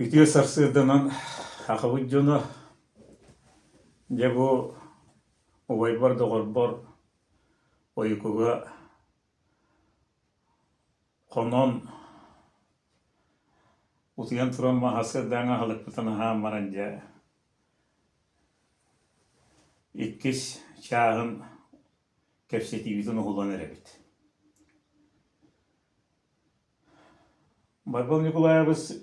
Ütüye sarsıdığının akıbıcını de bu obaybar da gorbor oyukuga konon utiyan turan mahası dana halık bıtana ha maranca ikkis çağın kepseti yüzünü kullanır evet. Barbon Nikolayabız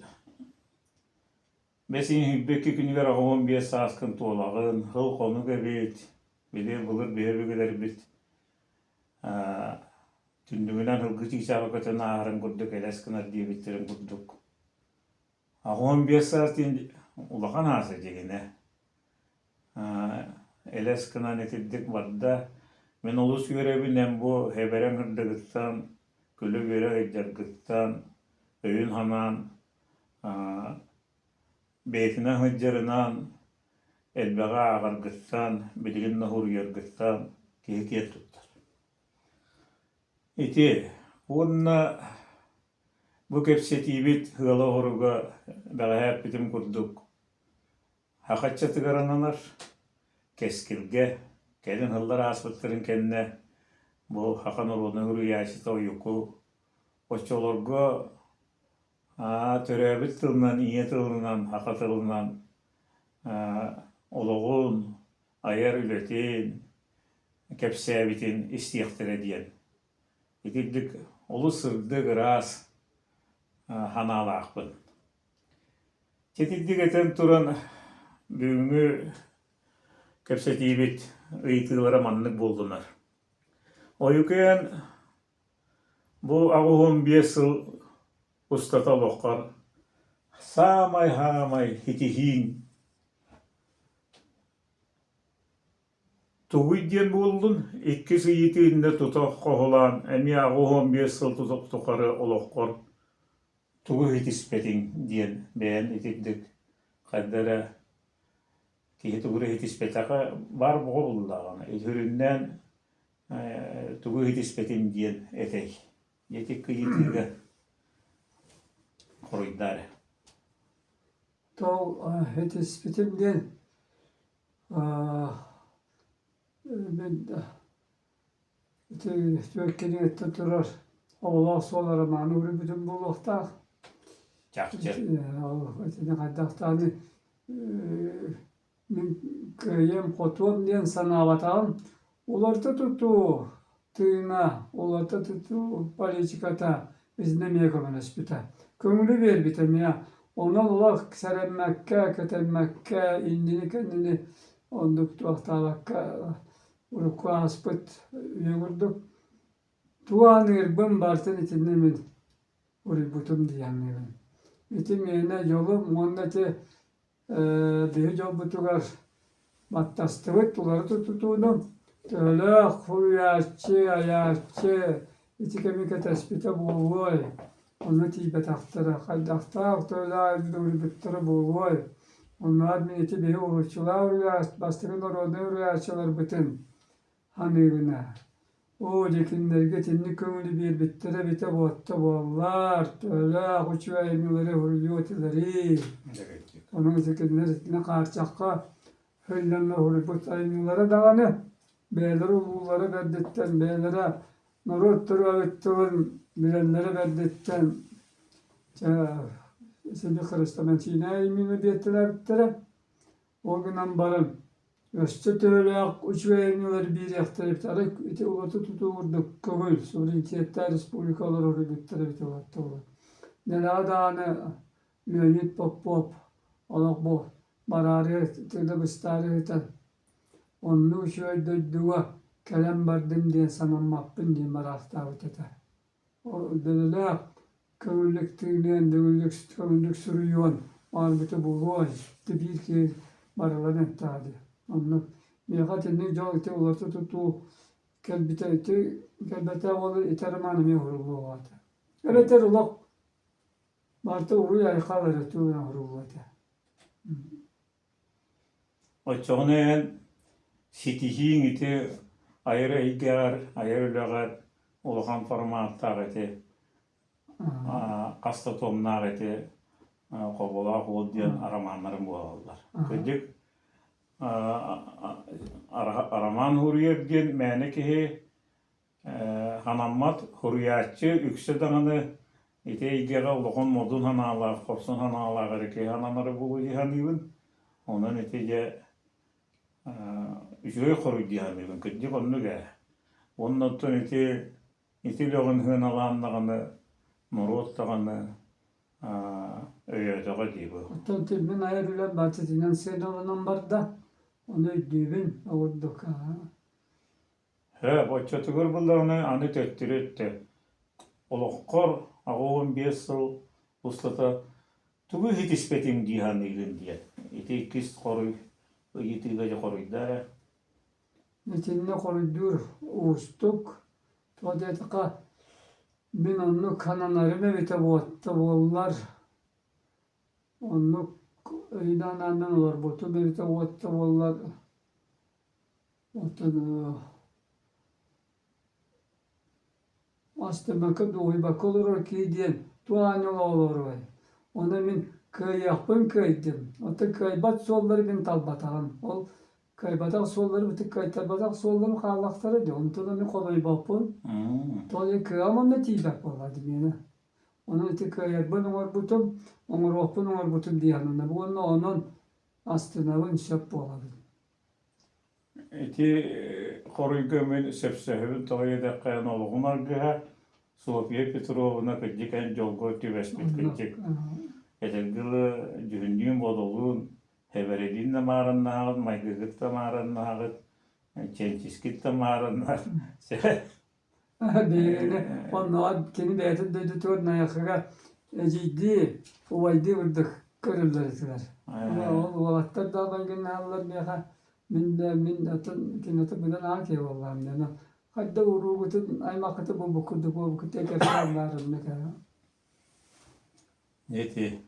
Besin hübbeki günler ağabon bir saskın tuğlağın, hıl konu gebet, bilir bulur behirbigeler bit. Tündümünen hılgı çiçağı kötüne ağırın kurduk, eleskınar diye bitirin kurduk. Ağabon bir saskın ulağan ağası cegine. Eleskınar netildik vardı. Men olus görebinem bu heberen hırdıgıttan, külü göre eccargıttan, öyün hanan, beytine hıccarınan, elbağa ağargıttan, bilgin nahur yargıttan, kehikiyet tuttar. İti, onunla bu kepsetibit hıla horuga bağayap bitim kurduk. Hakatça tıgarananar, keskilge, kedin hıllar asbıttırın kendine, bu hakan olunu huru yaşıta oyuku, oçolorga töröbüt tılından, iye tılından, haka tılından, oloğun, ayar ületin, kepsebitin istiyaktir ediyen. İtildik, olu sırdı gıras hanalı akbın. Çetildik eten turan büyüğünü kepsetibit ıytılara manlık boldunar. Oyuken bu ağuhun bir sıl ustata lokar, samay hamay hitihin tuğidyen buldun, ikkisi yitiğinde tutak kohulan, emi ağuhun bir sıl tutak tukarı olokar, tuğu hitispetin diyen beğen itikdik. Kaddara ki tuğu hitispetaka var boğu buldağına. Hüründen tuğu hitispetin diyen etek. Yetik kıyıtıga koruydare. Tol hitispetimden ben tüvekkeni ette turar. Oğlak solara manuvri bütün bu vakta. Çakçı. Ne kaddaqtani min köyem kotuam diyen sanavatam. Olarda tutu tığına, olarda tutu palicikata izlemeye kamanış bita. Kömülü ver bitem ya. Ondan olak seremmekke, ketemmekke, indini kendini onduk tuaktalakka urukku aspıt yugurduk. Tuğanır bım bartın içinde min uributum diyen ben. İtim yerine yolum ondaki bir yol butugar battastıvıt uları tututunum. Tölök, huyarçı, ayarçı, iti kemike tespite boğuy. Onu tibet aktara, kaddakta tölök uributtara boğuy. Onlar miniti bir uğurçular uyar, bastırın orada uyarçılar bütün hanırına. O cekinlerge tinni kömülü bir bittire bite boğatta boğular, tölök, uç ve emileri hurriyotileri. Onun zekinlerine karşıka höllenle hurribut ayımlara dağını. Beyler ululara beddetten, beylere narottur avittirin, bilenlere beddetten. Şimdi Hristamen Çin'e imini bettiler bittere. O günden barın. Öste tölek, uç ve emileri bir yaktarıp tarık, iti ulatı tuturduk, kıvıl, Sovrintiyetler Respublikalar oraya bittere biti olattı olur. Nela dağını, Leonid Popov, Olak bu, bararı, tırda bıstari hıtan. Onu şöyle döddüğü kalem bardım diye sananmappın diye marakta ötete. O dediler kömürlük tığlayan, kömürlük sürüyor. Arbite bulur. Bir ki baralan ettadi. Onu meyhatinin cağıtı ulatı tutu kelbite eti, kelbete olur itermanı mehurulu vardı. Evet erulak. Barta uruya yıkaları tuğuna hurulu vardı. O çoğunen sitihin iti ayrı ilgiler, ayrı lügar, olağan formatlar iti, kasta tomlar iti, Kobola hol diyen aramanlarım bulallar. Ködük araman huriyet diyen mene ki hanammat huriyatçı yüksek dananı ite igere ulokon modun hanalar, korsun hanalar gereke hanaları bu dihanıyın. Onun netice ücret koru dihanıyın. Ködük onu ge. Onun tun iti loğun hınalanlarını, morotlarını öğretiyor diye bu. Otan tümün ayarıyla batı sen olan barda onu ödüğün avurduk. He, bu çatıgır bullarını anı töttür etti. Olokkor, ağoğun 5 yıl ustata tuğu hit ispetim dihanıyın diye. İti ikis koruy, iti gece koruy da. Metinle korudur uçtuk. Todetka ben onu kananlarımı vitabollar. Onu öğden annen olur. Botu bir vitabollar. Otan Astımaka doğuy bakılır ki diyen tuğanı olur vay. Ona min köy yapın köydim. Ota köybat solları bin talbatağın. Ol köybatak solları bitik köy talbatak solları kallakları diyor. Ondan min kolay bakın. Toya köy ama ne tibak oladı beni. Onun iti köy yapın olur butum. Onun rohpun olur butum diyen. Bu onun astınavın şap oladı. İti koruy gömün sepsehün toya da kayan oluğuna gühe. Sofya Petrovna kıcıken jolgo tüvespit kıcık. Etelgili cühündüğün bodoluğun heveredin de marın nağıt, maygıgıt da marın nağıt, çençiskit de marın nağıt. Beyni onlar kendi beytin dedi torna yakıga ciddi uvaydı vurdık körüldürütüler. Ama o valatlar da ben gene allar bir min atın kinatı bilen ağake vallahi yani. Hatta uğruğutun aymakıtı bu bukudu tekrar varım ne kadar. Neti.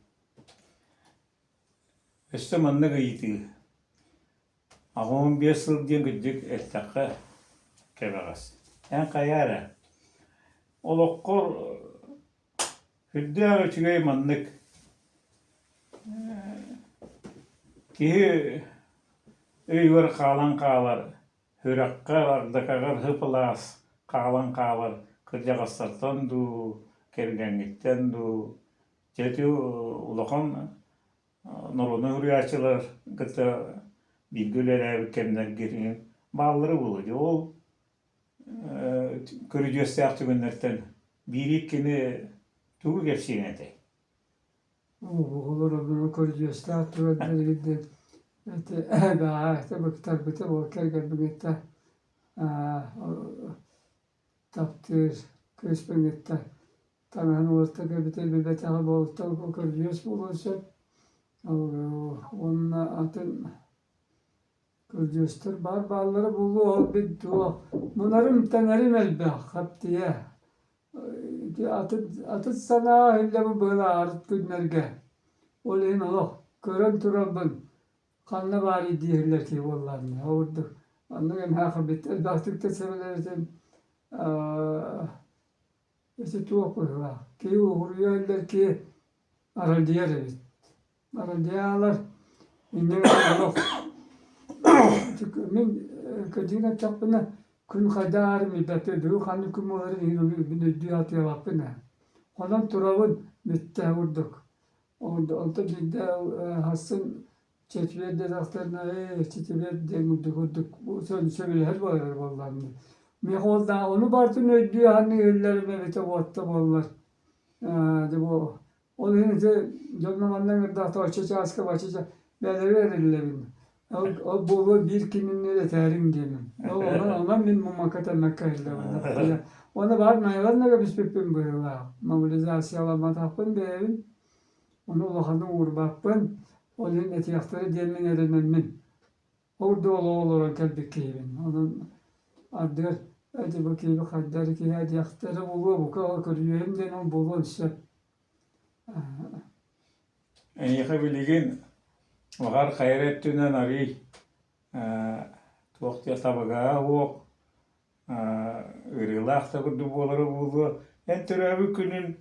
İşte manna gıydı. Ağın 5 yıl diyen gıcık ettakı kebeğaz. Yani kayara. Olokkor hüddü ağaçıgay manlık. Ki öýwer kalan kalar. Hürakka ardakagar hıpılas. Kalan kalar. Kırcagastartan du. Kergengitten du. Jeti ulakon norunu hürriyatçılar gıta bilgileri kendiler girin. Bağları bulucu. Ol körücüste yaptı günlerden bir ikkini tuğu geçtiğine de. Olur onu koruyor statü dedi. Baktar bite bakar gelbette. Taptır köşbengette. Tamam ortada bir betaha bolta koruyor bulursa. Onun atın Kırgızistan barbarları buldu ol bir dua. Bunların tenerim elbe hap diye. Atı sana hille bu böyle artık günlerge. Olayın Allah. Kören turabın. Kanlı bari diyerler ki vallahi. Orada. Anlayan haka bitti. Baktıkta sevelersin. İşte tuğ koyuyor. Ki uğruyorlar ki aral diyer evet. Aral diyerler. İnden Allah. Min kadina tapna kun kadar mi bete du kanu kumoları bir dünya diye bakına. Ondan turavun bitti vurduk. Orada bir de Hasan çetverde daktarına çetverde vurduk. Bu söyle her var vallahi. Mi holda onu bartın ödüğü hani ellerime bete vatta vallahi. De bu onun de canlamandan da taşça aska başça böyle verirler. O bu bir kiminle de terim diyelim. Ona min mumakata Mekke'yle var. Ona var naylar ne biz pepim böyle. Mobilizasyon alma tapın beyin. Onu Allah'ın uğurbapın. Onun etiyakları diyemin erinden min. Orada olur kalbi keyfin. Onun adır hadi bakayım kader ki hadi yaktarı bu kadar körüyor hem de onun bulur işte. En yakabildiğin Vakar hayrettünden arı tuğuk tabaga o ırılak da kurdu boları buldu. En türevi günün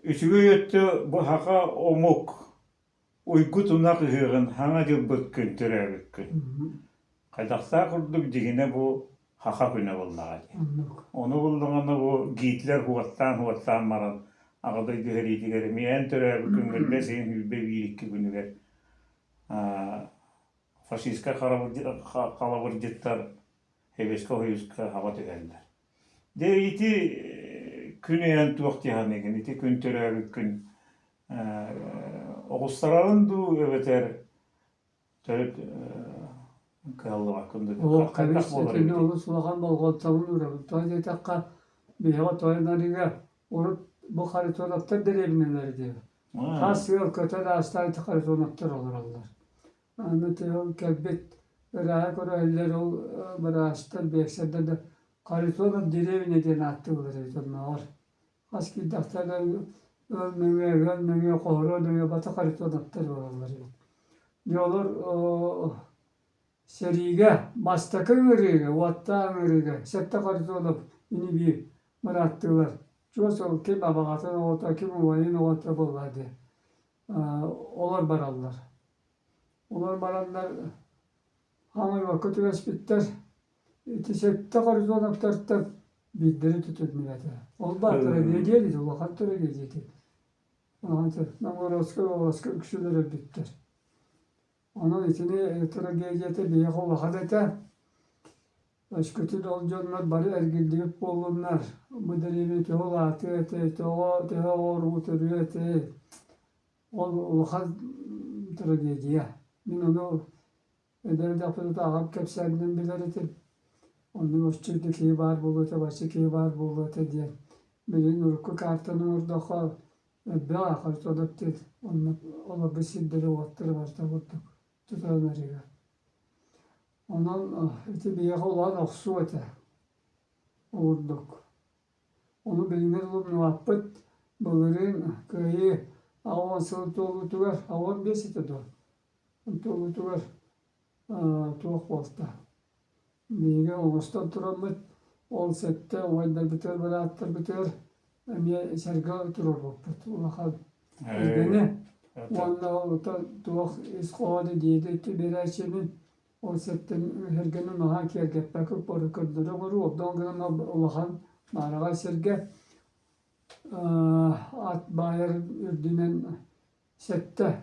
Üçüge yöttü bu haka omuk. Uyku tunak hığın hana cılbıt gün türeğik gün. Kaydakta kurduk digine bu haka güne bullağa. Anlık. Onu bulduğunda bu giyitler huvattan maran. Ağda güheriydi gerimi en türeğik gün gelde seyin hübbe bir iki günü ger. Faşistka kalabırcıttar heveska huyuska hava tügerler. De iti küneyen tuğuk dihanegen, iti gün türeğik gün. Oğuzlaralın du öveter törüp kıyallı hakkında. O kavis etini oğlu sulakan bolgon tamun uğradı. Toy etakka bihaga toynarıga urup bu haritonaktar derebineleri diyor. Kas yol kötü de hastaydı haritonaktar olur onlar. Anlatıyor kelbet Raya kora eller ol bıraştır bir ekserde de haritonaktar derevine diye attı olur. Kas ki daktarlar ölmeye kohru ölmeye batı haritonaktar olur. Diyorlar seriga bastakın veriga, vatta veriga, sette karısı olup ini bir bıraktılar. Çoğusu kim abagatın ota, kim uvalin ota buladı. Olar barallar. Olar barallar hangi vakit üretmişler. İti sette karısı olup tartta bildiri tutup millete. Ol baktıra geceydi, o vakitleri geceydi. Namoroska kişilere bittir. Onun içine tragediyete bir yakı vakadete başkıtı dolcanlar bari ergildiyip bolunlar. Bu derimi teho latı teho oru terüyete ol vakad tragediya. Min onu ederde apıda ağab kepsenden bileretim. Onun hoşçuydu ki var bulute, başı ki var bulute diye. Beyin urku kartanı orada kal. Bir akar sodattı. Onu bir siddeli vattırı varsa vurduk. Tutanlarıyla. Onun iti bir yakı olan aksu ete. Vurduk. Onu bilmez olup muhabbet bunların köyü avan sıvı tolu tuvar. Avan bir site do. Tolu tuvar. Tuğuk volta. Bilge olmuştan turamıt. Ol sette oyda biter, böyle attır biter. Emiye serga turur boput. Ulakal. Gene. Vallahi tuğuk iskoğadı diyedi. Bireçinin o setten hergenin aha kergep bakıp boru kırdırı boru. Obdan gına ulakal. Marağa serge. At bayar ürdünen sette.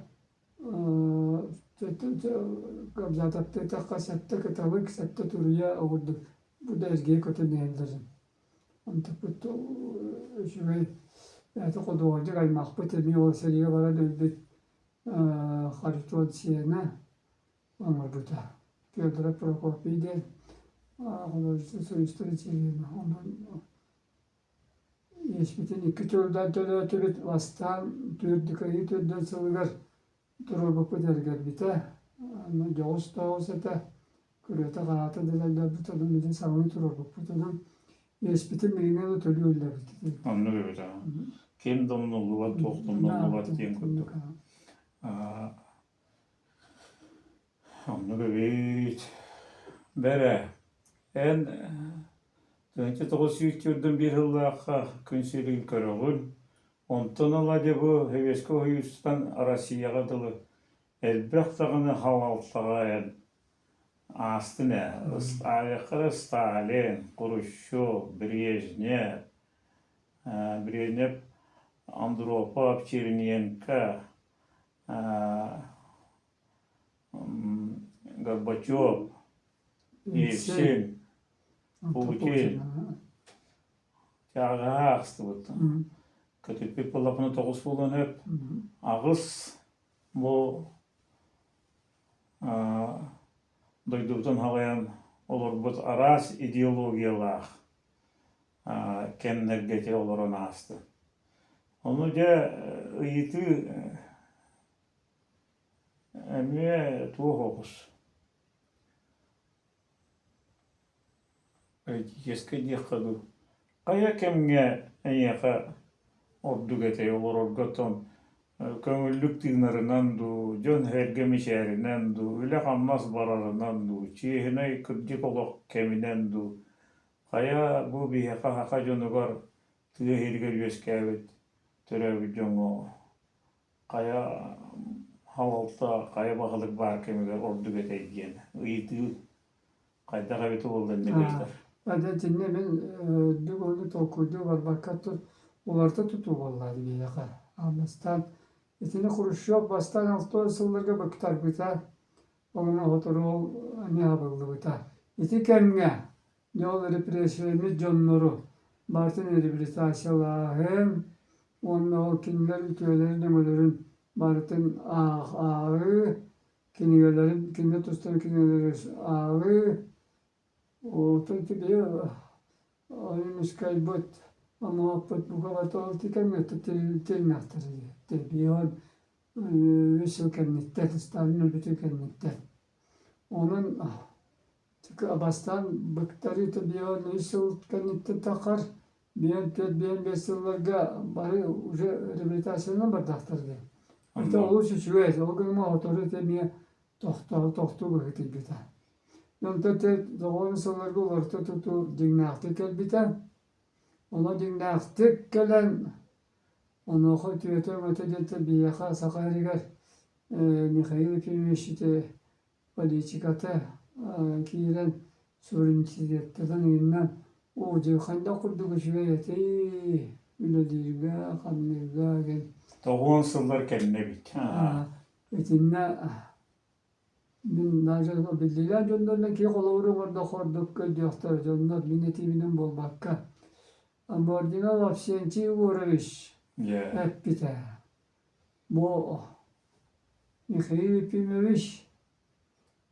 Kabzatattı takka sette kitabık sette turuya oldu. Bu dergiye kötü neylerin. Antıpıt şüvey yatı koduğacık ay mahbut emi o seriye bara döndü. Hariton siyene ama bu da. Fyodor Prokopy de ağolojisi soyistleri çevirme. Ondan Yeşmitin iki türden ötürü vasıtan türdükayı türden sığır durur bu derger bite. Ama Joğuz da olsa da kürete kanatı dilerler bu tadın bir de savunu durur bu tadın. Yeşmitin birine de türlü öyle bitti. Anlıyorum öyle. Kim domnulu var, toz domnulu var diye kurduk. Anlıyorum evet. Bere. En önce 900 bir yıllığa künsülün körüğün. Ondan oladı bu heveske huyustan Arasiyaga dılı. Elbek dağını havaltağa astına. Ayakları Stalin, Khrushchev, Brezhnev, Andropov, Chernenko, Gorbachev, Yeltsin, Putin. Çağı ağıstı bu. Kötülük bulapını toğuz bulun hep. Ağız bu duyduğundan halayan olur bu aras ideologiyalar kendine olur ona astı. Onu da ıyıtı emiye tuğ okus. Eski diyakadı. Kaya kemge enyaka ordu gete olur orgaton. Köngüllük dinlerinden du, John Hergemişerinden du, öyle kanmaz bararından du, çiğhine kırcık olak keminden du. Kaya bu bir haka jonugar tüye hirger yüzkevit. Töröbü joňu kaya havalta kaya bahalyk bar kemiger ordu geteygen. Ýyty kayda gabeti boldan ne beýler. Adetinde men dügünü tokudu var bakatı ularda tutu vallahi bir yaka. Amastan etini Khrushchev bastan altı sıllarga baktar bita. Ona oturup ne yapıldı bita. Eti kemge yol represiyonu jonnoru. Bartın eribirisi aşağılahım. Onun o kinler ülkeleri demelerin Bartın ağı kiniyelerin kinle tustan kiniyeleri ağı o tabii bir aymış kaybet ama apet bu kadar tolti kemet tel nahtırı tebiyon vesil kenette Stalin'in bütün kenette onun çünkü abastan bıktarı tebiyon vesil kenette takar biyen vesillerge bari uca rehabilitasyona bardaktırdı. İşte oluş şüveyse o gün muhatırı tebiye tohtu bıktı bita. Yontate doğru soruları orta tutu dinaktık kelbite. Ona dinaktık gelen onu xotiyete metedete bir yaka sakarigar Mikhail Pimeşite politikata kiren sorunçiziyetlerden yerinden o cevhanda kurduğu şüveyeti ülelirga, kanırga gel. Toğun sıllar kendine bit. Etinne min najal bildiler jonlarına ki kolawru orada xorduk köydüktür jonlar minetibinin bolbakka. Ama ordina vapşençi uğramış. Hep biter. Bu Mikhail Pimeviş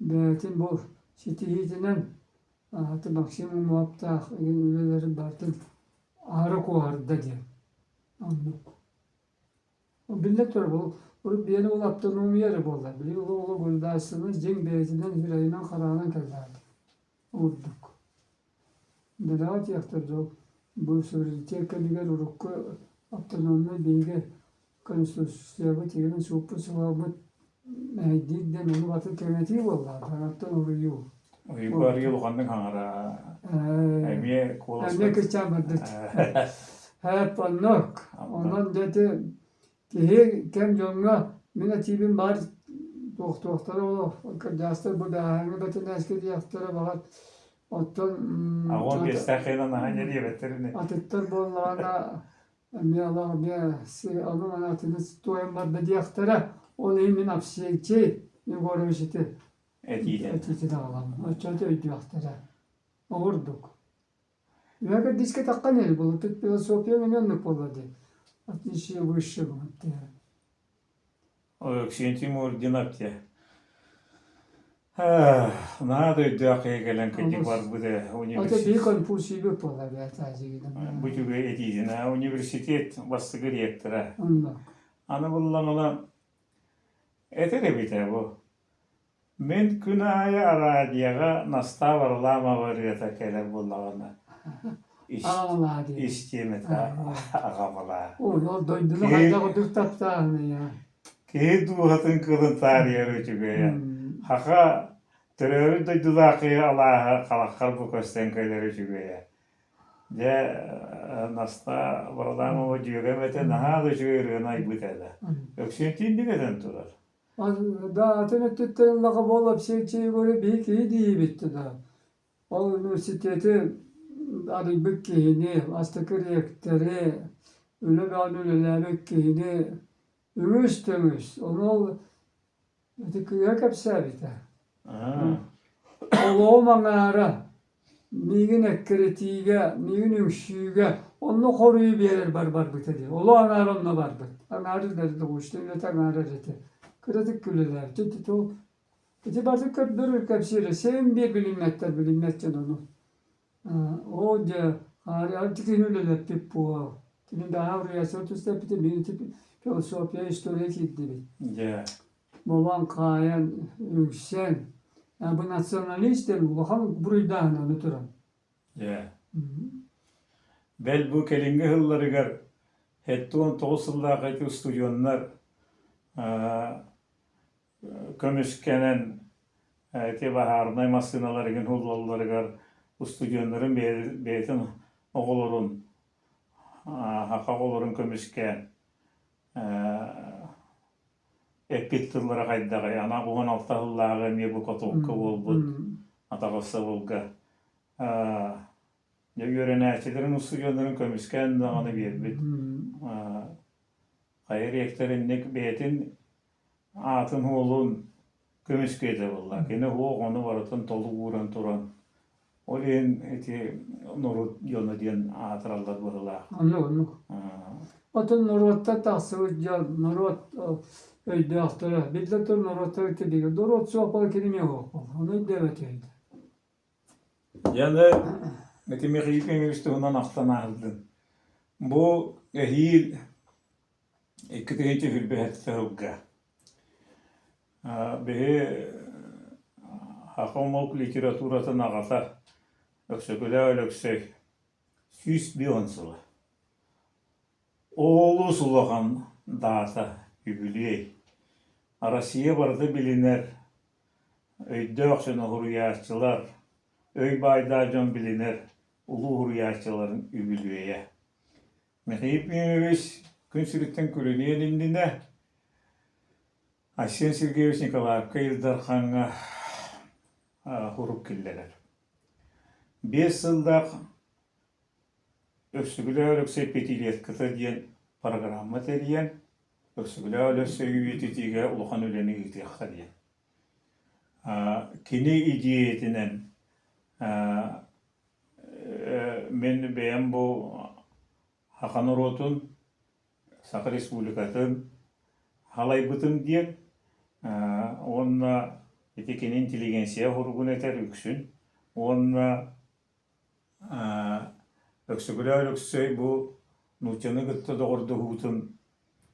betin bu sitihitinen hatta maksimum muapta üyeleri bartın ağrı kovardı diye. Anlık. O billetler bu Olup biyeni ol aptanım yeri bollar. Bili ulu guldasını ceng beytinden hürayından karağına kellerdi. Urduk. Delaat yaktırdı. Bu sürücüye keliger urukku aptanımına bilgi konstitusiyabı tegelen sopu sıvabı mehdidden onu batı kemeti bollar. Kanattan uruyu. Uygar yıl kandık hanara. Emiye kolasın. Emiye kıçamadık. Hep anlık. Ondan dedi ki kem jonga minatibin bar doktora o kırdaşlar bu da hangi bütün eski diyaktora bakat ottan Ağon bestakıyla nahan diye veterini. atıktır bollarına mi Allah bir onun anatını tuğen var diyaktora onu min apsiyeci ne görmüştü. Etiydi dağlam. Açıldı diyaktora. Orduk. Ya diske takkan el bu tut filosofiya minyon poladı. Atlışı bu işe baktı. O öksüyen Timur dinaptya. Nada diyakaya gelen kedi var bu da Ata üniversite. bir konfusiyonu polar ya tacıydı. Bu tüge etiydi. Üniversitet bastı direktörü. Onda. Ana bullan olan etere biter bu. Men künaya aradiyaga nasta varlama var yatakele bullağına. Ağla diye. İstiyemet ağabala. O yol doyduğunu hayda kudur taptağını ya. Ki duhatın kılın tarihi tüge ya. Haka terörü de dudakı Allah'a kalakar bu kösten köyleri tüge ya. De nasta varlama var diyoremete naha da şöyle nay bütede. Öksüntün digeden turar. Da atenet tütterin laka bol şeyi böyle bir ki diye bitti da. O üniversiteti adı bükkeyini, astakı rektörü, öyle kanunuyla bükkeyini, ümüstümüz. Onu öteküye kapsabita. Olu manara, migin ekkretiğe, migin ümşüğe, onu koruyu bir yer barbar bitedi. Olu anar onunla barbar. Anarı derdi bu işte, öte anarı derdi. Kritik güleler. Ciddi o. Ciddi bazı kırdır kapsire. Sevim bir bilinmetler onu. O da artık inüleler tip bu. Şimdi daha oraya sortusta bir de bir tip filosofiya historia gitti. Ya. Babam kayan yüksen. Yani bu nasyonalistler bakalım burayı daha ne unuturum. Ya. Bel bu kelinge hılları gar. Hettuğun toğusılla kayıtı stüdyonlar kömüskenen tebaharnay masinalarıgın hullalları gar. Bu stüdyonların beytin oğulurun haka oğulurun kömüsken. эппиттыллара хайдагай ана 16 ыллаагы эмне бу котулукка болбут атагысы болга Йөренәчелерин усуйонларын көмүскән аны бирбит. Хайыр ектеринник бетин атын холун көмүскөйдө болла. Кені хоо оны барытын толу уран туран. Олен эти нурут йону ден атыралдар бырыла. Anladım. Atın Norot'ta tahsıl ya Norot öyle ahtara. Bizde de Norot'ta ötedi. Norot soğuk kelime yok. Onu devet edildi. Yani metimi kıyıpın üstünden aktan aldın. Bu ehil iki teyinci hülbehet hılga. Behe hakamok literaturaten ağata öksöküle ölöksey 100 milyon sılı. Oğlu sulakan dağıta hübülüyey. Arasıya barıda biliner. Öyde öksönü hurriyatçılar. Öy baydacan biliner. Ulu hurriyatçıların hübülüyeye. Mehip minibes gün sürütten külüneyen indine. Asyen Sergeyevich Nikolaevka Ildarxan'a hurup killeler. 5 yılda Öksügüle Ölöksey Petiliyet Kıta diyen programma teriyen Öksügüle Ölöksey Üyetitiğe Ulukan Öleni İhtiyakka diyen. Kini idiyetinen men beyan bu Hakan Orot'un Sakı Respublikatın halaybıtın diyen onna etekin inteligensiya hurgun eter üksün. Onna öksügüle ölüksöy bu nuçanı gıttı doğurdu hutun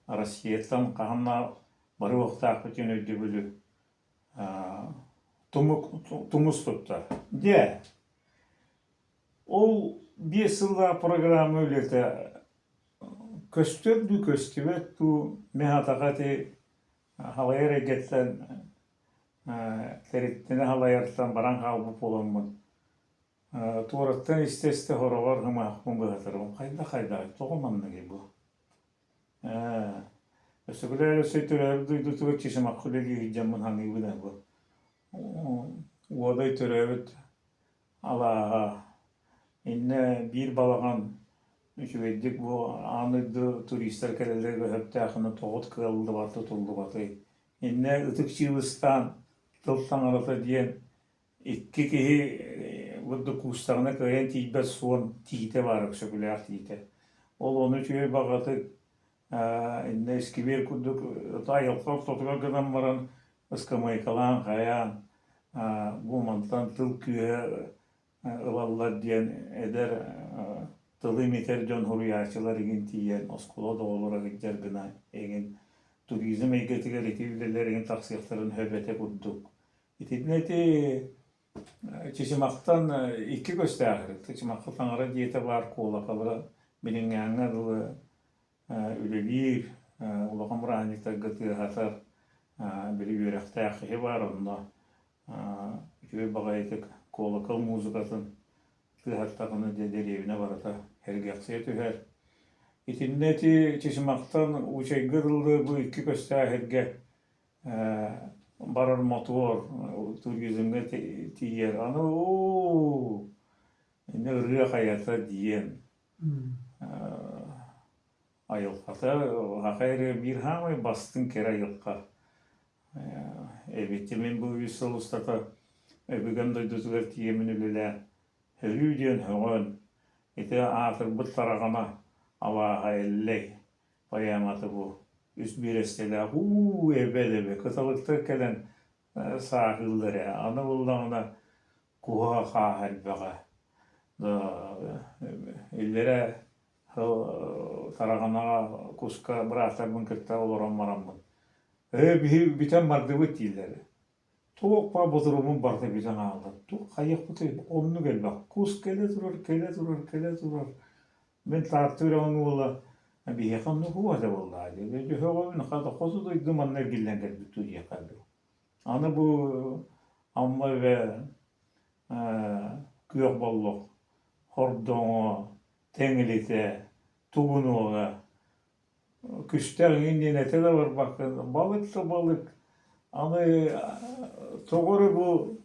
arasiyetten kahanna barı vaxtaq bütün ödü bülü tumus tuttar. De o bir yılda programı öylete köstürdü köstüvet bu mehatakati halayar egetten terittine halayartan baran kalbı polanmın. Tuğrattan isteste horovar hıma hımbı hatırım. Kayda toğumanlı gibi bu. Ösügüle öyle türevi duydu tuğuk çeşim akıleli hicamın hangi bu da bu. Uaday türevi Allah'a inne bir balağan Şüveddik bu anıdı turistler kelelere hep takını toğut kıldı batı tutuldu batı. İnne ıtıkçıvıstan tıltan arata diyen iki kihi vıddı kustağına kıyan tiybe son tiyite var öksöküler tiyite. Ol onu çöğe bağıtık inne eski bir kuduk ayılkar tutuğa gıdan varan ıskamayı kalan kayan bu mantan tıl küye ılallar diyen eder Tılım eter John hurriyatçılar egin tiyen, oskula da olarak gider gına egin turizm eygetiler etibilerler egin taksiyakların höbete kudduk. Etibineti çeşimaktan iki göste ahırık. Çeşimaktan ara diyete var kola kalıra benim yanına ülelir ulakam rahanikta gıtı hatar biri yürekte akıhe var onda. Üçüve bağaytık kola kal muzikatın tığattağını deder evine barata hergeqsiye tüher. İtinneti çeşimaktan uçay gırıldı bu iki köste herge barar motor turizmde tiyer. Anı ooo ne ırıya hayata diyen ayılkata hakayre bir hamay bastın kere ayılka. Evet men bu yüsel ustata öbügen doydutular tiyemin ülüler. Hürüdyen hüğün ete atır bu tarağına Allah'a elley bayamatı bu. Üst bir estela ebe kıtalıkta kelen sahilleri ana bulduğuna kuha kahel bağa. Ellere tarağına kuska bıraktar bınkıtta olurum maramın. Biten mardıvı tilleri. Tuğuk pa bozurumun barda bizden aldı. Tuğuk hayık bıtı onu gel bak. Kus kele durur. Ben tartır onu ola. Bir yakın ne huwa da vallahi. Ve huwa ne kadar kozu da dumanlar gillen gel bütün yakaldı. Ana bu amma ve kıyok ballık. Hordonu, tenglite, tuğunu küster indinete de var bakın. Balık da balık. Anı toğru bu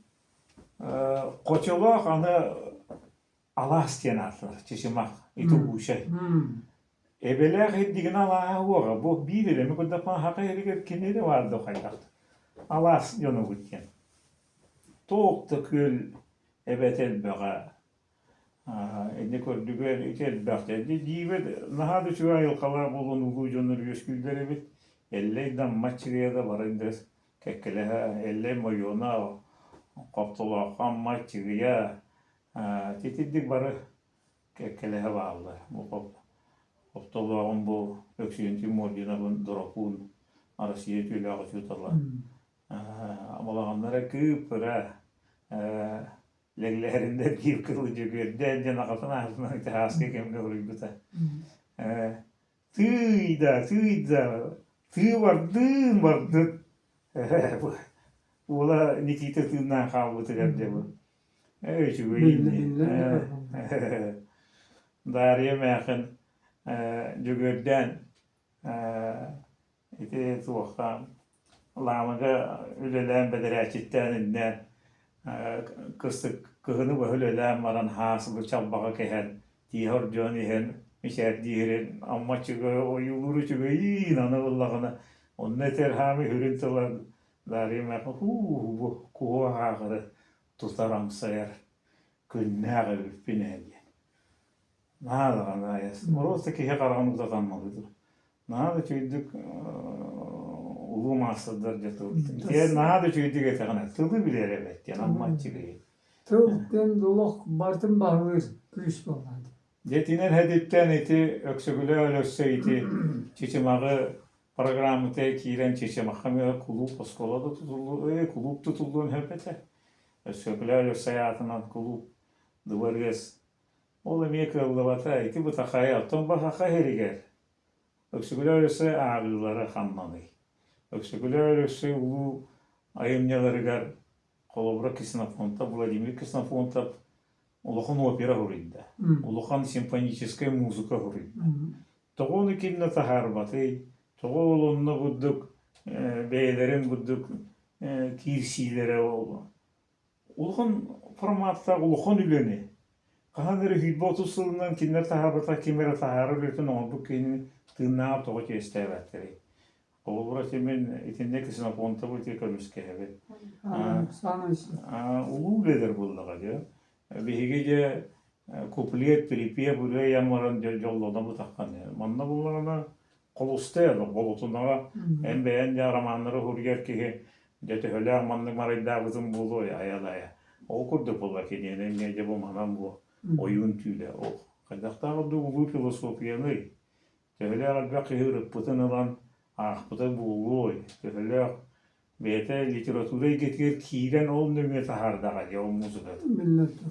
koçolak anı alas diyen atlar. Çeşimak. İti bu şey. Ebeler hediğin Allah'a uğra. Bu bir mi kadar falan haka hediğin kendine vardı kaydak. Alas yonu gitken. Toğuk da kül evet elbega. Ende kördüger iti elbega dedi. Divet nahadı çuğa yılkalar bulun ulu jonur yüskülleri bit. Elleyden maçırıya da var indes. Kekkeleha elle mayona kaptula kam maçırıya. Titiddik barı kekkeleha bağlı. Bu Oftolağın bu öksüyün Timur'una bu dropun arasıya tüyle ağıtıyorlar. Amalağınlara kıpıra leglerinde bir kılıcı gördü. Dence nakasına ağzına ite haske kemle vuruyordu da. Tığda, tığ vardı. Ola Nikita tığından kalbıtı geldi bu. Evet, şu iyiydi. Dariye meyakın Jogörden iti tuğakam lamaga ülelen bederäçitteninden kıstık kıhını ve ülelen maran hasılı çabbağa kehen tihor jonihen mişer dihirin amma çıgı o yuluru çıgı iyi nanavallağına onun eterhami hürüntılar dariye meyakın bu kuhu hağırı tutaram sayar künnäge üppinäge. Nada ganayas. Orası ki hep aramızda kalmalıdır. Nada çöydük ulu masıdır jatıldı. Diğer nada çöydük etene. Tılı bile evet yani amma çıkıyor. Tığlıktan doluk bartın bağır güç bağladı. Jetinen heditten eti öksügüle ölösse iti çiçimağı programı te kiren çiçimağı kulüp oskolada tutuldu. Kulüp tutulduğun hepete. Öksügüle ölösse hayatından kulüp duvarız. Oğlum yıkıldı bata iti bu takaya attım bak haka heriger. Öksügüle ölüse ağırları kanlanı. Öksügüle ölüse ulu ayımnyaları gar kolobra Kısnafonta, Vladimir Kısnafonta улахан опера hurida. Улахан симфоническая музыка hurida. Тоғоны кинна тахарбаты, тоғолонна буддuk beylerin buduk kirsileri oldu. Улахан formatta улахан üleni. Kahanları hüdbotu sılından kinler tahabata kimere taharı lütfen oldu ki tırnağı toğu kestevetleri. Kolobra temin itinde kısına ponta bu tekamüs kehve. Ulu leder bullağa diyor. Bihigece kupliyet pripiye buraya yamaran jollodan bu takkan. Manna bullağına kolustayla bolutunağa en beğen yaramanları hurger ki dete höle amanlık marayda kızım bulu ya ayalaya. O kurdu bullak ediyene nece bu manam bu. Oyun tüyle o. Kadakta da ulu filosofiyanı. Töhle albaqi hırıp pıtınılan pıtı bulu. Töhle bete literatüre getir kiren olmuyor tahardaga ya o müzikada.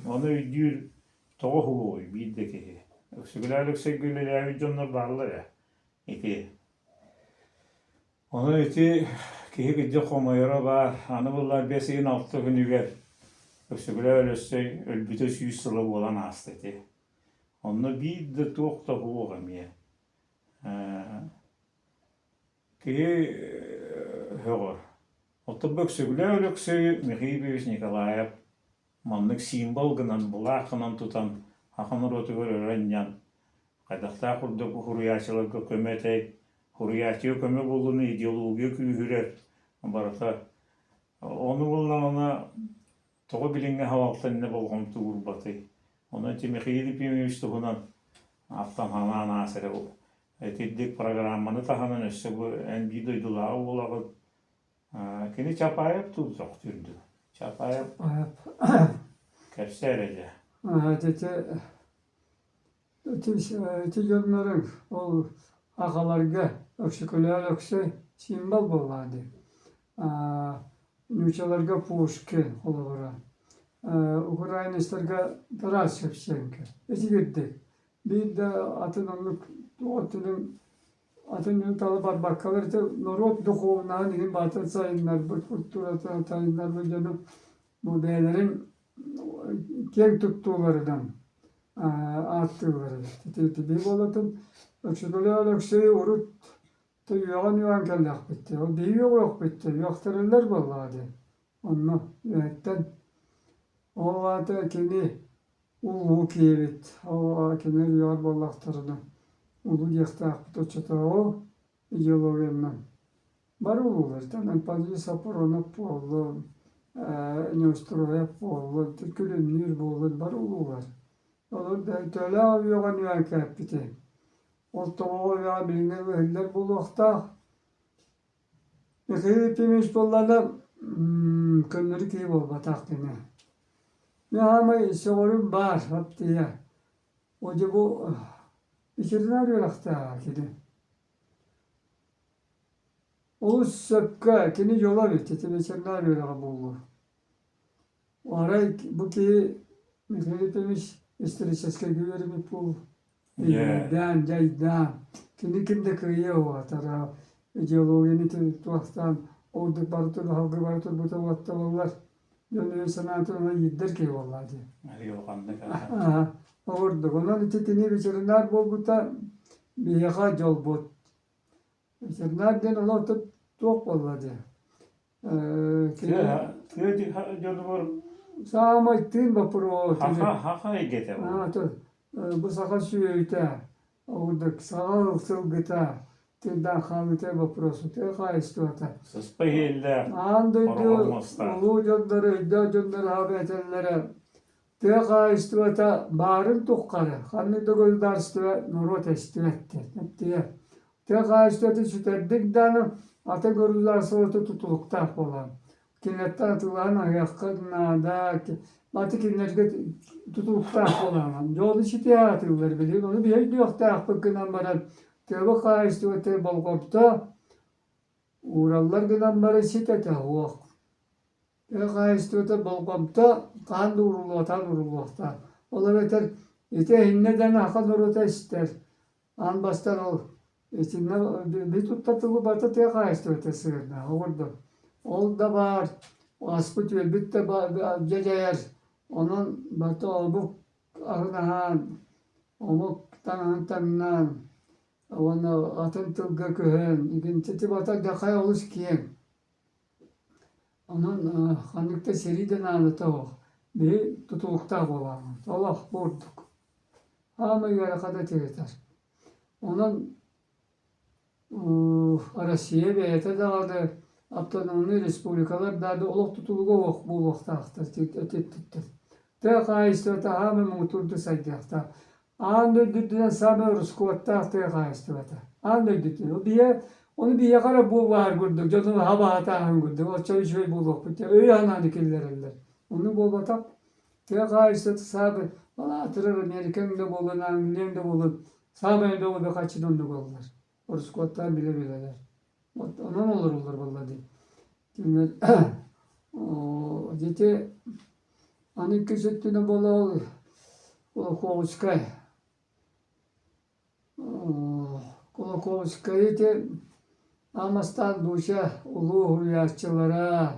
Onu diyor tohu bildeki. Öksügülerlik sevgililer canlar varlar ya. İti. Onu iti ki gidecek komayara var. Anı bunlar beseyin altı günüger. Öksügüler ölürse ölbüte süyüsüle olan hastaydı. Onu bir de çok da bu olmuyor. Ki hör. Otabık sögüler ölükse Mihailovich Nikolaev manlık simbol gınan bulağınan tutan hakanır otugur öğrenyan. Kadakta kurduk huriyatçılık kömete huriyatçı köme bulduğunu ideologiya kühürer. Barata onu bulunana toğu bilinge havaltan ne bolğum tuğur batı. Onun için Mihailovich tuğunan aftan hanan asere bu. Etiddik programmanı tahanan össe bu en bir duydulağı olağı Kini Çapayap tutacak türdü. Çapayap kepserece. Öte yönlerin o akalarga öksüküler ökse simbol boladı. Nüçalarga Pushkin olavura. Ukraynistarga Taras Shevchenko. Eti gittik. Bir de atının talıbar bakkalır da Norot Duhovna diye batın sayınlar, bu kultura sayınlar bu canım bu beylerin kek tuttuğlarından attıkları. Bir olatın öksürüler öksürüyor urut Tuyuğun yuvan kellek bitti. O bir yok bitti. Yoktururlar vallahi. Onu yönetten. O vada kini ulu kiyevit. O kini rüyar vallahtırını. Ulu yaktak bitti çata o. İdeologiyandan. Бар ulular. Tanen pazı sapır onu pollu. Nöstroya pollu. Tükülünür bollu. Бар ulular. Olur da töle avyogan yuvan kep bitti. O toğu ya bilinen öğüller bu vakta. Hepimiz bunlarla kınları ki bu bataklığı. Ne ama sorun var hep diye. O da bu içeriden arıyor akta kedi. O sökka kini yola bitti. Tebe içeriden arıyor bu. O ara bu ki hepimiz isterişeske güveri bir pul. Yeah. Dan. Kini kimde kıyıyor o atara. İdeologini tuhaftan. Orada barıtır, halkı barıtır, bu tavatta varlar. Dönüyor sanatına yeddir ki vallahi. Yok anlık ha. Aha, orada. Onun içinde biçerinler bol buta bir yaka yol bot. Biçerinler den ola tut tok vallahi. Ya, kedi canıvar Sağma ittin vapuru. haka gete var. Ha, tut. Bu sakal suyu ite. Orada sağal sılgıta. Tırdan kanlıta vapurosu. Teka istuata. Sıspahille Andıydı, olmazlar. ulu canları, iddia canları habetenlere. Teka istuata barın tukkarı. Kanlıda gözdar istuat, nurot istuattı. Diye. Teka istuatı süterdik danı, ata görüzler sortu tutulukta olan. Kinette atılan ayakkabına da, batı kinlerge tutulukta olan. Yolu şiti atılır biliyor. Onu bir şey yok da akbıkından bana. Teka istuatı balkopta. Urallar giden bari sitete huak. Teka istuata balkamta kan urulata. Ola beter ite hinneden hakan uruta ister. An bastar ol. İçinde bir tuttatılı batı teka istuata sığırna. Orada. Ol da var. O asput ve bitte geceyer. Onun batı olbuk ağınahan. Omuk tanan. Ona atın tılga köhen. İkinci batak dakay oluz kiyen. Onun hanlıkta seriden anlata o. Bir tutulukta olan. Allah borduk. Ama yara kadar tereter. Onun Arasiye ve ete dağıdı. Abdanoğlu Respublikalar da oluk tutuluğu ok bu vakta aktır. Ötettir. Teka istuata hame muturdu saydakta. Anda düdüden sabe ruskuatta teka istuata. Anda düdüden. Onu bir yakara bu var gördük. Canım hava hatahan gördük. O çay şöyle bulduk. Öyle ananı killerler. Onu bu batak. Teka istuata sabe. Valla hatırlar Amerika'nda bulun, Anglia'da bulun. Sabe de o da kaçın onu bulurlar. Ruskuatta bile bileler. Onun olur vallahi. Şimdi o ciddi ani küçüktüğüne bolu Kolokovskay. Kolokovskay'ı de Amastan duşa ulu hürriyatçılara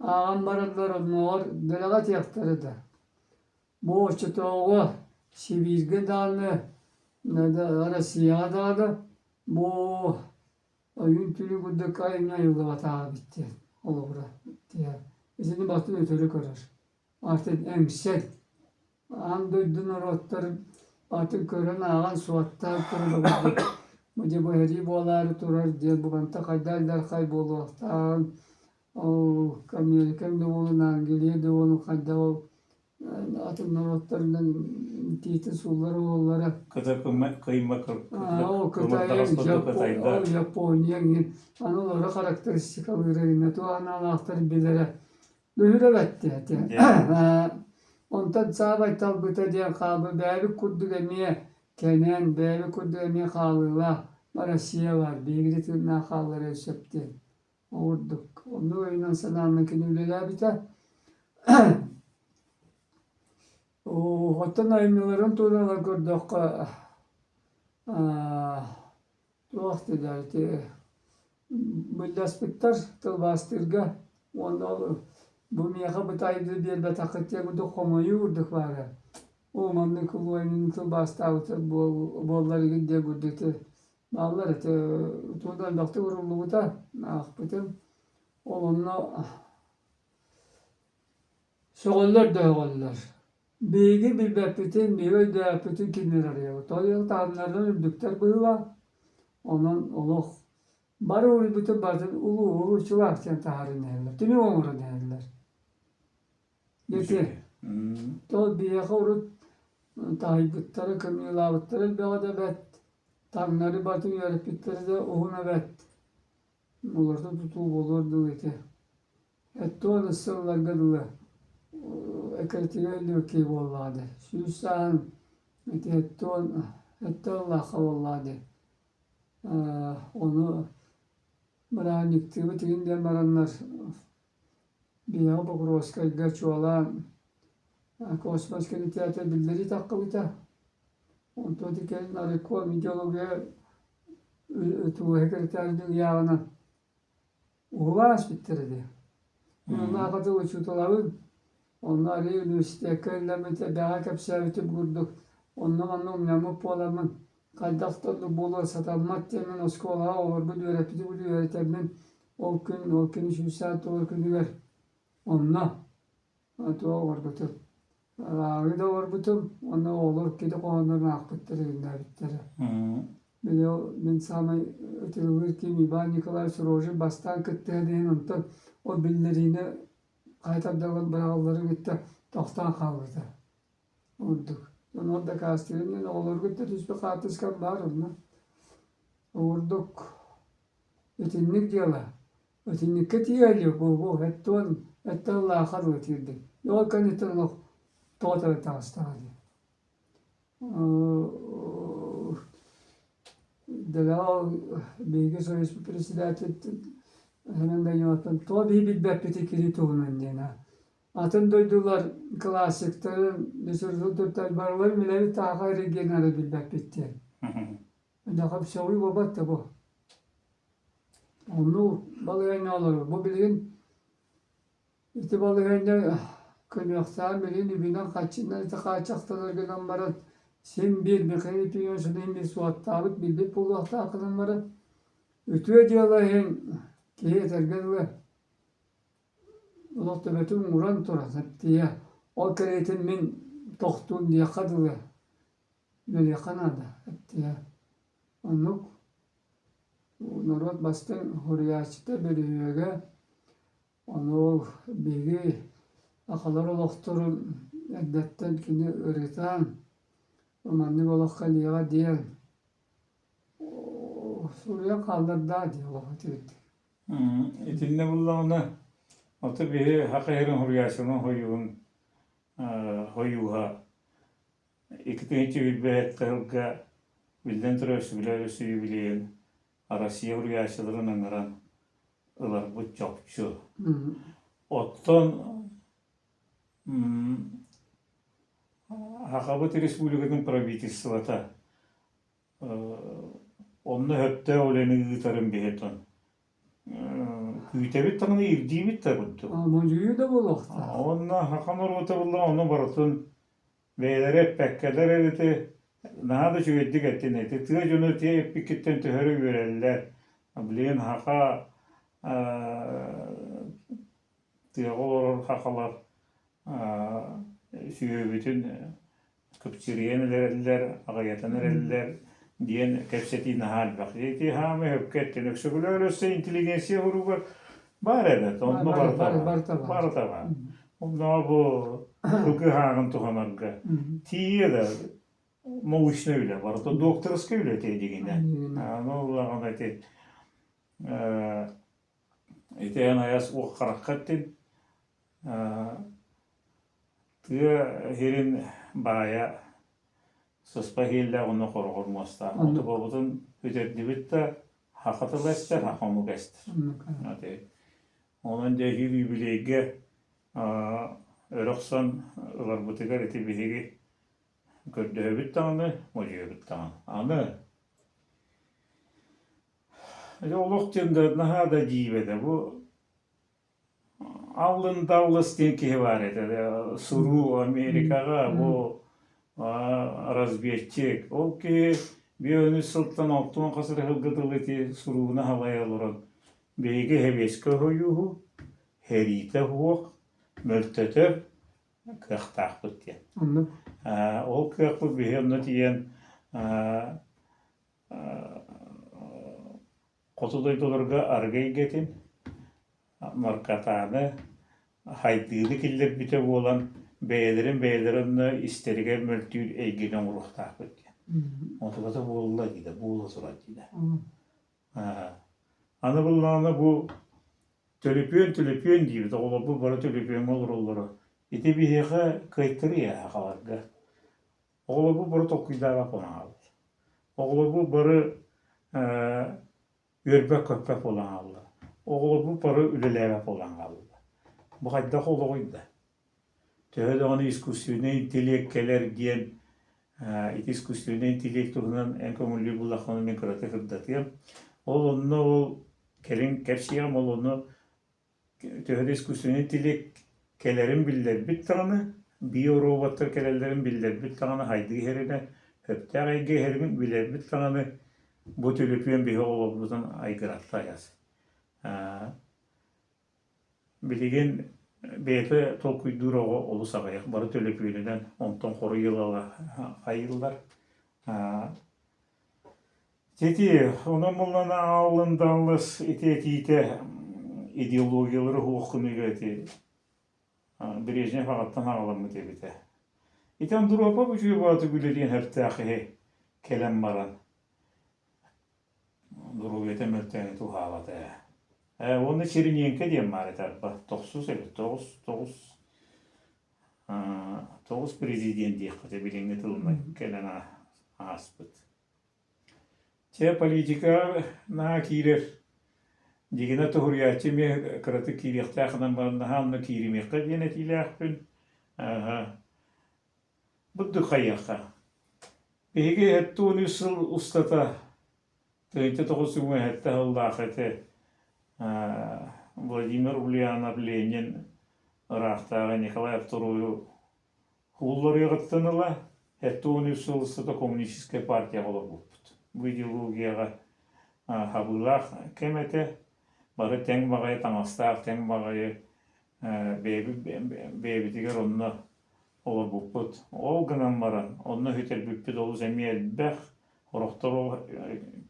ağambarınlar onlar delegat yaktırdı. Bu çıtoğu Sibirge dağını ne de Arasya dağını bu Yüntülü gudda kayına yolu vatağı bitti. Ola bura diye. İzini baktın ötürü görür. Artık emsel. Andıydın orotlar artık gören ağan suattar durur. Mıca bu heri boğaları durar diye bu banta kaydallar kaybolu vaktan. O Amerikan da olun, Angeliye de olun kadda o atın orotlarından tiyeti suları oğullara. Kıta kıyma O kıtayın, Japonya'nın anıları karakteristik alırına, tu analahtar bilere. Duyuru vetti. Ondan sabah talbıta diye kabı, beyli kurdu gemiye, kenen, beyli kurdu gemiye kalıla, Marasiye var, bilgi tırnağı kalıları esepti. Orduk. Onu oynan sananlıkını üleler biter. O hotan ayımların tuğlalar gördük. Tuğahtı derdi. Bildas bitter, tılbastırga. Onda bu miyaka bitaydı bir betakıtya gördük, komayı gördük var. O mamlı kulu ayının tılbastavıtı bolları gidiyor gördük. Bağlar eti tuğdan baktı vurulduğu da akbıtım onunla şoğullar dağıllar. Bilgi bir bepitin bir de bütün kimler arıyor. Toyuk tanrılardan ürdükler buyla. Onun oluk bar oy bütün bazı ulu çulak sen taharin derler. Tümü omurun derler. Yeti. To bir yakavru tahibbitleri kımyılavitleri bir de bet. Tanrıları batın yarıpitleri de oğuna bet. Olurdu tutuğu olurdu eti. Etti onu sırlar gıdılı. Ekretiye ölüyor ki vallahi. Şu sahan etti on etti Allah'a vallahi. Onu bırakın yıktığı tigin diye maranlar. Bir yağı bakır oskay geç olan kosmos kedi tiyatro bildiri takı bita. Onto dikerin ariko midyologiya tu hekreterdi yağına. Uğulaş bittirdi. Bununla akıtı uçutulavın. Onlar iyi üniversiteye köylemete daha kapsayıtıp kurduk. Ondan yamuk olamın. Kaydaktarlı bolu satanmak temin o skola olur bu öğretici bu öğretemin o gün şu saat o günü ver. Onunla atı olur bütün. Ağrı da olur bütün. Onunla olur ki de konularını akbıttırı günler bittere. Ben sana ötürülür ki Miban Nikolay Soroj'u bastan kıttı deyin ondan o billerini kayıtabdalan bırakılları gitti. Doktan kaldırdı. Vurduk. Orada kastirimle ne olur gitti. Hiçbir katışkan var onunla. Vurduk. Ötinlik diyorlar. Ötinlik kötü geliyor bu. Hatta Allah'a kadar ötürdü. Yol kanıtını total taştadı. Delao bilgi sorusu presidenti hemen ben yaptım. Tabii bir bepeti kilit olman diyene. Atın duydular klasiklerin düşürdüğü dörtel barlar mileri tahayri genelde bir bepetti. Ne kadar şavi babat da bu. Onu balığı ne olur? Bu bilgin işte balığında kıymaktan bilgin bilen kaçından işte kaçaktalar gelen barat. Sen bir kere piyon bir suat tabut bir pulakta akılın barat. Ütüye diyorlar hem ki yetergenler. Ulaştı bütün uğran turası diye. O kreatin min tohtun diye kadılı. Böyle kanadı diye. Onluk Norot bastın huriyatçıda bölüyorge. Onu bilgi akalar olakturun eddetten kini öğreten romanlık olak kaliyaga diyen Suriye kaldırdı diye vakit etti. İtinne bullağına ota bir hakayerin huriyasının hoyuha ikitinci bilbet kılga bilden türösü bilerüsü bileyen Arasiya huriyasıların angaran ılar bu çokçu. Otton Hakabet Respublika'nın правительствата onu höpte oleni gitarım biheton. Kütebet tanı irdiğibit de buttu. Moncuyu da bulakta. Onna hakamar otabulla onu baratın beylere pekkeler edeti daha da çöğettik ettin eti. Tığ cönötüye epikitten tühörü göreller. Bileyen haka tığ olur hakalar bütün Kıpçırıyan eller, ağayatan eller diyen kepseti nahal bakıyeti hame hüpketten öksüküler össe inteligensiya hurubar var evet onu var tabi. Onda bu hükü hağın tuhanarga tiye de mavuşna öyle var da doktorska öyle teydiğine. Ne olağın eti eteyen ayas o karakattin tığ herin baya sıspahille onu korgurmasta. Otu babutun öderdibit hakatılaştır, hakamu gestir. Onun dehil yübileyge öröksan ılar butigar eti bihigi gördüğü bit tağını, mocuyu bit tağını. Anı? Oluk diyende naha da cibede bu Avlın davlıs diye ki var ede. Suru Amerika'ga bu razbiyetçik. O ki Bir önü sılttan altın kasır hılgıdılı eti suruğuna havaya oluran. Beygi heveske hoyuhu, herite huok, möltötör, kıhtaq bitti. Anlık. Ol kıhtaq bir onu diyen Kotuday dolarga argay getin, markatanı, haydığını killer bite olan beylerin isterige möltüğü eygiden uruqtaq bitti. Otuqata boğulla gide, boğulla surat gide. Anı bulağına bu tölöpüyon deyip de ola bu bara tölöpüyon olur onları. İti bir heqa kaytırı ya haqalarga. Ola bu bara tokuydağa ona alır. Ola bu bara örbek köpek olan alır. Ola bu bara ülelebek olan alır. Bu hayda kolu koydu. Tövde onu iskusyonu intelekkeler diyen iskusyonu intelektuğundan en kömürlü bulakonu men kırata kırdatıyam. Onu kelin kepsiyam onu tövde iskusyonu intelekkelerin biller bir tane biyorobotlar kelelerin biller bir tane haydi herine höptəğe herinin biller bir tane bu tülüpüyen bir oğlumuzun aygıratta yaz. Bilgin beype tolkuydur olu sağayak barı tülüpüyenden ondan koru yılalar hayırlar. Teti, onun bunlarına alındağınız ite ideologiyaları hukumu götü. Brejnev ağattan ağlamı debite. İten durupa bu cüye batı gülediğin hertâhi kelem baran. Duruvete mörteni tuhavata. Onu çirin yenke diyen mağara tarpa. 9 prezident diye kıta bilinge tılına kelen aspıt. Çe politika na kirer. Digine tuhuriyatçı mi kıratı kiriyaktağı barında hamla kirimekka diye netiylâhpün. Buddu kayyakka. Peki hettu nüsıl ustata töyte tokusumu hette hıllâhete Vladimir Ulyanov Lenin Irak'tağı Nikolay Avtoru'yu hulları yığıttınıla hettu nüsıl ustata komünistike partiya olur bu. Bu ideologiyaga habılak kemete barı ten bagayı tanastaq ten bagayı bebi tiger onunla olur buput. Ol gınan baran onunla hütel büppüt olu zemi elbэх horoktor ol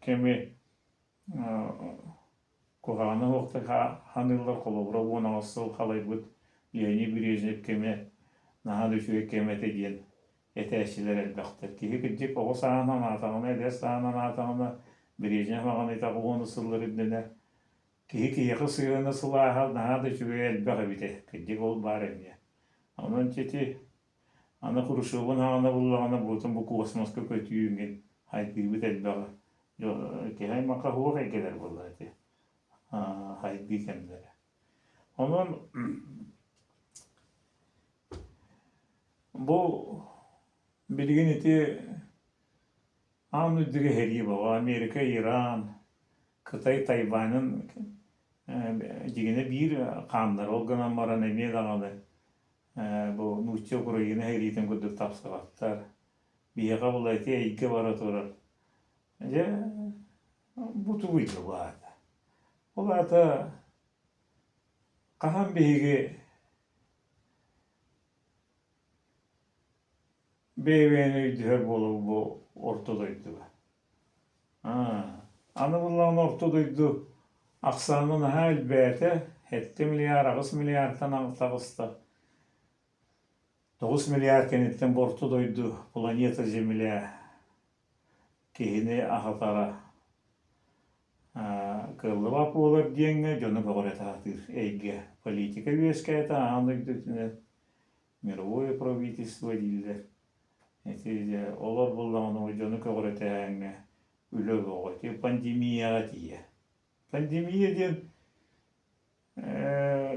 kemi kuğanı okta hanırlar kolobra bu nasıl halaybıt Leonid Brezhnev kemi naha düşüge kemete diyen eteşiler elbäxter. Kihi gidecek oğu sağanan atağına, edes sağanan atağına Brezhnev ağını itağı onu sılları idene. Kihi sığını sılaha naha düşüge elbäx ebite. Gidecek ol barem ya. Onun çeti ana Khrushchev'un ağına bullağına bulutun bu kosmoska kötüyüngen. Haydi bit elbäx. Kihay maka huğa egeler bullağıdı. Haydi kendere. Onun bu bilgin iti anüdüge heri baba Amerika, İran, Kıtay, Tayvan'ın digine bir kanlar olganan maran emye dağılı. Bu Nutça Ukrayna heritin kudur tapsıqatlar. Biyaqa bulaytı eyke baratorar. Bu tuvuydu bu arada. O da kahan beygi beyveni düher bolu bu ortadaydı. Anıbıllağın ortadaydı. Aksanın hal beyte 7 milyar, 6 milyardan ağıstağısta. 9 milyar kenitten ortadaydı. Planeta Zemlya kehine ahatara. Kırlı vapı olur diyenge canı bağırat atır. Ege politika üyeskayta anlıklı мировое правительство değiller. Олар bulduğunu canı bağırat atır. Ülü bağırat. Pandemiya diye. Pandemiya diyen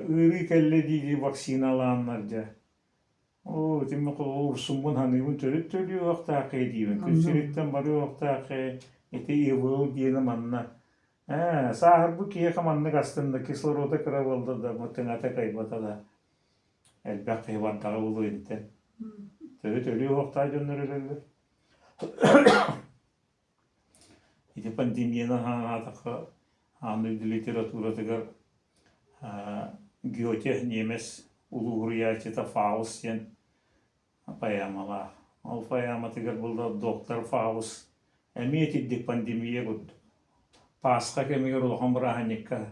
ırı kelle değil vaksinalanlarca. O demek ursun bun hanımın törü vakta kıydiğin. Küsüritten barı vakta kıy. Evil diyelim anna. Sahar bu kiye kamanlık aslında kisloroda kıravaldı da mutlaka kaybata da. Elbette hayvanlara ulu ente. Törü vakta gönderirler. ити пандемияны ханатакка аны литературатыгар Гёте немес улугурьячыта Фаус сен паямала. Ол паяматыгар булда доктор Фаус. Эметиддик пандемия гуд. Пасха кемигер улахан бұраханекка.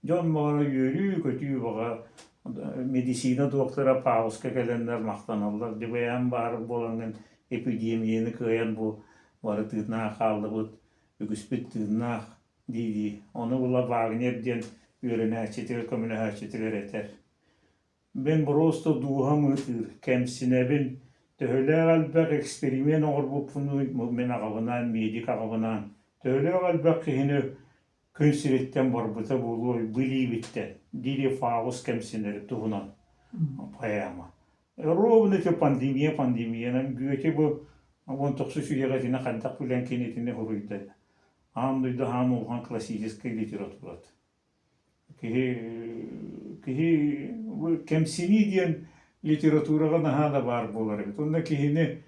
Жон мағара үйрі көтүй баға медицина доктора Фаусқа кәлендер мақтаналар. Дебаян бары боланған эпидемияны көйен бұл бары тыднақ қалды бұд. Үгіспет тыднақ дейді. Оны бұла Вагнерден үйренәчетер, көмінәчетер етер. Ben просто дуғам ұтыр, кәмсінәбін төхілі қалбақ эксперимент оғыр бұпыны мен ағабынан, медик ағабынан. Төхілі қалбақ күйіні күнсіреттен барбыта болуы білі біттен. Дире Фаус кәмсінәрі тұғынан паяма. Ровны те пандемиянан гүйеті бұл 19 сүйеғатына қандақ білен кенетіне ғұрыйды. Андойды хан олған классический литературат. Кемсини диен литератураға наһада бар болар бит. Онда кихини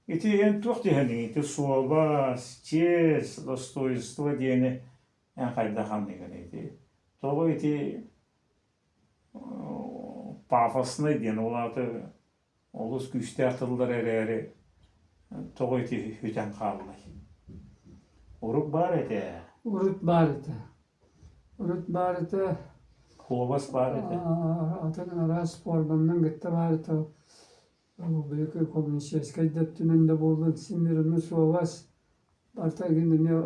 ити эн тух дихани, ити совас, честь, достоинство диени эн кайда хамниган ити. Того ити пафосный диен оларды олус күште атылдар әрі того ити хүтен қалды. Урuk бар ити. Urut barıta. Urut barıta. Kovas var iti. Atın ara sporbandan gitti barıta. Büyük komünistler deptününde buldun sinirini sovas. Barta gündüne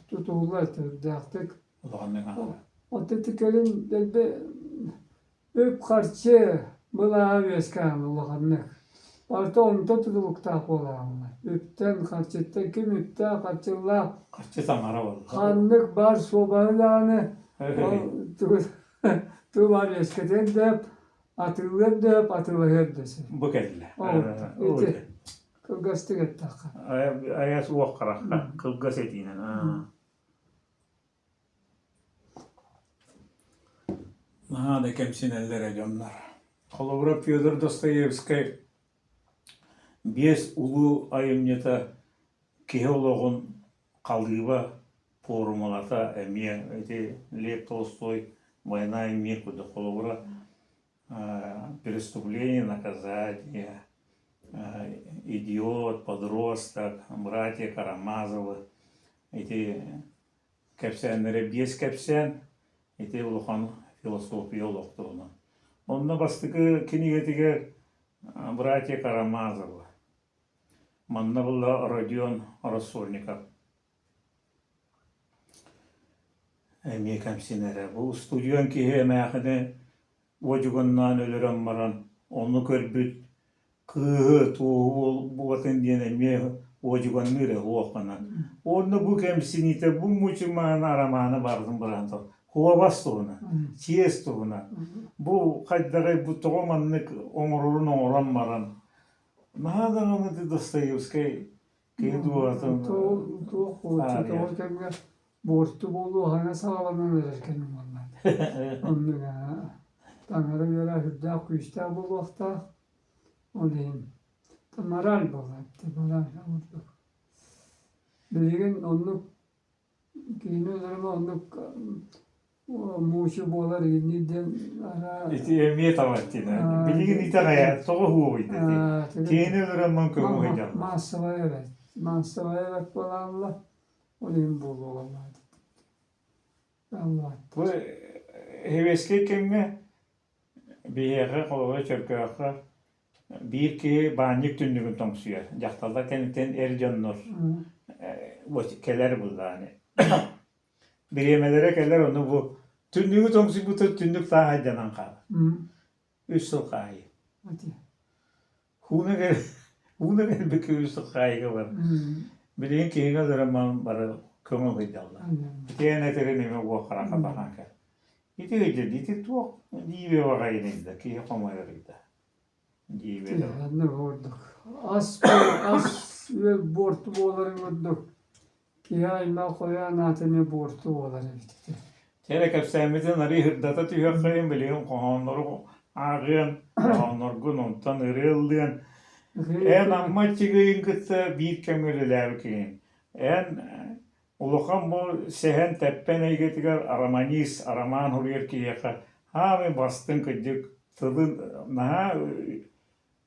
tutuğular dağıttık. Ulanın ağabey. O tetiklerin delbe öp karşı bulağı veskan Allah'ınlık. Barta onu tutulukta kolanlar. Öpten karşıtta kim öpte karşılar. Kaççı tamara oldu. Kanlık bar sobalarını tu var eskiden de atılır desin. Bu kelle. Evet. Kılgastı gitti. Ayas uvakkara. Kılgas etinen. Nahada kemsinellere canlar. Kolobra Fyodor Dostoyevski Бес улу айымнета кеологын қалдыба формулата әме эти Лев Толстой «Война и мир» куда колобра «Преступление, наказание», «Идиот», «Подросток», «Братья Карамазовы». Эти кәпсәнләре бес кәпсән, эти улухан философия олықтығына. Онна бастығы кенегетіге «Братья Карамазовы». Манна була Родион Рассольников. Әме кәмсінәрі. Бұл студион кеге мәқіні өжігіннан өлірін маран. Оны көрбіт күйі туғы болатын ден әме өжігіннері оқынан. Оны бұл кәмсініті бұл мұчымаған араманы бардың бұранты. Хуа бастығына, чиес тұғына. Бұл қайдағы бұл тұғыманны оңырырын оңыран маран. Nada no te Dostoyevski kıydı atın. Tu hoca borçlu bolu hana sağlanan verirken onlar. Onlara tanrı göre hüdda kuşta bu vakta olayım. Tamaral bolattı bana oldu. Bilgin onu kini üzerine onu Muşu bolar yeniden ara. İşte emniyet avattığına. Bilgin itagaya toğu huğuydu. Kini üzerine kömü hocam. Masava evet. Masava evet bolanla. Olayım bolu olanlardı. Allah. Bu heveske kemme bir yere kolay çörküğe bir ki banyak tündüğün tomsuyor. Jaktalda kentten ercanlar. Keler buldu hani. Bir yemelere keller onu bu tündüğü tomsu bu tündük daha canan kalır. Üç yıl kayı. Hune gel bir ki üç yıl kayı var. Bilin ki yine zaman bara kömür hidallar. Tiyene terenime bu akara kapakan kal. İti hicret iti tuğ diye vakayı neydi ki yapamayırıydı. Diye de. Ne vurduk. Az ve bortu boğuları vurduk. Ya ilma koyan atını bortu boğuları bitti. Tere kapsamızın arı hırdata tüyaklayın biliyorum kohanları ağın, kohanlar gününten ırıldığın. En amma çıgıyın kısa bir kemürler ki. En Улахан bu sehen teppen eygetiger Aramanis, Araman huryer kiyeka. Ha ve bastın kıcık tılın naha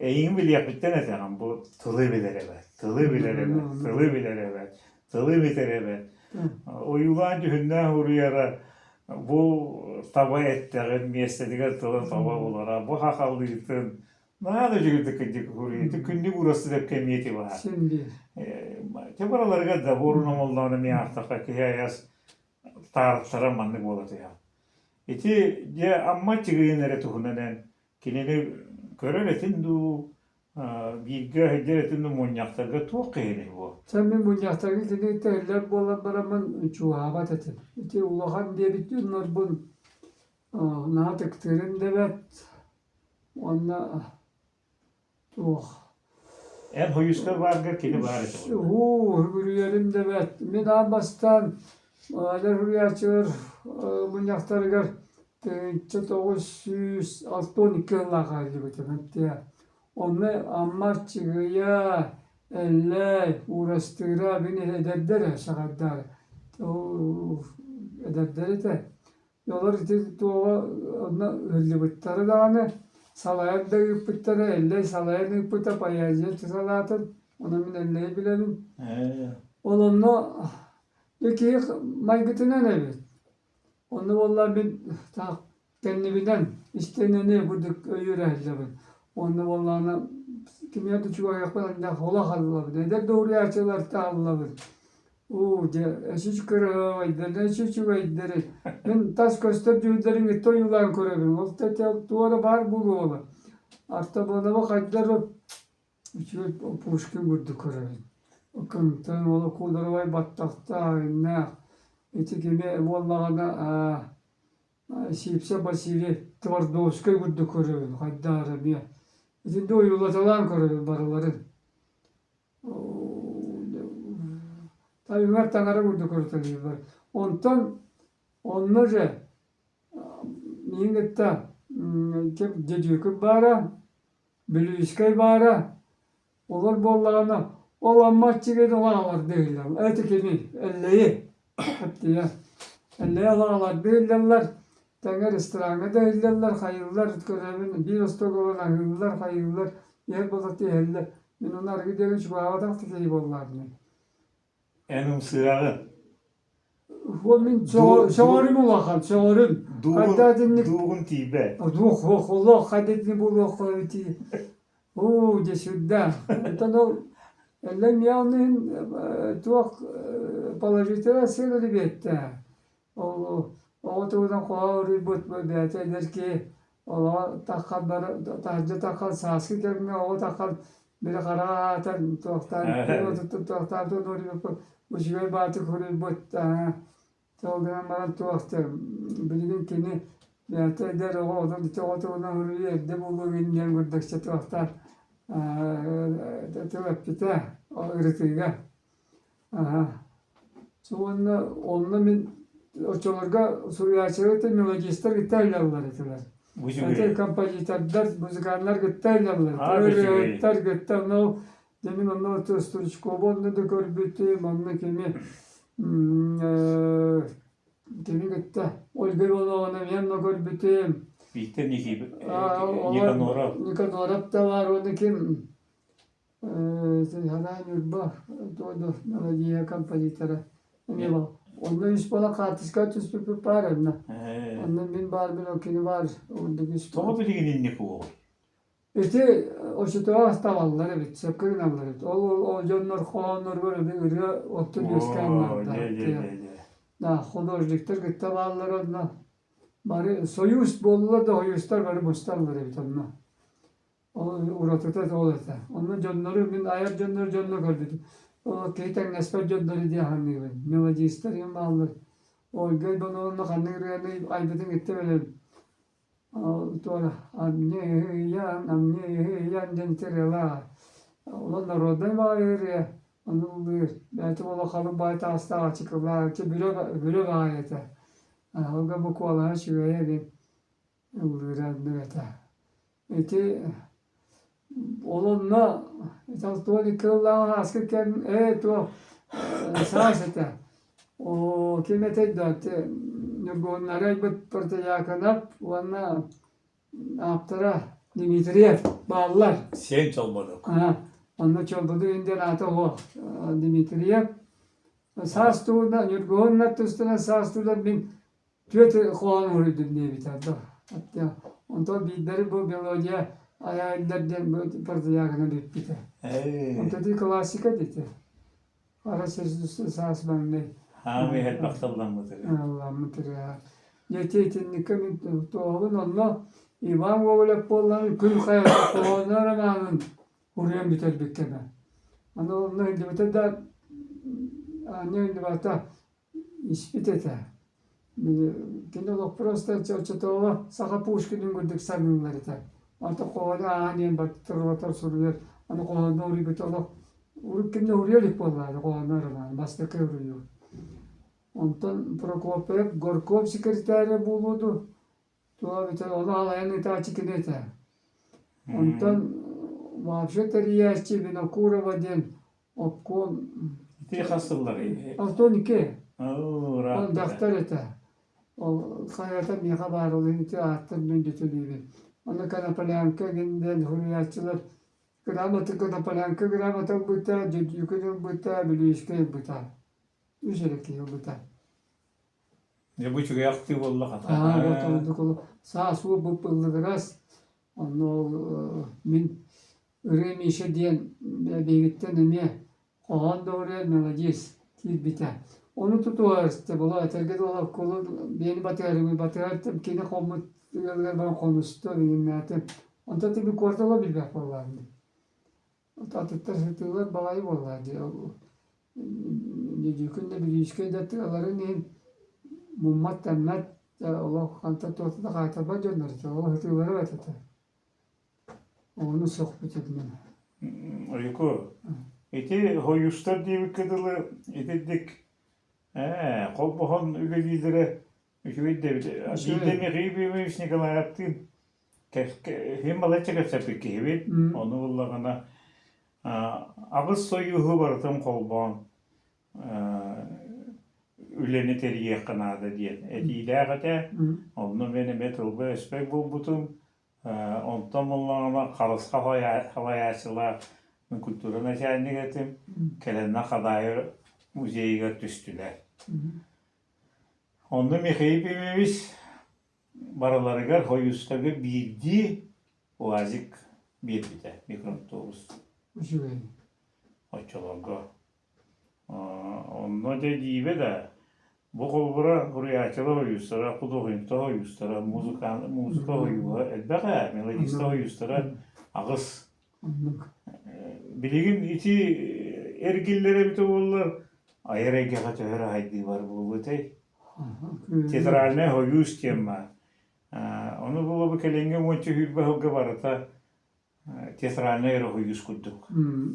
eyin bile yapıtten eteğim bu tılı bilir evet. Tılı bilir evet. Tılı bilir evet. Tılı bilir evet. O yulancı hünden huriyara bu tava ettiğin miyestediğin tılı tava olara bu hakallıytın. Naha da jügüldü kıcık huriyeti. Kündü burası da kemiyeti var. Şimdi. Tebaralarga da borun omollarını mi artık ki hayas tartaramanlık болады ya. Iti je amma çiğnere tuhunanen kineni köreretin du bilge hederetin du monyaktarga tuğqeyni bu. Sen ben bu yaştaki kini teller bolan baramın çuhabat etin. İti ulahan diye bütün bun natık tırın devet. Onunla tuğ. En hoyuskar varga kini bari tu. Hürriyerim devet. Min ambastan aler hürriyatçılar munyaktargar 1962 yılına kaldı bütün. Onu amma çıgıya elle uğraştıra beni ederler şakaddar. O ederler de. Yollar iti tuğa ona öyle bittere dağını salayan da yıpıttere elle salayan yıpıta payacı salatın. Ona min elleyi bilelim. Onunla peki maygıtına ne bir? Onu vallahi ben ta kendimden istenene bulduk öğrendim. Onu vallahi kimya da çok ayaklar da hola hallar. Neden doğru açılar ta hallar. O de eşiç kıraydı, ne eşiç kıraydı. Ben taş köster cüzlerin toyulan körüyorum. Olta te tuara var bu ola. Arta bana bak aylar şöyle puşkin vurdu körüyorum. Bakın tan ola kudur vay battakta ne. İti kimi vallahi da şipse basili tvardoskay vurdu körüyorum. Haydar bir. İti doyulatılan körüyorum baraların. Tabii Ömer Tanar'a vurdu kurtarıyorlar. Onları niyette dediği bara, bilişkay bara, olur bollarına, olan maççı gibi olanlar değiller. Ötekini, elleyi, hatta ya, elleyi olanlar değillerler. Tenger istirahane değillerler, hayırlar, görevin, bir ustok olan hayırlar, yer bozat değiller. Ben onlar gidelim şu havada taktiği bollarını. En sırağı. هو من شوارم والله خال شوارم خدتني Doğun tibe. دوخ والله خدتني بوخ خدتي اوه دي شدة انت لو لم يعمل توق положительно сели бетте o tuğdan koğru but bete der ki Allah takar tahcı takar saski gelmiyor o takar bir karatan tohtan tohtan doğru bu şey batı kuru but Tolgan bana tuhaftı. Bilgin kini bete eder o adam tuğdan hürriye evde bulduğum indiyen gurdakça tuhaftar tuhafta o ırıtıyla. Sonra onunla min oçolarga Suriyaçıları melodistler gitarlarlar ettiler. Zaten kampanyacılar, müzikantlar gitarlarlar. Öyle gitar no demin onu oturuşku bonda da görbütüm onu kimi demin gitti. Olga ona yanına görbütüm. Bitti Nikanora. Nikanora da var onu kim? Hadan yurba todo melodiya kampanyacıları. Ne var? Ondan iş bana kartışka tüspü parana. Ondan bin bar bin okini var. Oradaki iş. Tomu bilginin ne bu? İşte o şu tuhaf tavallar evet. Sakın alır. O canlar konur böyle bir ürü otur gösterler. Da hudojlikler gitti bağlar onunla. Bari soyuz bollar da hoyuzlar bari mustallar evet onunla. O uratıta da olurdu. Onun canları bin ayar canları gördüm. O kayıtan nesper canları diye hangi ben. Melodi isterim bağlar. O gel bana onunla kanı yürüyeni aybedin gitti böyle. Tuolla amniyan dentirela. Ulan naroday bağırıyor. Onu bir. Belki ola kalıp bayta hasta açıklar. Ki büre bağırıyor. Olga bu kola şuraya bir. Uğrayan nöbete. İki olanla tuolla kıllan askerken tuo saasete. O kimete dağıtı. Nürgonlara bir pırtı yakınap. Ona aptara Dimitriyev bağlılar. Sen çalmadın. Ha, onunla çolbudu indiğin atı o. Dimitriyev. Sağ tuğda, Nürgonlar tüstüne sağ tuğda bin tüyet koğan uğradım diye biterdi. Hatta ondan bildiri bu biyolojiye ayağından bu pırtı yakına bitti. Ondan da klasika dedi. Ara sözlüsü sağız ben de. Hami hep baktaldan mıdır? Allah'ım ya. Yetetinlik min toğun onunla İvan Govolep bollanın kül hayatı toğuna rağmen hurriyem biter bikkeme. Ana onunla hindi biter da anne hindi bata ispit ete. Kende olak prosta çatoğu sağa puşkinin gördük sarmınlar ete. Anta koğuna annem baktır vatar soruyor. Ana koğuna uri biter olak. Uri kende hurriyelik bolladı koğuna rağmen. Basta kevriyor. Ondan Prokopiev, Gorkov sekreteri buludu. Tuğa biter, onu alayan ita çıkınete. Ondan вообще-то риясчи Винокурова ден обком İti hasılları. Алтонike. Oo, Он rahat. дахтар ете. Ол hayata bir haber oluyor. İti attır mündetülüğü. Onu Kanapalanka ginden hurriyatçılar. Kanapalanka gramata buta, yükünün buta, bilişke buta. Üzereki buta. Ne bu çok aktif oldu hata. Вот он sağ su bu pıldıras. Onu min üremişe diyen birlikte neme kohan doğru melodis ki biter. Onu tutuyor işte bu tergede olarak kolu beni batırır kine komut ben konuştu bilmem. Onda tabii kortala bir bak vallahi. Tatlıkta sütüler balayı vallahi diyor. Yükünde bir ilişki detayları ne mummat temmet Allah kanta tortada kaytarma gönderdi. O hıtıları vetete. Onu sohbet etmem. Uyku. İti hoyustar diye bir kadılı ededik. Kol boğan ügelilere hükümet devleti. Didemi gıybiymiş ne kadar yaptın. Hem balıkçı kapsa ki evet. Onu Allah'ına ağız soyuhu var tam kol boğan. Üleni teriye kanadı diye. İlâgate onu benim metrobü espek bulbutum. Ondan Allah'ına karıs havayasılar kültürüne şahane getim. Kelenine kadar müzeye düştüler. Onu mekayipimiz baralarıgar hoyustağı bildi o azıcık bir biter. Mikrootobüs. Uçuyor. Açılaga. Onunla da diye de bu kolbura hurriyatçılı hoyustara, kuduğunta hoyustara, muzika hoyuğa, elbette melodista hoyustara ağız. Bilgin iti ergillere bir toğullar ayara gaga töhera haydi var bu butay. Teatralne hoyust kemma. Onu bu bu kelenge monçu hürbe hogga barata teatralne ero hoyust kudduk.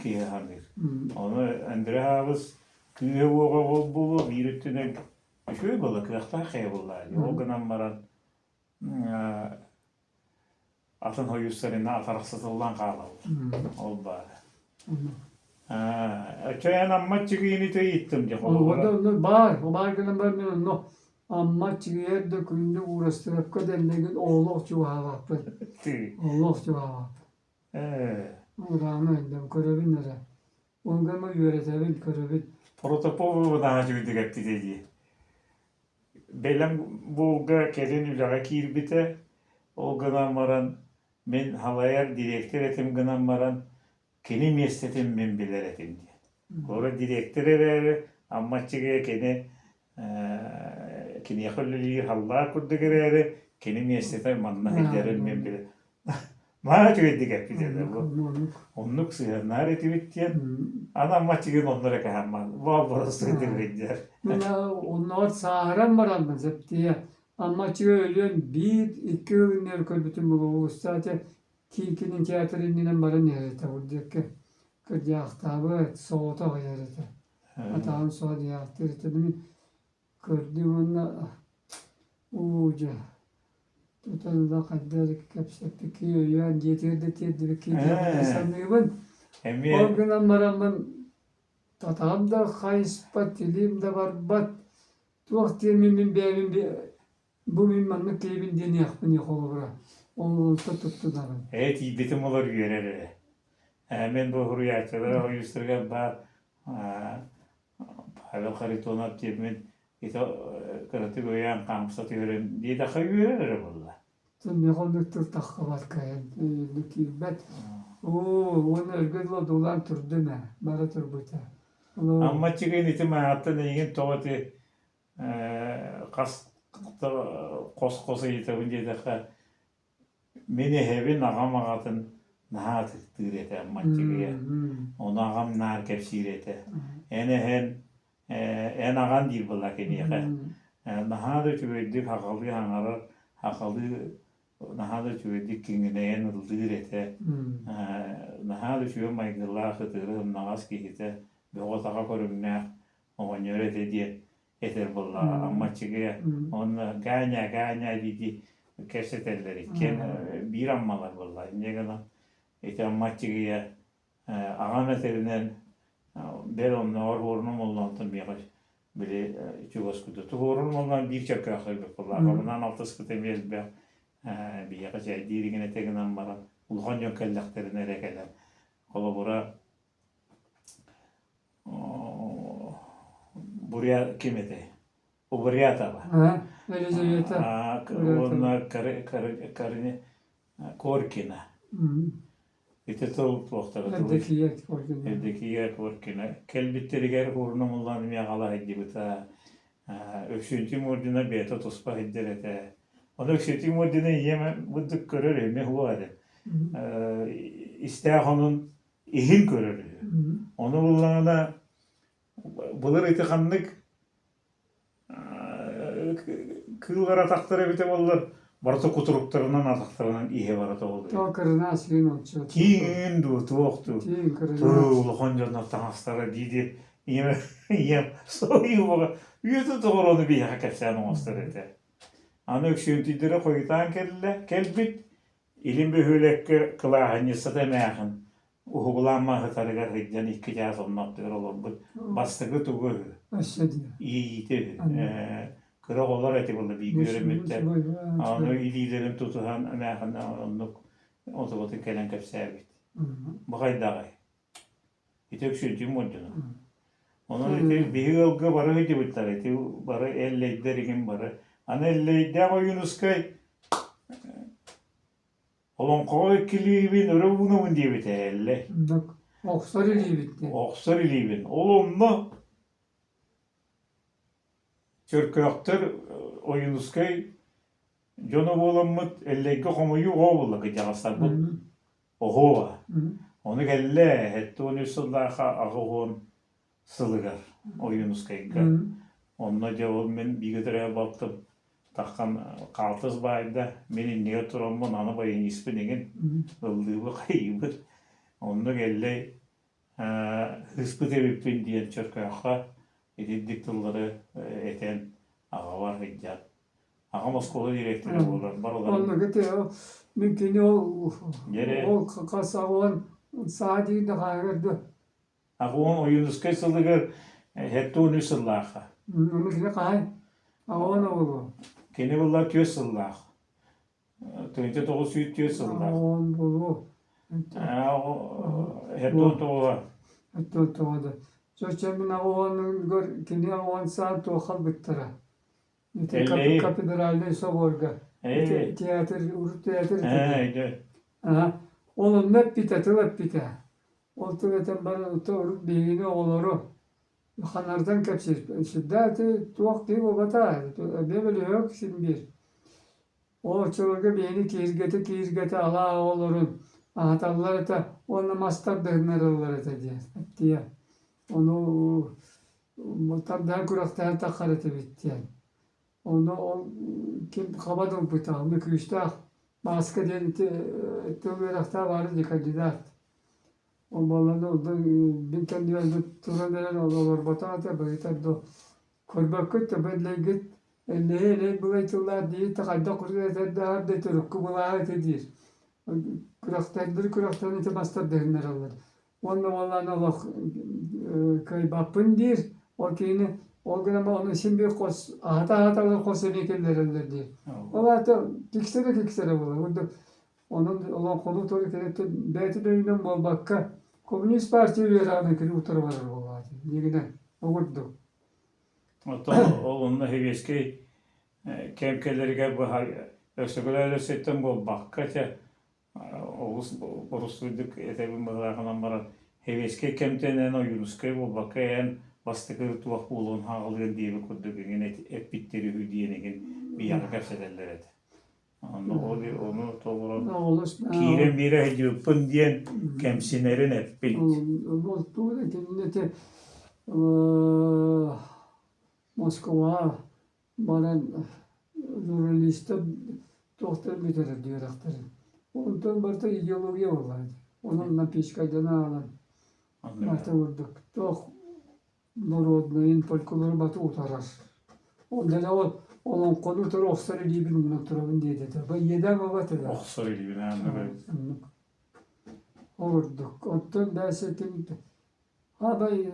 Ki hamir. Onu Andre Havas kühe voga bulu virütüne şöyle balık vakta kaybollar. O günden baran atın hoyustlarına ataraksızılan kalır. Ol bari. Çayan amma çıkıyını teyittim diye. Orada bar, o bargının barının no. Amma çıkıyor da kuyunda uğraştırıp kademlegin oğluk çuvağa vakfı. Oğluk çuvağa vakfı. Uğrağına öndüm, körevin. Ongama yöretebil körevin. Protopol daha çok dikkat edildi. Benim bu kelin ulağa kirbite o günden baran ben havayar direktör etim günden baran kenim yestetim ben bilir etim diye. Sonra direktör ere amma çıkıyor kini yakılır hallar kurdu ere kenim yestetim manna hederim ben bilir. Bana çok dikkat edildi bu. Onluk sığırlar etibittiyen adam maçıgın onlara kahamman. Bu burası dirrekler. Onlar sağıran var mı diye. Ama ölüyorsun bir iki günler koy bütün bu sadece kinin tiyatrının bana nerede buradaki kırcaktabı soğuta yerinde. Atam soğuta yerinde. Kırdığında uca. Tutalda kadar kapsattık ki yani getirdi tedbir ki sanıyorum. O günden baramın tatamda kayıs patilim de var bat Tuğak diye min beymin bu min manlık keybin deni yakpın yokolu bura. Onu tuttu darın. Evet, bitim olur göreleri. Hemen bu hurriyatçılara oyustırgan var. Pavel Haritonov temin ito kırıtı goyan kamsat yörün diye daha göreleri valla. Sen ne konuda tır takka var kayan. Nükibet. Onu örgüdü dolan turdu ne? Bara turbuta. Amma çıkın itim hayatta neyin toğati kos kosa yitabın diye daha meni hevin ağam ağatın naha tıktır ete amma çıkıya. Onu ağam nar kepsir ete. En ağan değil bula keniye. Naha da çöydük hakalı hangarar hakalı naha da çöydük kingineyen ıldır ete. Naha da çöydük maygırlar kıtırı nağas kihite. Bir otağa korumnak on yörete diye eter bula amma çıkıya. Onu ganya dedi keseteller iken bir ammalar bula. Ne kadar ete amma çıkıya ağam eterinden ben onunla orhorunum olandım bir bile çuvaskıda. Tuhorunum olan bir çakı akıllı bula. Bundan altı temel bir yakacak dirigine teginden bana ulhan yok kelleklerine rekeler. Kolabora buraya kim ete? O buraya tabi. Öylece yeter. Onlar karını korkina. İte tavuk tohtarı. Evdeki yer koydun. Evdeki yer korkina. Kelbitleri ger hurunum olan mi ağala gibi ta. Öksüntü mordina beta tospa hidderete. Onu öksüntü mordina yeme budduk görür mi huade. İstehanın ihin görür. Onu bulana bulur itikanlık kıllar atakları bite bulur. Barata kuturuklarından ataklarından ihe barata oldu. Tuğ kırına asılın olçu. Tiğin du tuğuktu. Tiğin kırına. Tuğulu honcanlar tanastara didi. Yem soyu boğa. Yüzü doğru onu bir hakefsen olmazdır ete. Anı öksüntüdere koyutan kelbit. İlim bir hülekke kılağını satamağın. Uğulanma hıtarıgar hıccan iki kağıt olmak diyor olur. Bastığı tuğu. Aşağı diyor. İyiydi. Kıra olar eti buldu bir görümütte. Onu ililerim tutuhan amağın onu otobotu kelen kapsayabit. Bakay dağay. İte öksüntüm modunu. Onun eti bir ılgı barı hıcı bitler eti. Barı elleyderigin barı. Ana elleyde ama Yunuskay. Olan koy kilibin öyle bunu diye bite elle. Oksar ili bitti. Oksar ilibin. Olumlu. Çörköktür o Yunuskay. Jonu bolamut elleyge komuyu oğulla gıcağıslar bu. Oğuva. Onu kelle hette onu sıllaha ağıhon sılıgar. O Yunuskay'ga. Onunla cevap ben bir götüreye baktım. Takkan kaltız bayda meni niye turamın anı bayın ismi degen öldüğü kayıbı. Onu kelle hıspı tebipin diyen çörkökha edildik tılları eten ağa var hiccat. Ağa Moskova direktörü olur. Onu gitti o mümkün o kasa olan saati de kayırdı. Ağa on oyunuzkay sılıgar hette onu sıllaha. Onu kine kay. Ağına oldu. Kene bunlar tüy sıllah. Tönce toğu süt tüy sıllah. Ağın bulu. Hette on toğu. Hette o toğdu. Çocuğumun ağının gör kine ağın saat toğal bittira. Elleyi. Katedralde soborga. Tiyatr, urut tiyatr. Evet. Onun hep bite, tılep bite. O tıleten bana oturup bilgini oluru. Kanardan kapsir. Şiddeti tuğuk değil o bata. Ne biliyor şimdi bir. O çılgı beni kirgete ala olurun. Ahtallar da onu mastar dönler olur diye. Onu mutabdan kuraktan takarete bitti. Onu o kim kabadan bıta. Onu küştah. Başka diye tüverakta vardı kandidat. O balanda oldu. Bir kendi yolda turanlar olur. Batata bayıta do. Korbakut da bedle git. Ne bu diye takadda kuruyata da harda turuk kubulaha tedir. Kuraktan ite bastır derinler olur. Onunla vallahi Allah köy bapın dir. O kini O gün ama onun için bir kos, ahata kos emekellerler diye. O hatta kiksere bulur. Onun olan konu toru kelepte belki dönünden bol bakka Komünist Parti üyelerine kiri utarı varır olaydı. Yegiden okurdu. Ото онна хевеске кемкелерге бу өсөгөлөр сеттен бол баккача олус борустуйдук этебин баглагынан баран хевеске кемтенен оюнуске бол баккаен бастыкы туак болон хагылган диеби көрдөгүнген эппиттери үдиенеген бияга кепселерлер эти. Onu toğuran kiren bire hediyorpun diyen kemsinerin eppit. Bu da kendine Moskova bana jurnaliste doktor bitir diyor aktarı. Ondan barda ideoloji olaydı. Onunla pişkacana alan. Barda vurduk. Çok народный folklor batı utarar. Ondan o onun konu turu oksarı gibi bir oturalım diye dedi. Ben yedem babatı da. Oksarı gibi ne anladım. Vurduk. Ondan ben setim. Ha ben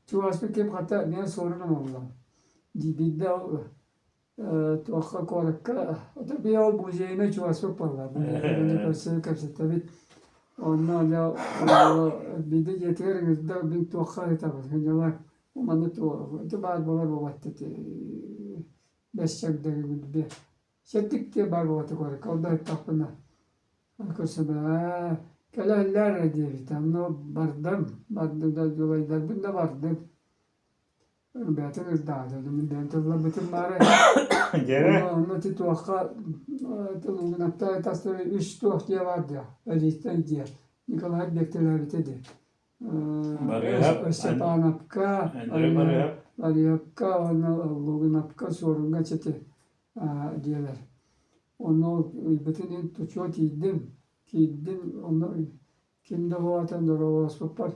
çuvaslı kim hatta ne sorunum oldu. Dibinde tuakka korakka. Tabii o buzeyine çuvaslı parlar. Ben persel kapsa tabii. Ondan ya bir de yeteriniz de bir tuakka tabii. Kendiler umanı tuakka. Bazı bolar babattı. Beşçak deri gibi. Şettik diye bazı babattı korakka. O da tapına. Arkasına kalaller diye bir tane bardım da yolaylar bunda bardım. Beatın ızdağdı. Minden tızla bütün mare. Onu tituakka tılgın hatta tasları 3 tuak diye vardı ya. Öyleyitten diye. Nikolay bekteler bitedi. Stepanapka, Ariyapka, Loginapka sorunga çeti diyorlar. Onu bütün tuçuat yedim. Onu kimde bu atan doğru var.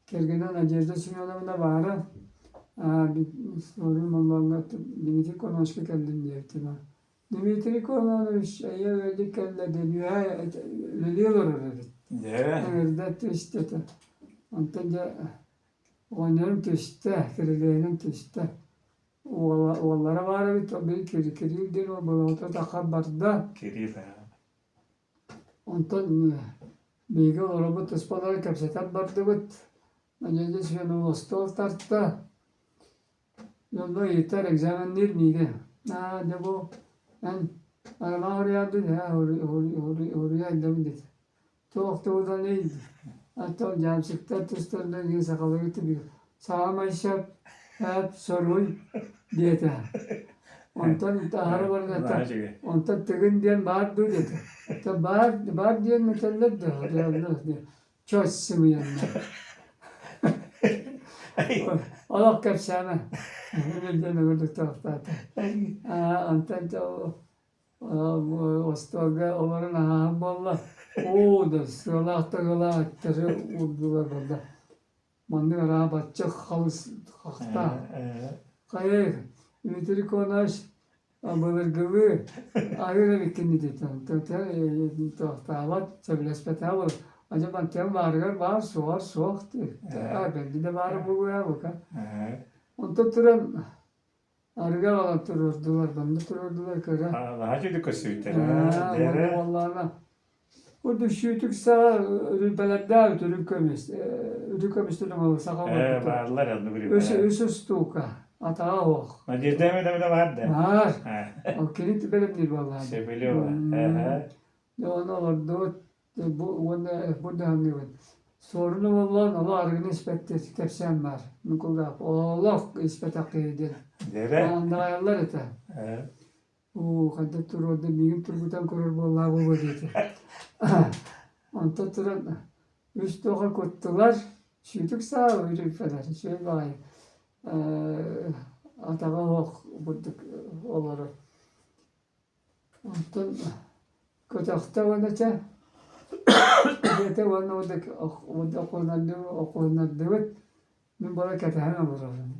Kergenen acerde sünyanlarında var. Bir sorun Allah'ın Dimitri Konoşka kendin diye ettiler. Dimitri Konoş ya öyle kelle deniyor. Ölüyorlar öyle. Evet işte. Antalya'da onların tüste, kirilerin tüste. Onlara var bir tabii kiril değil o balota da haberda. Kiril. Ondan bilgi olarak ıspaları kapsatan bardavat. Acele şunu ostol tartta. Yolda yeter egzamin değil miydi? Ne bu? Ben arama oraya dön ya oraya indim dedi. Çok da orada neydi? Hatta camsıkta tüstünden yine sakalı gitti bir. Sağma işap hep soruy diyete. Ondan tahara var da. Ondan tegin diyen bağır du dedi. Ta bağır diyen metallet de. Allah diye. Çözsün yanına. Allah kapsana. Öyle gördük tarafta. Ondan da Ostoga onların ahballa. O da sıralakta yola aktarı vurdular burada. Mandık rahatça halıs hakta. Hayır. Ümitiri konaş. Abalar gibi. Ayrı bir kendi dedi. Tahtavat. Sebilespet havalı. Acaba tem var soğuk. Ben de var bu ya bakın. Ondan turan arga olan tururdular. Ben de tururdular kara. Daha çok kötü. Vallahi o düşüytük sağ ürünbelerden ürünkömüş. Ürünkömüş durmalı sakamat. Varlar yandı biri. Ösü stuka. Atağa hoş. Necdem'de var. Var. O kilit benim değil vallahi. Sebeli var. Ne olur bu da hangi var. Sorunu vallahi Allah argın ispette tepsen var. Nukulda Allah ispet akıydı. Dere. Anda ayarlar ete. O kadar turda bir gün turbutan kurur vallahi bu dedi. Anta turan üst toka kuttular. Şütük sağ öyle falan. Şöyle bay. Atağa hoş bulduk olarak. Ondan kötühte vanete. Kötühte vana odak okulnadı evet. Ben böyle kötühene varırım.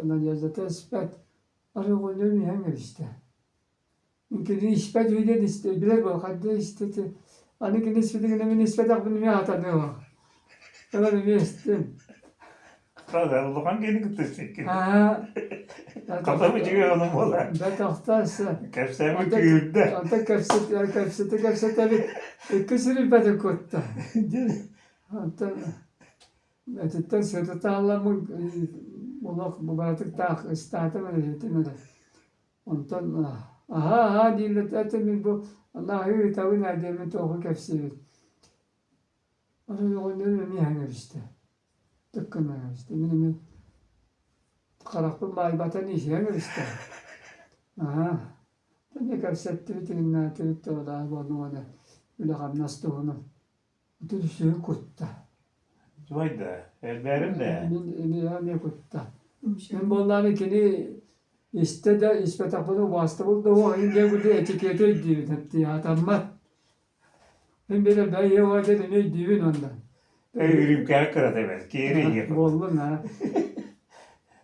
Necdet'e ispet. Arı konuyu niye işte. Mungkin nispet video işte bilir bak hadi işte hani nispet akbını niye hata ne var. Öyle bir istem. Kadar uluğan geni gittik. Ha. Kafamı çıkıyor onun bola. Ben tahtaysa. Kepsemi tüyürdü. Anta kapsete kısırı bede kotta. Anta Etten sırtı Allah'ın bu batık tak istatı mı dedi. Ondan aha dillet etemin bu Allah'ı tavin edemi tohu kapsiri. Onu onları ne hangi işte. Tıkkın işte. Benim karakter maybatan işi hangi işte. Aha. Ne kapsetti bitirinler tüyüttü o da bu onu öyle kamnastı onu. Bütün şeyi kutta. Vayda. Elberim de. Ne kutta. Ben bunlarınkini işte de İsmet Apo'nun vasıta buldu. O ince burada etiketi diyor. Ya tamam. Ben böyle ben ya o dedi ne diyor ondan. Ürüm kara demek. Geri yakın. Bollum ha.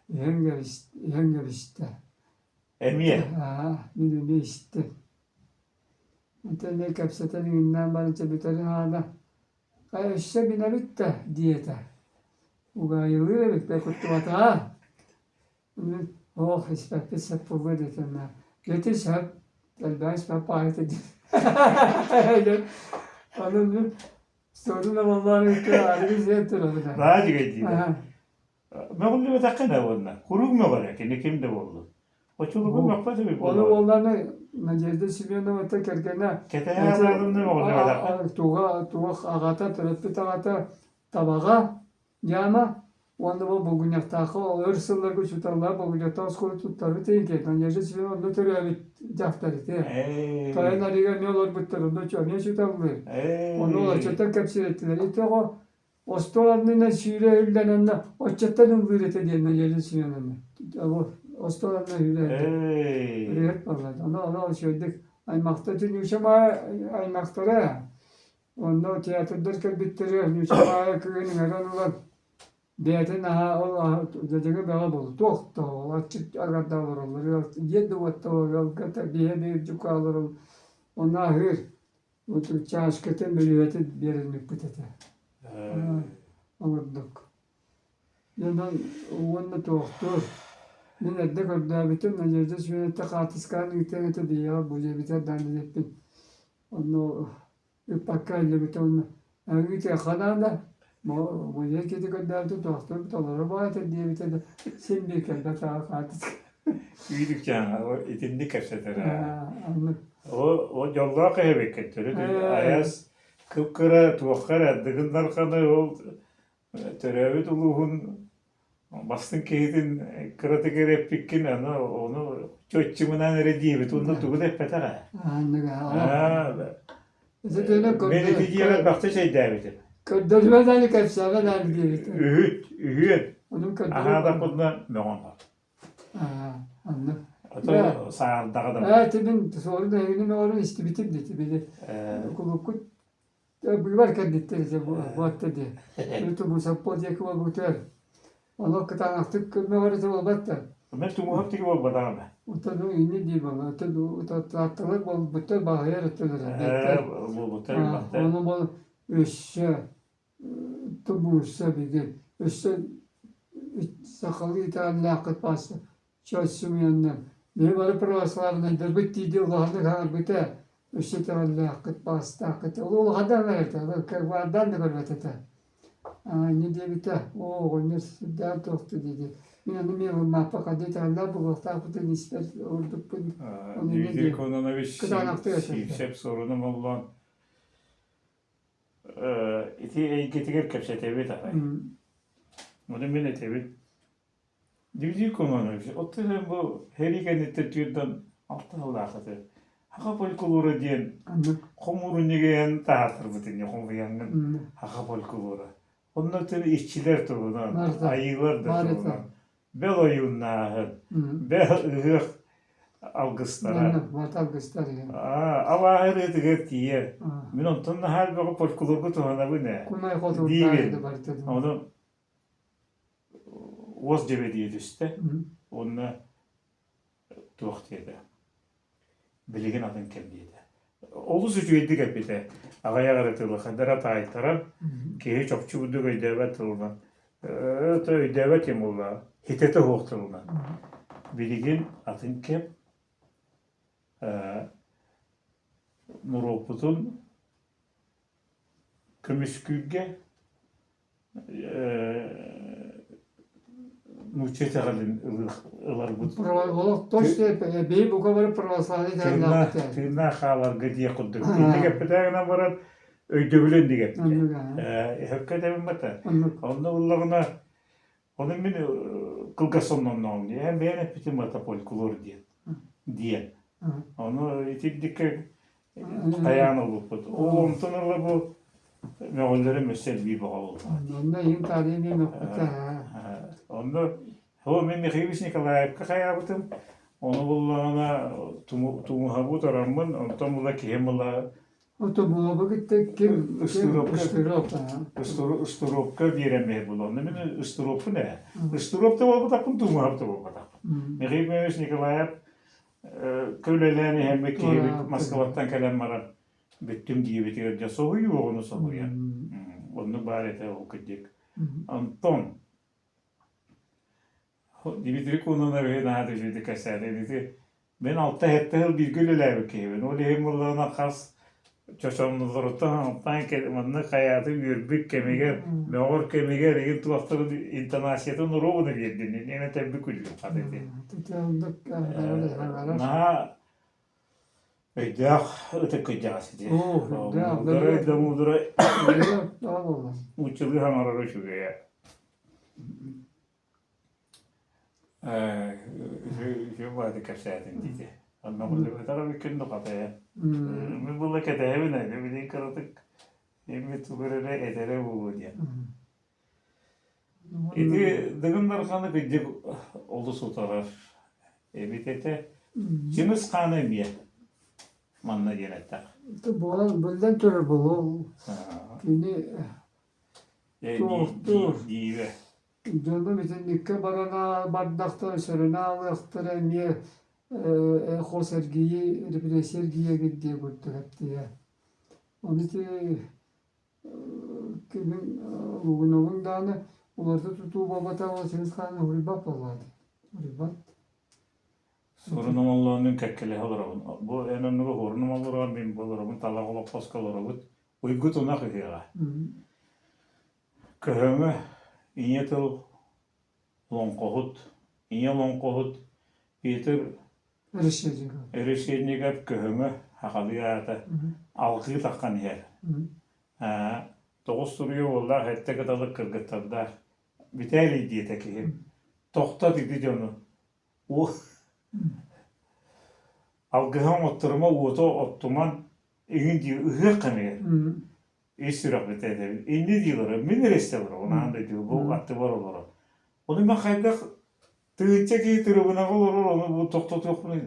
Yenge işte. Emiye. Ha, ne işte. Hatta ne kapsatan günden bana çabukların hala. Ay işte bine bitti diyete. O gaylığı bitti kutlu hata. Oh, İsmet bir seppu bu dedim ya. Getir şap. Ben İsmet payet edeyim. Onun sorunla vallahi bitti. Ayrı ziyettir onu da. Daha cigaydı. Ha. Meğulli ve takına onunla. Kuruk mu var ya? Kendi kimde oldu? O çuluğun bakma tabii. Onu onlarla Nacer'de Simeon'a vata kerkene. Keteye yazardım ne oldu? Tuğa ağata, törepit ağata tabağa yama. Onda bugün yaktağı o hırsızlar güçütarlar bugün yaktağı skolu tuttarı teyke. Nacer'de Simeon onda törepit caftarı teyke. Tayyip Ali'ye ne olur bittir onda çömeye çıtarlar. Onu ola çöten kapsir ettiler. İşte o Ostolarının şiire hüllenenle o çöten ıngırete diye Nacer'de Simeon'a. Ostolarına hüllenenle. Riyet parladı. Ona söyledik. Aymaktacı aymaklara. Onda tiyatrodur bittiriyor. Nüşemaya köyünün hemen olan. Biyetin aha o dediği bana buldu. Dokta o açık agada var olur. Yedi vatta o kata diye bir cuk alır. Ona hır. O tür çaşkıtın bir birini pıtete. Alırdık. Yandan onda doktor. Yine de gördüğü bütün Nacer'de şöyle takatıskan internete diye bu cebite danettim. Onu ipakayla bütün onu. Yani bir kadar da bu yeki de gördüğü doktor bir dolara bağlı diye bir de sen bir kere takatıskan. Büyüdük canım. O itindi kapsetere. Anladım. O yolda kaybek ettiri. Ayaz kıpkıra tuvakkara dıgınlar kanı ol. Törevit uluğun bastın kehidin kıratı replikkin onu çöççümünden rediyebit. Onu tuğu da petara. Anladım. Beni tijiye baktı şey devidim. Kördürmeden kapsana da diye. Ühüt. Onun Aha da kördürmeden. bundan meğonlar. Anladım. Ata sağır dağda. Evet, ben sonra da evinin oğlu işte bitip dedi. Bir kulukut. Bu varken gitti bu hatta diye. Itu bu sappo diye kuva buter. Onu katan aktık kılma var da battı. Ben tu muhab tiki bol badana. Utanı inni diye bana. Utanı bol buter bahaya rıtılır. Bu tabii baktı. Onu bol üsse tubursa bir gün. Üsse sakalı itallakıt bastı. Çözsüm yanından. Ne var provaslarından da bitti diye Allah'ını kadar biter. Üsse itallakıt bastı. O kadar verdi. Kırvardan da görmedi. Ne diye biter. O ne der toktu dedi. Yine ne mi mapa kadet Allah bu vakta bu da nispet orduk bu. Dividir konuna bir Kıdanakta yaşadı. şipsep sorunum olan. İti getirir kapsa tebit aray. Onu bile tebit. Dividir konuna bir şey. Oturan bu heriken tetüyden altı alakası. Haka polkulura diyen komurun yegeyen tahatır bütün ya komuyanın haka polkulura. Onlar tabi işçiler turundan, ayılar da turundan. Bel oyunlar, bel ıhık algıstara. Ama her etiket diye. Ben ondan her bir polkulurgu tuhana bu ne? Değil. Onu oz cebe diye işte. Onu tuğuk diye. Bilgin adın kim diye. Olus üçü eddik hep bir de. Ağaya qaratırlı, xadara tayittarab, kehi çokçu budu gaydabat turdan. Ödevetim ola. Hitete hoğtuluna. Bilgin atın kep Nuroputun Kümüskülge Muçete halin ılar bu. Olak toş de bey bu kadar pravoslavlı derler. Tırna xalar diye kudduk. İndi gepetagına baran öydöbülen diye. Hakikaten bata. Onda ullagına onun beni kılgasondan ne diye. Hem ben hep bitim bata folklor diye. Onu itildik ayağına olup. O ontunla bu meğulleri mesel bir bağlı oldu. Onda yeni tarihi bir nokta. Onda o men Mikhailovich Nikolaevka hayabıtım. Onu bullağına tumu habut aramın. Ondan bulla kihemla Otomobil gitti kim? Isturopka bireme bulu. Onda men isturopu ne? Isturopta oldu da tumu habıtı oldu. Mikhailovich Nikolaev köylelerini hem Kiev Moskova'dan gelen var. Bütün diye bitiyor. Soğuyor onu soğuyor. Onu bari de okuduk. Anton Dimitri Kunun'a ve nadir jüdi kasade dedi. Ben altta hette bir gülüler kevin. O lehim mullağına kas çoşamnızırıtan alttan kelmanını hayatı yürbük kemige meğor kemige regin tuvaktırı intonasiyatı nuruvunu verdin. Yine tebrik ediyorum kadedi. Naha öydüğük ötek öydüğüs idi. Mudura uçuluğu hamarara şuraya. Şu vardı kapsayatın dedi. Ama bu da tabii ki ne kadar. Ben bu kadar evine bir de karatık. Yemin tuğrere edere bu diye. İdi dağınlar kanı gidecek oldu sotarar. Bitete cins kanı miye. Manna yenette. Bu buldan türü bu. Şimdi Diye. Canım için nikke barana bardakta sörüne alıktır niye o sergiyi bir sergiye gidiyor götür hep diye. Onun için kimin bugün dağını ulaştı tutuğu babata olsanız kanı huribat oladı. Huribat. Sorunum Allah'ın kekkele olur. Bu en önemli sorunum olur. Ben bulurum. Talak olup paskalar uygut ona kıyıra. Köhümü İnyetıl lonkohut, inye lonkohut, Peter erişenliğe köhümü hakalıyata algıyı takkan yer. Toğuz duruyor olar, hette kadalık kırgıtlarda. Biteli diye tekihim. Tohta dedi canı. O algıhan oturma ottuman egin diyor, ıhı kanıyor. İstirak bitedi. İndi diyorlar, minir istiyorlar. Ona anda diyor, bu attı var olur. Onu ben kaydak tığınca ki tribuna olur, onu bu toktot yok mu dedi.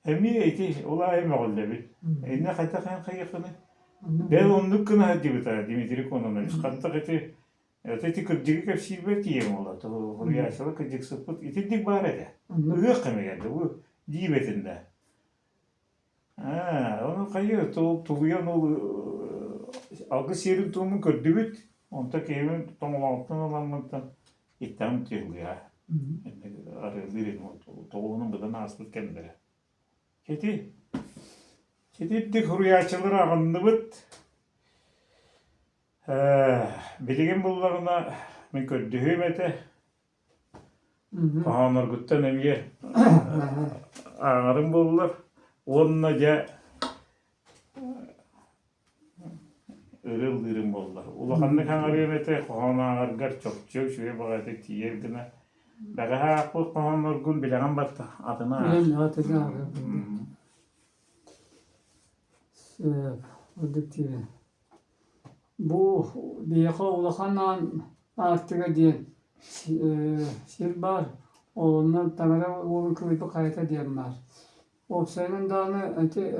Hem iyi eti, ola hem oğulda bir. Ne kaydak hem kayakını. Ben onu kına hadi biter, Dimitri Kononovich. Kaydak eti, eti kırcık hep şirbet yiyem ola. Hurya aşağı kırcık sıfıt, eti dik bari de. Uyuk kime geldi, bu diyibetinde. Onu kayıyor, tuğuyan o algı serin tuğumun kördübüt. Onta keyvin toğulantıdan olanmaktan ittem tüyüldü ya. Arıldırın o toğunun gıdan asıl kendine. Keti dik huryaçılır ağındı bıt. Bilgin bullarına min kördüğüm ete. Kahanlar gütten emye ağırın bullar. Onunla ja ırıl-ırım bollar. Ulaqanны kaňarym ete qohanaňargar çokçuk şuya bagata tiyerdine. Baga haqlı qohanlar gün bileğen batta adyna. Ben hatırlıyorum. Bu diýe ulaqandan artyga diýen şir bar. Ondan tanara o köýpe gaýta diýen bar. O senin dağını eti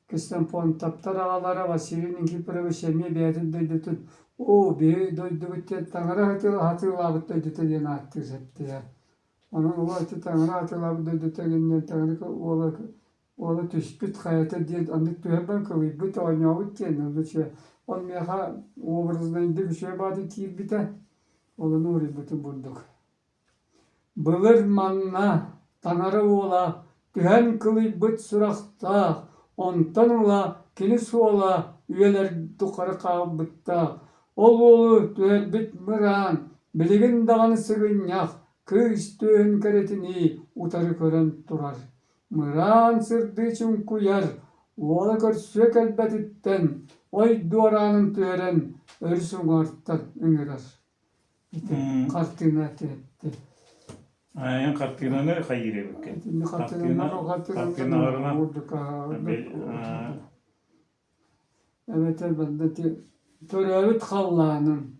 kıstan pon taptar ağalara var. Sirinin kipere ve şemye beyadı döydütün. O bir döydütün tanara hatırlabıt döydütün yine attı septi ya. Onun o eti tanara hatırlabıt döydütün yine tanara ola tüspüt hayata diye andık duyardan kıvı. Bu da oynayavut diye. Он меха образında bir şey vardı ki bir de onu oraya bütün bulduk. Bılır manna tanarı ola tühen kılı bıt surakta ondan ola kini su ola üyeler tukarı kabıtta ol olu tühel bit mıran biligin dağını sıgın yak kış tühün keretini utarı kören turar. Mıran sırdı için kuyar ola körsük elbetitten oy duaranın tüheren örsün arttan ıngırar. Kartına etti. Aynen katlinanı hayır bakın. Şimdi katliamlarına vurduk. Evet elbette törevit Allah'ın.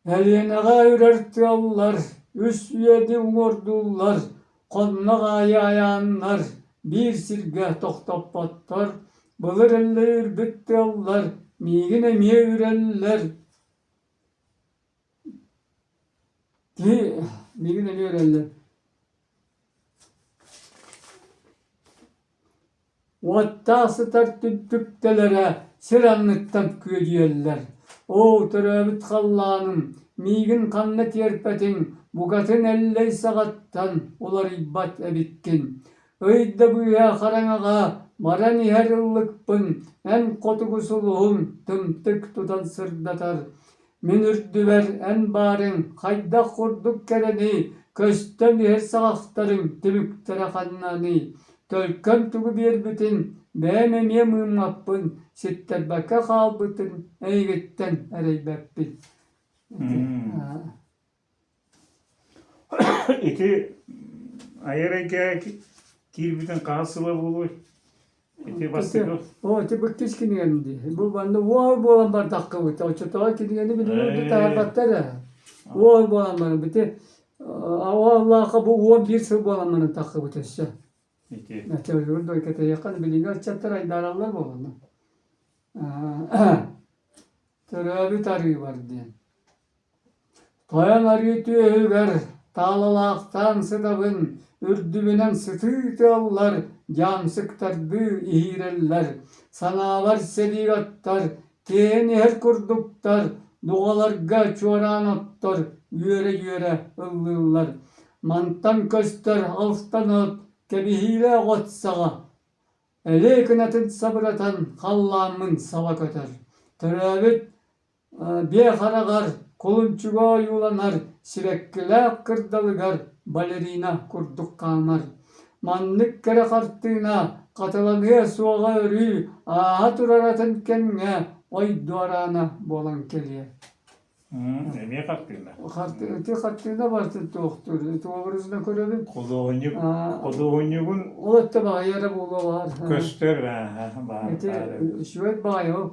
Eline ürertiyorlar, üst yedi vurdular, konuna ayayanlar, bir sirge toktap battar, bulur eller bittiyorlar, migine miye üreller. Ki migine miye üreller. Vattası tartıptüptelere sıranlıktan köyüyeller. O törevit Allah'ın migin kannet yerpetin bugatın elley sagattan olar ibbat ebitkin. Öyde bu ya karanağa marani her ıllıkpın en kotukusuluğun tımtık tutan sırdatar. Minürdüver en barın hayda kurduk kereni kösten her sağaktarın tümüktere kannani. Tölkön tuğu bir bütün beğenmeye mığmappın sitter baka kalbıtın eygitten ereybeppin. İki ayarga kirbiten kasıla bulu. İki bastık. O tipi kişkin yendi. Bu bende var bolan bar dakika bitti. O çatağa kidiyeni biliyordu tarbatları. Var bolan bar bitti. Allah'a bu o bir sır bolan bana dakika bitti. İki. Çocuklar da ikide yakın biliyor. Çatır aydarlar bolan. Törevit arıyor var diye. Toyan arıyor tüyüver. Tağlalaktan sıdabın. Ürdübünen sıtıytıyorlar. Can sıktardı ihireller. Sanalar seligattar. Teni her kurduktar. Dualarga çoran ottar. Yöre ıllıllar. Mantan köster alstan ot. Kebihile gotsağa. Elekinatin sabratan kallamın sava köter. Törevit bir haragar. Kolunçuğa yulanar. Sivekkile kırdalıgar. Balerina kurduk kamar. Manlık kere karttığına. Katılanıya soğuğa örü. Aha turaratın kenge. Oy duarana bolan keliye. Niye katlina? Karttığına vardı doktor. Tuğuruzuna görelim. Kodu oynugun O da bana yere bulu var. göster var. Şüvet bayo.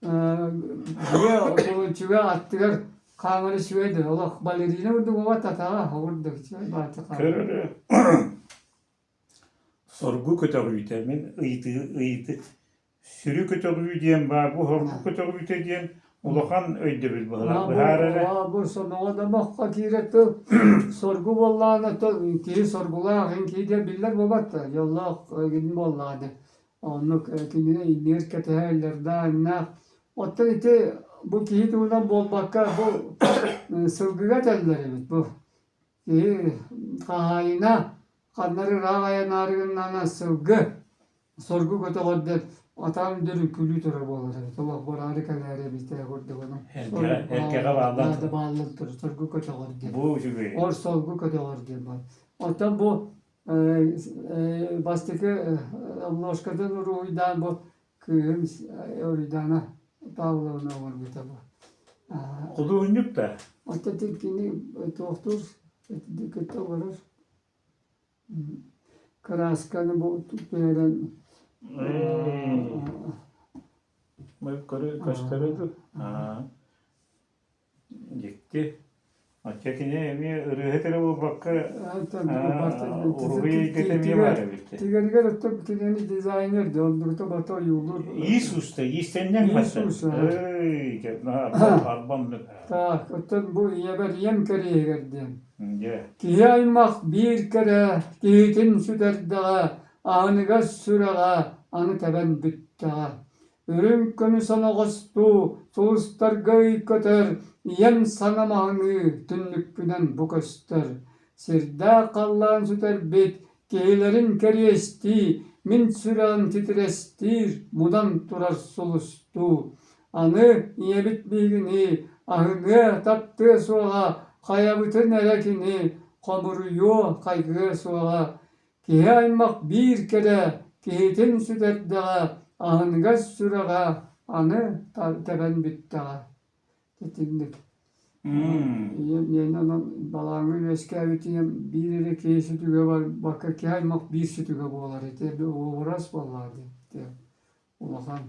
Diye kolunçuğa attılar. Kamerı şüvedi. Allah balerina vurdu baba tata. Vurdu. Şüvet batı Körürü. Sorgu kötörüyte men ıyıtı. Sürü kötörüyü diyen var. Bu horgu kötörüyte diyen ulakan öyde bil bağlar. Bu sonuna da bakka kiretti. Sorgu vallahi ki sorgular ki de biller babatta. Yallah gidin vallahi. Onu kendine inir keteherlerden ne. Otta ite bu ki tuğdan bol bakka bu sılgıga teller evet bu. Ki kahayına kanları rağaya nargınlarına sılgı. Sorgu kötü kodder. Atam dönüp külü türü olur. Allah bu harikaları bizde gördü bunu. Herkese bağlı. Daha bağlı tur. Sorgu kötü olur. Bu gibi. Or sorgu kötü olur diye bak. Atam bu bastaki Allah aşkına ruhuydan bu kıyım öylidana tavlığına var bir tabi. Kodu oynup da. Atam tekini doktor dikkat olur. Karaskanı bu tutmayan Böyle kaşlarıydı. Gitti. Açakine emi ırıhetele bu bakka uruyu getemiye var bitti. Tigar atıp kendini dizaynerdi. Ondurta batı yolur. İyi usta, iyi senden İyi başlar. usta. Arbamlık. Ta, otan bu yeber yem kereye geldi. Ya. Kiyaymak bir kere, kiyitin süderdağa, anıga sürağa, anı teben büttağa. Өрün könü sana kostu, soğustarga köter, iyem sanamağını tünlük günen bu göster. Sirda kallan süter bit, geylerin keriyesti, min süran titrestir, mudan turar solustu. Anı iye bitmeyini, ahını tattı soğa, kayabıtın erekini, komuruyu kaygı soğa. Kihe aymak bir kere, kihetin süterdağa, ahınga sürağa, anı teben bittağa. Tetindik. Yeniden balağını eskavitiyem bir yere ki sütüge var, bakka ki aymak bir sütüge boğalar ete, bir uğras vallahi de. Ulan.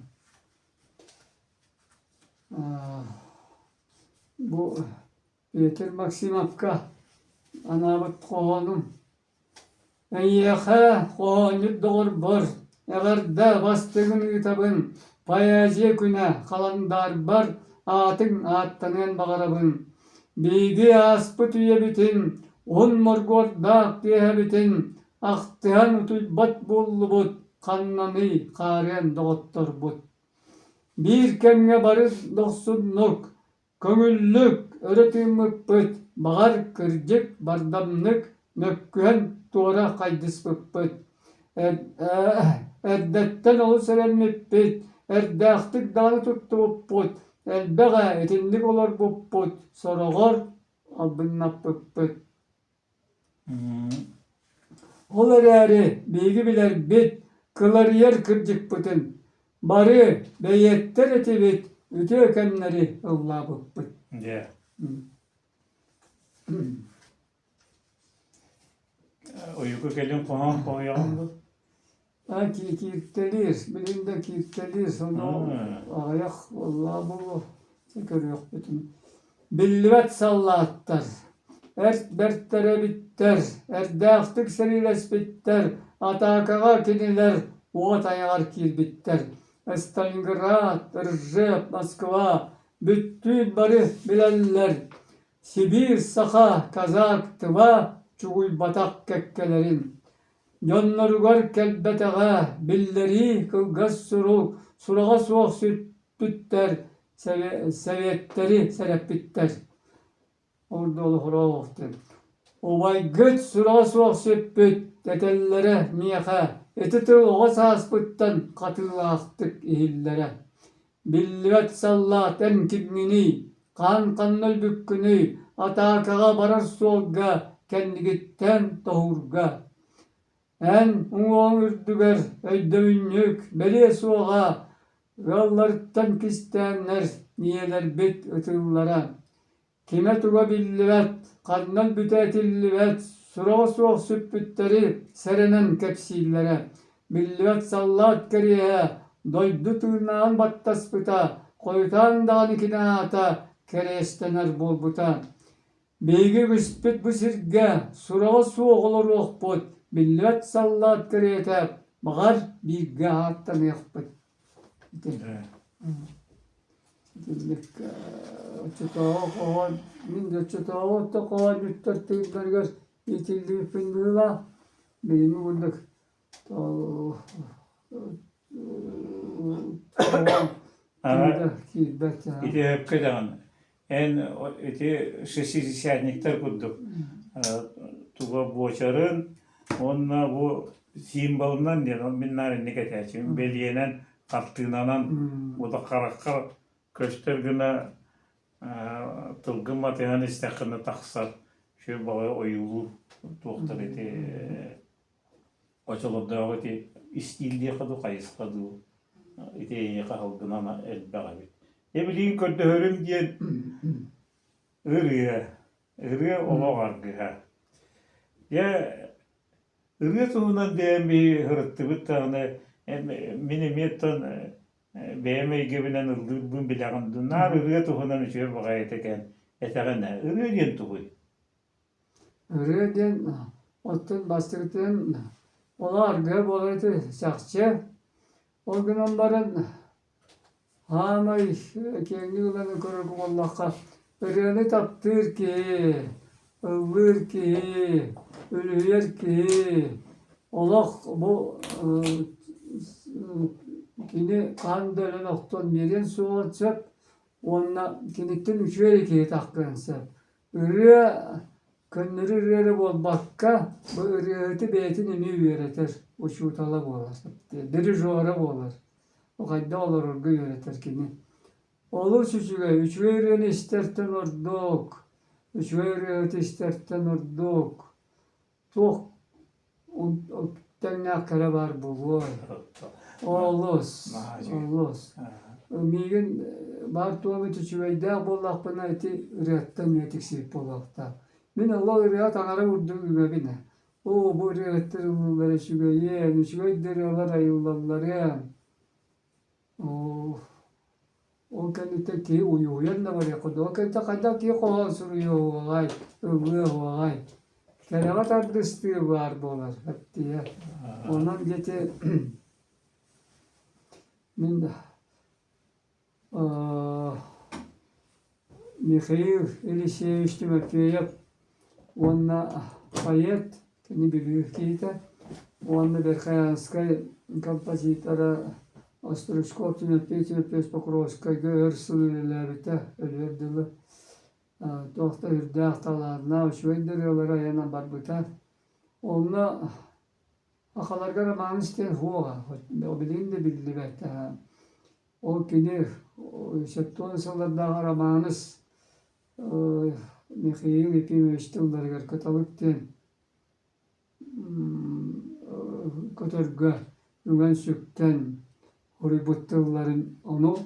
Bu Peter Maksimavka, anavat koğanım. Eyyehe koğanı doğru bor. Eğer de bastığın kitabın, payaciye güne kalandar bar, atın attanen bağırabın. Bilgi aspı tüye bitin, on morgor dağ diye bitin, aktıhan utuy bat bollu bot, kannanı karen doğuttur bot. Bir kemge barız doksunluk, köngüllük, öğretimlik bıt, bağır kırcık, bardamlık, mökkühen tuğra kaydız bıt. Erdetten olu serenmip bit, erdaktık dağını tuttu bıt, elbeğe etinlik olur bıt, sorogor, albınnap bıt. Olar eri, bilgi biler bit, kılar yer kırcık bıtın. Barı beyetter eti bit, ütü ökenleri Allah bıt. Yeah. Uyku gelin kohan koyan Kirtelir, birinde kirtelir, sonra ayak, vallahi bu tekrar yok bütün. Bilvet sallattar, bertlere bitter, erdaktık seriles bitter, atakağa kiniler, uğat ayar kir bitter. Stalingrad, Rjep, Moskva, bütün barı bilenler, Sibir, Sakha, Kazak, Tıva, çuğuy batak kekkelerin. Yonlargar kelbeteğe, billeri kılgaz suru, surağa soğuk süt bütter, seviyetleri serep bitter. Orada olu huraftır. Obay güt surağa soğuk süt büt, detellere miyehe, eti tığığa sağız bütten, katığı aktık ihillere. Bilvet sallat en kibnini, kanıl bükkünü, atakağa barar soğuğa, kendi gitten tohurga. En uğun ürdüger, öydövünlük, beli soğuğa, yollardan pistenler, niyeler bit ıtıllara. Kime tuğa billivet, kanal bütetillivet, surağa soğuk süppütleri, serenen kepsillere. Billivet sallat keriye, doydu tırnağın battas bıta, koytan dağın ikine ata, kerestener bol buta. Bilgi güspüt bu sirge, surağa soğuk olur okput, billivet sallat keriyete, bağır bilgi hattan yakput. Çıtağı koğan, minde çıtağı da koğan yuttartıyımlar itildi üpündüğüla, benim bulduk. ити höpkedan en ити şeşirişernikler kurduk. Tuğa boçarın onna bu simbolundan diyen on binler ne getirçim beliyenen kalktığınanan o da karakar köstergüne tılgın mateyan istekini taksar şu bağı oyulu doktor iti açılıp iti istildiği kadı kayıs kadı iti yıkaldığına elbeğe bit. Ne bileyim kötü hörüm diyen ırıya ola vargı ha. Ya ırıya tuğunan diyen bir hırıttı bir tane minimeton BMI gibinen ırıldığın bileğin dunlar ırıya tuğunan üçüye bakayet eken etegen ne? Irıya diyen tuğuy. Irıya diyen otun bastırtın ola argı bolaydı şahçı. O günden barın hamay kendi ulanı korku Allah'a ırığını taptır ki ılır ki ölüyer ki Allah bu kini kan dölen oktan beren soğan sep, onna kinitten üçer ikiye takkın sep. Irıya, kınları ırıya bol bakka, bu ırıyatı beytin ünü üretir. Uçutala bolar. Diri jora bolar. O kadar olur urgu üretir kini. Olur çocuklar, üç verin isterten orduk. Üç verin isterten orduk. Çok o tane kere var bu var. Oluz. Oluz. Migin var tuğu tüçüveyde bollak bana eti üretten yetiksip bollakta. Min Allah üret anara vurdu gibi bine. O bu ürettir uluları şügeyen, şügeydir ayılalları. O kendite ki uyuyan da var ya kudu. O kendite kadar ki kovan sürüyor vay, övüyor vay. Keravat adresi var bolar hep diye. Ondan geçe min Mikhail Eliseyevich Timofeyev onunla Hayat kendi biliyor ki onunla Berkhayanskaya kompozitörü Ostroshkov Timofeyev Pokrovskaya görsülüler bite ölürdüler. Tohta hürdağ talarına şöydürüyorlar ayağına barbıta. Onunla akalarga romanı isteyen huğa. O bilin de bildi bete. O kini şetton sallarda romanız Mikhail Epimevич'ten katalıkten kötörgü ümen sütten hoributtıların onu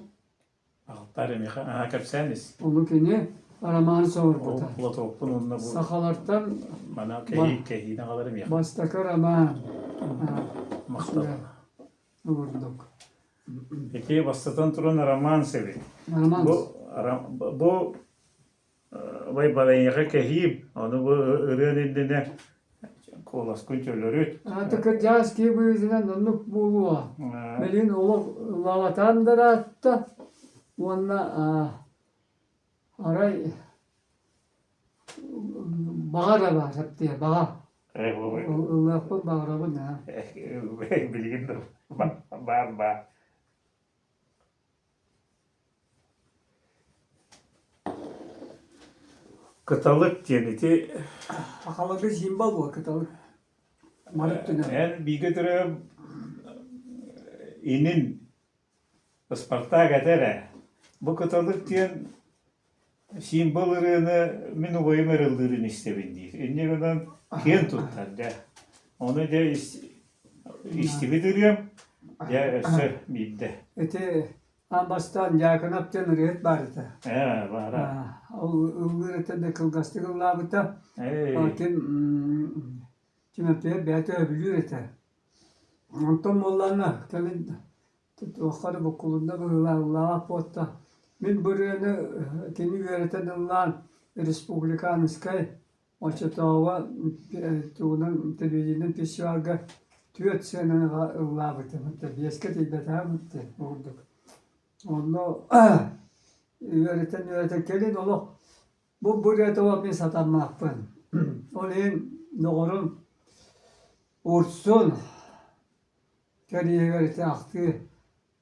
Ağıtları kapsaniz. onu kini romanı savur O buta. Platok'un onunla bu. Sakalardan Bana kehine kalırım ya. bastakar ama Maktab. vurduk. Peki bastatan turan roman sevi. Roman. Bu vay balayıya kehim. Onu bu öğrenildiğine kolas kunçölörü. Artık jaz ki bu yüzden donluk buluğa. Melin olu lavatandır hatta. Onunla aray bağıra var hep diye bağa. Lafı bağıra bu ne? Bilgin de. Ba. Kıtalık cenneti. Akalıkı jimbal bu kıtalık. Marıp dönem. Yani bir götürü inin Isparta kadar bu kıtalık diyen simbollarını min obayım erildiririni istebildiği. Enne kadar kiyen tuttar da. Onu da istividiriyorum. Ya ösü bildi. Ete ambastan yakınap denir barıta. Var. O ıvırıta da kılgastık labıta. Akin Timofeyev beyte öbülür ete. Anton mollarına kelin tutuqları bu kulunda bu Allah'a potta. Min buraya kendi yöneten Allah'ın Respublikanskay Oçatova tuğunun televizyonun peşvarga tüyet senin Allah'a bitti. Biesket ilbet ha bitti. Vurduk. Onu yöneten kelin olu. Bu buraya tava bir satan mahpın. Onun doğrun ursun. Kariye görete aktı.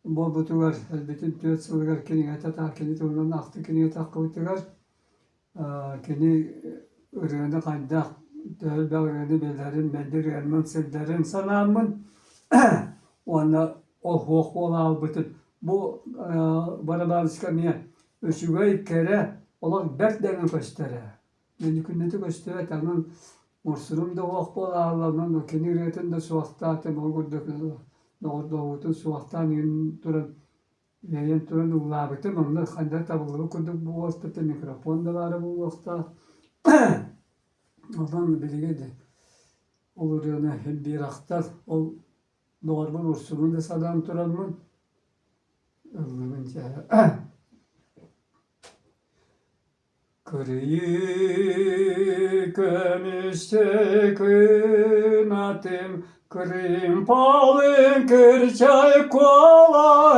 Bu butugar bütün tüyet sılgar kini ta kini tuğunun aktı kini takkıvıtıgar. Kini ürünü kaydak. Dölbe ürünü belerin beldir yermin sırdarın sanamın. Ona oh ola bütün. Bu barabarıska niye? Üçüge kere olan bertlerini göstere. Mümküniyeti göstere tanın Mursurum da oh ola Allah'ın kini üretin de suakta atım olgurduk. Doğutun suaktan yün turan yayan turan ulabıtım. Ondan kanda tabulu kurduk bu vakti mikrofon da var bu vakta. Ondan bilgiydi. Olur yani hem bir aktar. O normal ursunun da sadan turan mı? Kırıyı kömüşte kıymatim kırım palın kırçay kolağım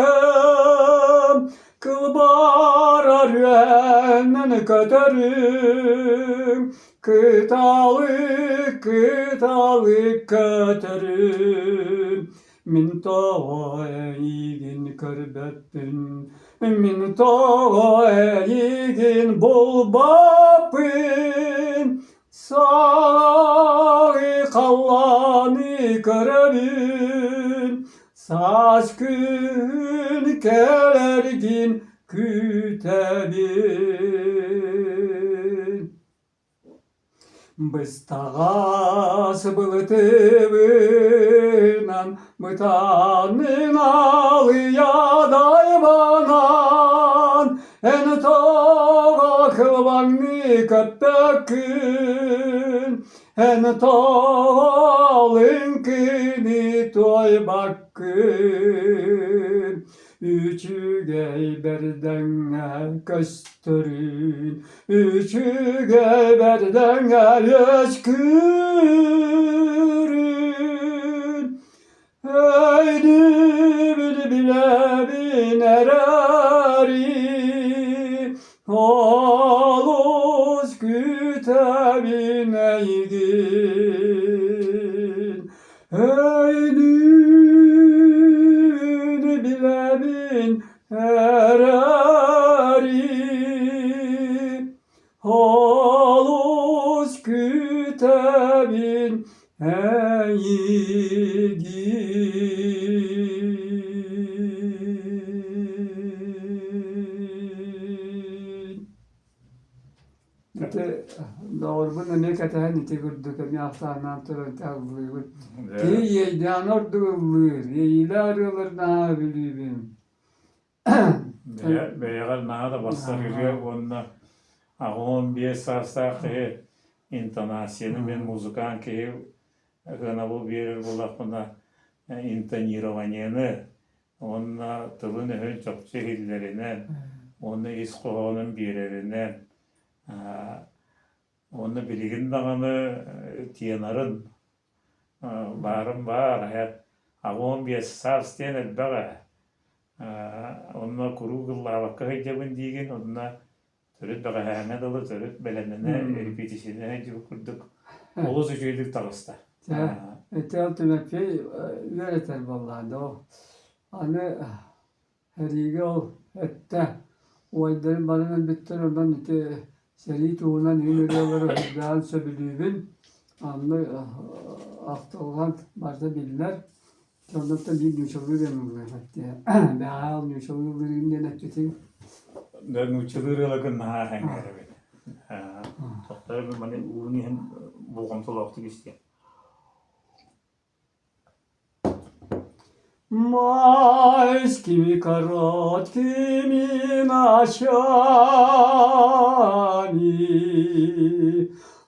kılbar arüenden kötörüm kıtalık kötörüm min toğayigin körbettin, min toğayigin bulbapın, sağı kallanı körevin, saç gün kelergin kütebin. Bыстағас бұлытыбынан, бұтанын алыядай банан, әні тоға қылбаңны көппөккін, әні тоғалын күні тойбақкын. Üçüge berdenge köstürün, üçüge berdenge yaşkürün. Eydi bile binereri, oluz kütebin eygin. Eydi bilebin hereri, halus kütebin eygin. İşte doğru bunu ne kadar nite gördük mi haftanın turun tavlıyor. Ki yeydan ordulur, yeyler olur ne bileyim. Beyagal naha da bastır yürüyor onunla. Ağın bir sarsa ki intonasyonu ben muzikan ki gana bu bir bulakına intonirованияны onunla tılın ön çok şehirlerine onu iskoğunun birerine onu bilgin dağını tiyanarın barım var hayat ağın bir sars diyen elbette onunla kuru kılla vakka hecabın diyen onunla törüt bağa hâne dalı törüt belenene repetişine gibi kurduk oluz ücredik tağısta. Eteltüme pey öğretir vallahi de o. Hani her iyi ol ette. O ayların barının bittin oradan ite seri tuğunan yürüyorlar hüdden söbülübün. Anlı ahtolgan barda bilirler. Ondan da bir nüçalı benim hatta. Ben hayal nüçalı birinde netçetin. Dan uçulur lakın naha hengere beni. Toktar ben bana uğrunu hem boğantol aktık isteyen. Майскими короткими ночами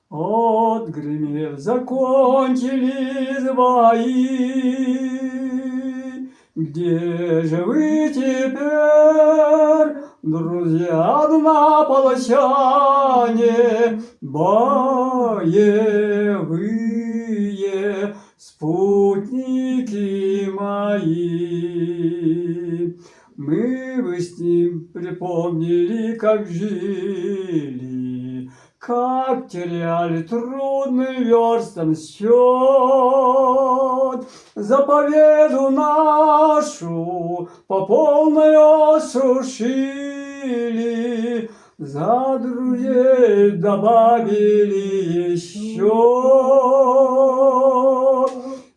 отгремев закончились бои. Где же вы теперь, друзья однополчане, боевые спутники мои? Мы бы с ним припомнили, как жили, как теряли трудный верстам счет, за победу нашу по полной осушили, за друзей добавили еще.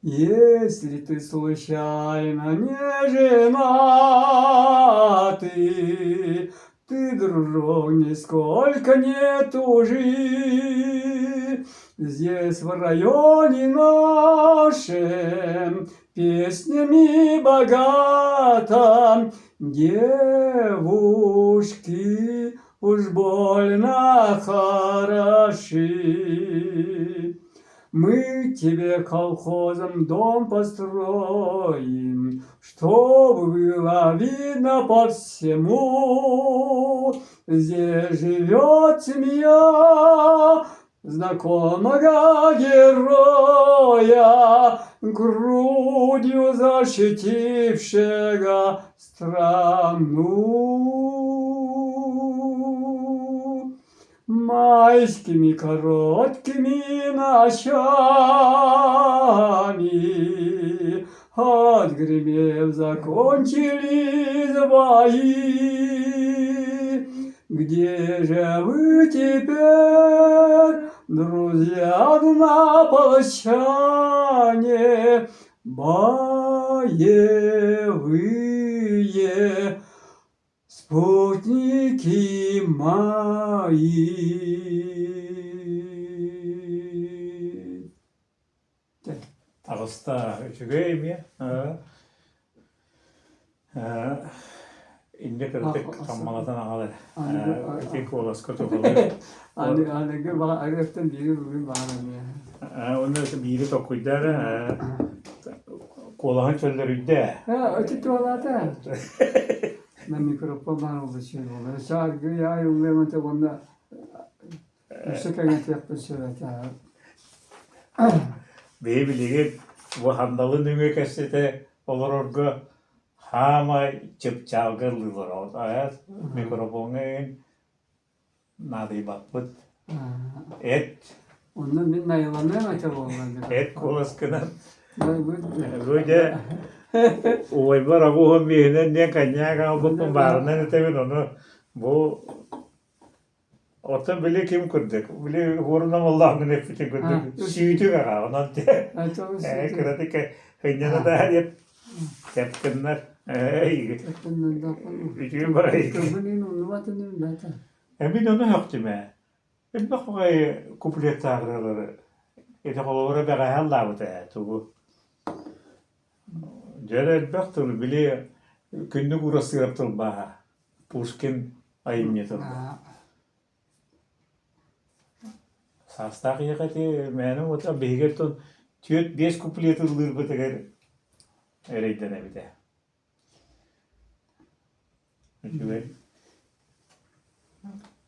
Если ты случайно не женатый, ты, дружок, нисколько не тужи. Здесь в районе нашем песнями богато, девушки уж больно хороши. Мы тебе колхозом дом построим, чтобы было видно по всему. Здесь живет семья знакомого героя, грудью защитившего страну. Майскими короткими ночами гремел закончились бои. Где же вы теперь, друзья, на прощание, боевые спутники мои? Ağustos üçügeyim ya. İnce kırdık tammalatan ağlar. Tek olaska tokalı. Anne bana ayrıktan biri bugün bağlanıyor. Onda biri tokuylar. Kolahan çöllerinde. Öte tuvalata. Ben mikrofondan ulaşıyor oluyor. Şarkı ya yollamata onda Üstelik yaptı söyledi. Bebiligi bu handalın ünge kesete olur orga hama çıp çalgırlılar o ayat mikrofonun nadi bakpıt et Ondan bir naylanmaya mı acaba olmadı? et kolaskına Ben bu böyle oy var bu hem birine ne kanya ka bu pembarına ne temin onu bu orta bile kim kurduk bile horunam Allah'ın nefreti kurduk şiiti ka ondan te çok kritik hınyana da her yet tepkinler Yakından da yapalım. üçüncü parayı Kıbrıs'ın onu vatanı zaten. Emin onu yaptı mı? Ben bak bakayım kuplet tağırları. Ete kolları beğen Allah bu da tuğu. Ceren baktım bile günlük uğrası yaptım baha. Pushkin ayım yetim. Sastak yakati benim o da behigerton tüyet 5 kuplet ılır bu teger. Ereyden bir de. Çünkü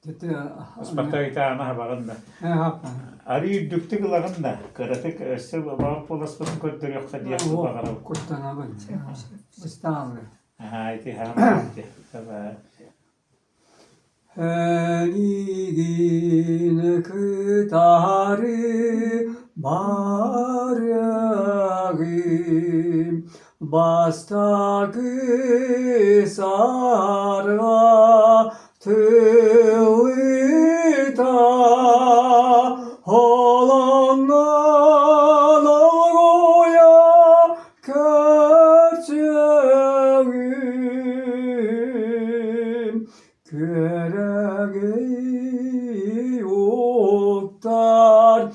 Jadi Isparta kita ana baganda. apa? Ari düktik laganda. Karatek esse baba polas pun kotor yok hadiah bagara. Kurtan apa? Mustafa. Ha iti ham iti. Tabii. Henigin kıtarı baragim basta sarva tüvita olanlar oya kerçeğim Köreği oktar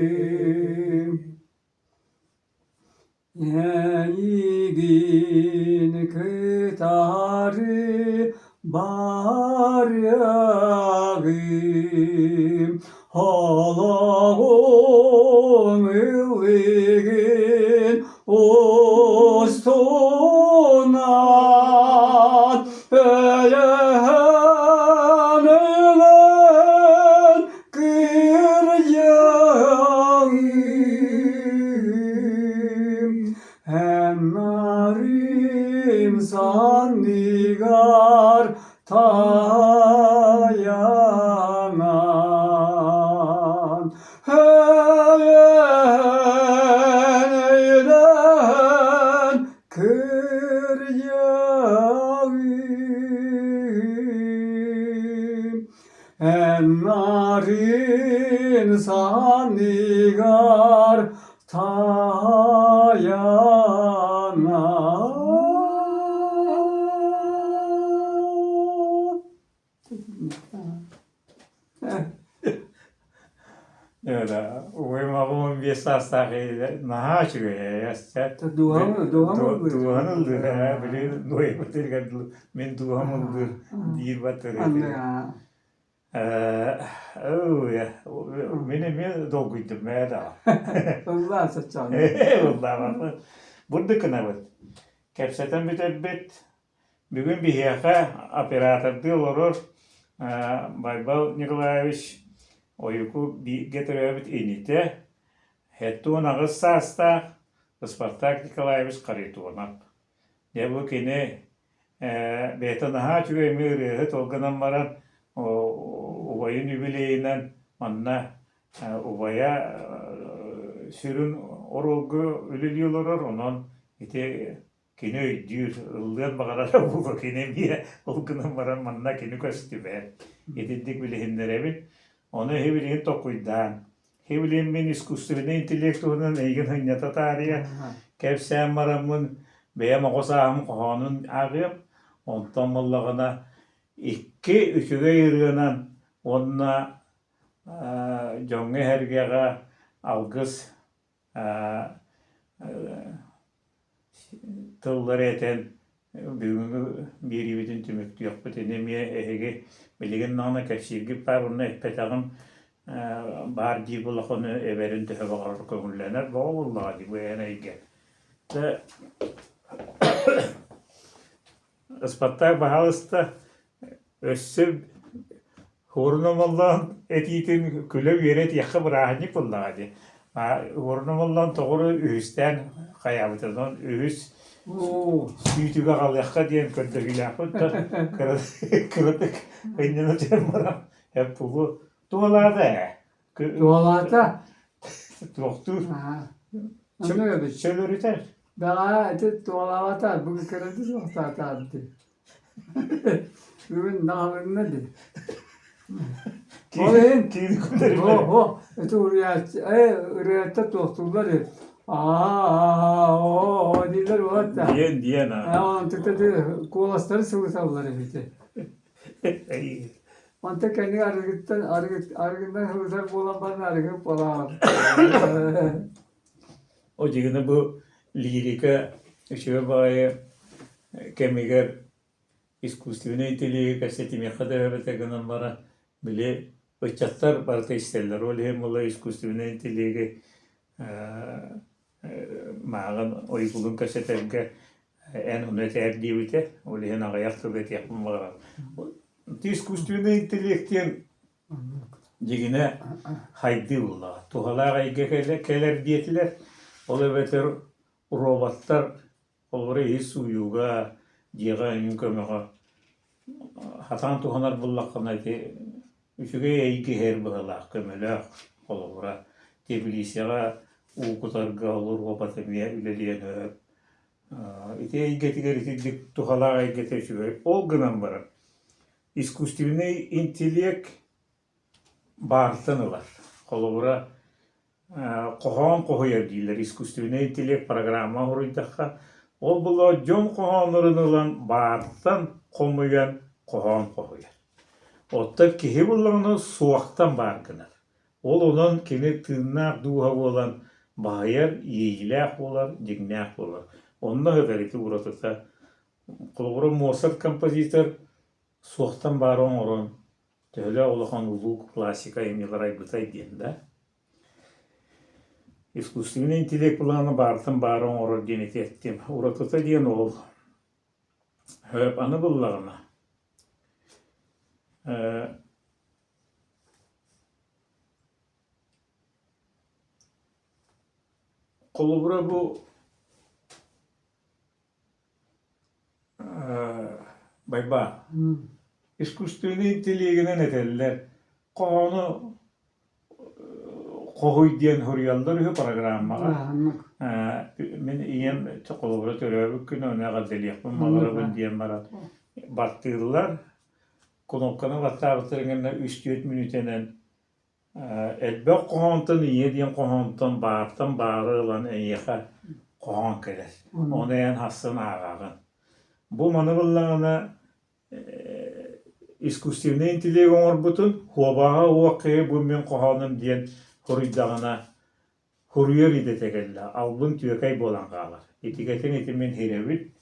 hürretim Yenigin kıtarı baryağım Halağım ılgın ostonan Ölen ölen kıracağım Hem narim sandigar tayanan Ölen kıracağım Hem narin sandigar tayanan Öyle. Uyum ağımın bir sastaki naha çıkıyor ya. Duhamı Duhanıldır. Bile doyum batır men duhamıldır. Dir batır. Anne Oh ya. Benim doğuydum ben de. Allah saçan. Vallahi bak. Burada kına var. Kepseten bit. Bugün bir hiyaka operatör diyorlar. Baybal Nikolaevich oyuku bir getiriyor bit inite. Hetto nağız sasta Spartak Nikolaevich karitunak. Ya bu kine beta naha çünkü emir het olganan varan Ubayın yübileyinden manna Ubaya sürün orolgu öleliyorlar ondan ite kini öydüğür ıllıyan bağırara bu kini biye olgunun varan manna kini köstü be edindik bile hinderebi onu hevilin tokuydan hevilin ben iskustrine intelektuğunun eygin hınyata tarihe kevsen varamın beya mağosağım kohanın ağıyım ondan mallağına iki üçüge yırgınan onunla Jonge hergega algыс tılları eten бүгүнгү биирибитин түмүктү юкпут энемие эһиги билигин нана кэпсиирги бар уна эппетагын бар дии булахону эберин төһөбаҕар көңүллэнер бооллаа ди буэнайге ыспаттаак баһалыста өссө Хорномаллан этиитин күлө үйрет яхы бырааһынник буллаади. Хорномаллан тоҕуру үһүстэн хайабытынан үһүс сүүтүгө галыахха диэн көрдөгүлээхпыт кырытык хынньана тиэн барам эп булу туолаата Tuolata. туохтуур Anlıyor musun? чөлөрүтэр Bana eti tuolata. Bugün kırıldı tuolata attı. Bugün dağılın nedir? Olayın. кийин көтөрүлөр Oho. Eti uriyette tuoltular ya. O diyorlar o hatta. диэн Onun tıkladı kolasları sıvısallar işte. Mantık kendi argıttan hırsak olan bana argıt falan. O jigina bu lirika şöyle baye kemiger искусственный интеллект кастетиме хадаве тегенен бара биле бычаттар барта истеллер ол hem ола искусственный интеллект мааган ойгулун кастетенге en уnet erdiwite ол hen агаяктыр бет япын бара искусственный интеллекттен жигине хайды була тухалага игекеле келер диетилер ол эбетер роботтар олары ис уюга диэға үн көмөҕө хатаан туханар буллаккана ти үчүгэй эйги хэр быһалаах көмөлөөх олорура Тбилисига уукутарга олор опатемия үлэлиэнөөп ити эйгетигер итиддик тухалаах эйгете үчүгэй ол гынан бара искусственный интеллект баартан ылар олорура коһоон коһуйар диилэр искусственный интеллект программа хуруйдахха ол бұла жон қоғанырын ылан баартан қомуян қоған қоғуяр. Отта кеhe бұлағыны суақтан баргынар. Ол онан кені тыыннақ дуға болан бағайар ейіләқ болар, дегнәқ болар. Онна ғадареті ұратыта. Қолғыры Моцарт композитор суақтан барын орын. Төлі олақан ұлық классика емелер айбытай дейін. Искусственный интеллект буланы бартын барын орор денет еттим. Уратыта ден ол. Höp аны буллағына. Қолыбыра bu байба. Искусственный интеллектінен етелілер. Қоғаны Qoğuy diyen huriyallar ühü programmağa. Men iyen çokolobra töröbük günü öne gazeliyakpın malarabın diyen marat. Battırlar. Konopkana battağıtırınına 3-4 minütenen elbek qoğantın iye diyen qoğantın bağırtan bağırı olan eyyeka qoğan keler. Onu en hassan ağağın. Bu manıvıllağına искусственный интеллект оңорбутун хуабаға уаққы bu men qoğanım diyen Huruyddağına huruyar ide tegelle, albın tüyekay bolan qalar. Etiketen etimen herevit,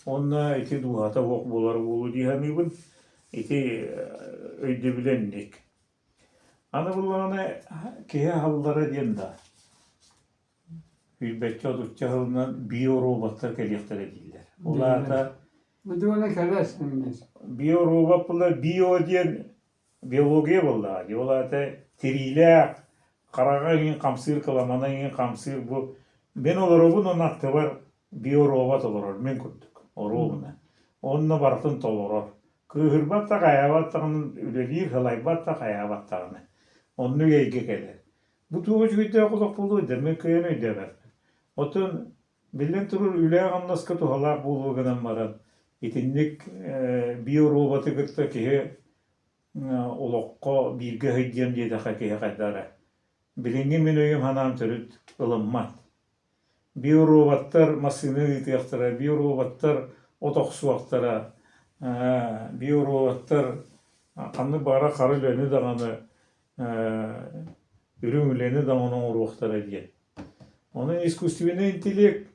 onna eti duhata vok bolar bolu dihanibin, eti öyde bilendik. Ana bulana kehe hallara diyen da, hülbetçe adutça halından biyorobotlar keliyaktar ediller. Olar da Bu da ne kadar şimdi? biyorobotlar, biyo diyen biyologiya bolar. Olar da teriyle Qarağa ingen qamsır kılamana ingen qamsır bu. Ben olarobun onun aktı var biyorobot olurur. Men küttük. Orobuna. Onunla barıtın tolurur. Kıhırbat da qayabat dağının ülelir hılaybat da qayabat dağını. Onu geyge gelir. Bu tuğu jüyde kulak bulu demek kıyan ödeler. Otun bilin turur üle anlaska tuhalak bulu gınan maran. İtinlik biorobotu gıtta ki olokko birge hıdyan diye daha ki kadara. Bilingi min öyüm hanam türüt ılımmat. Biorobotlar masını itiyaktara, biorobotlar otoksuaktara, biorobotlar kanlı bara karı lönü dağını ürün üleni dağını oruaktara diye. Onun iskustivyne intelekt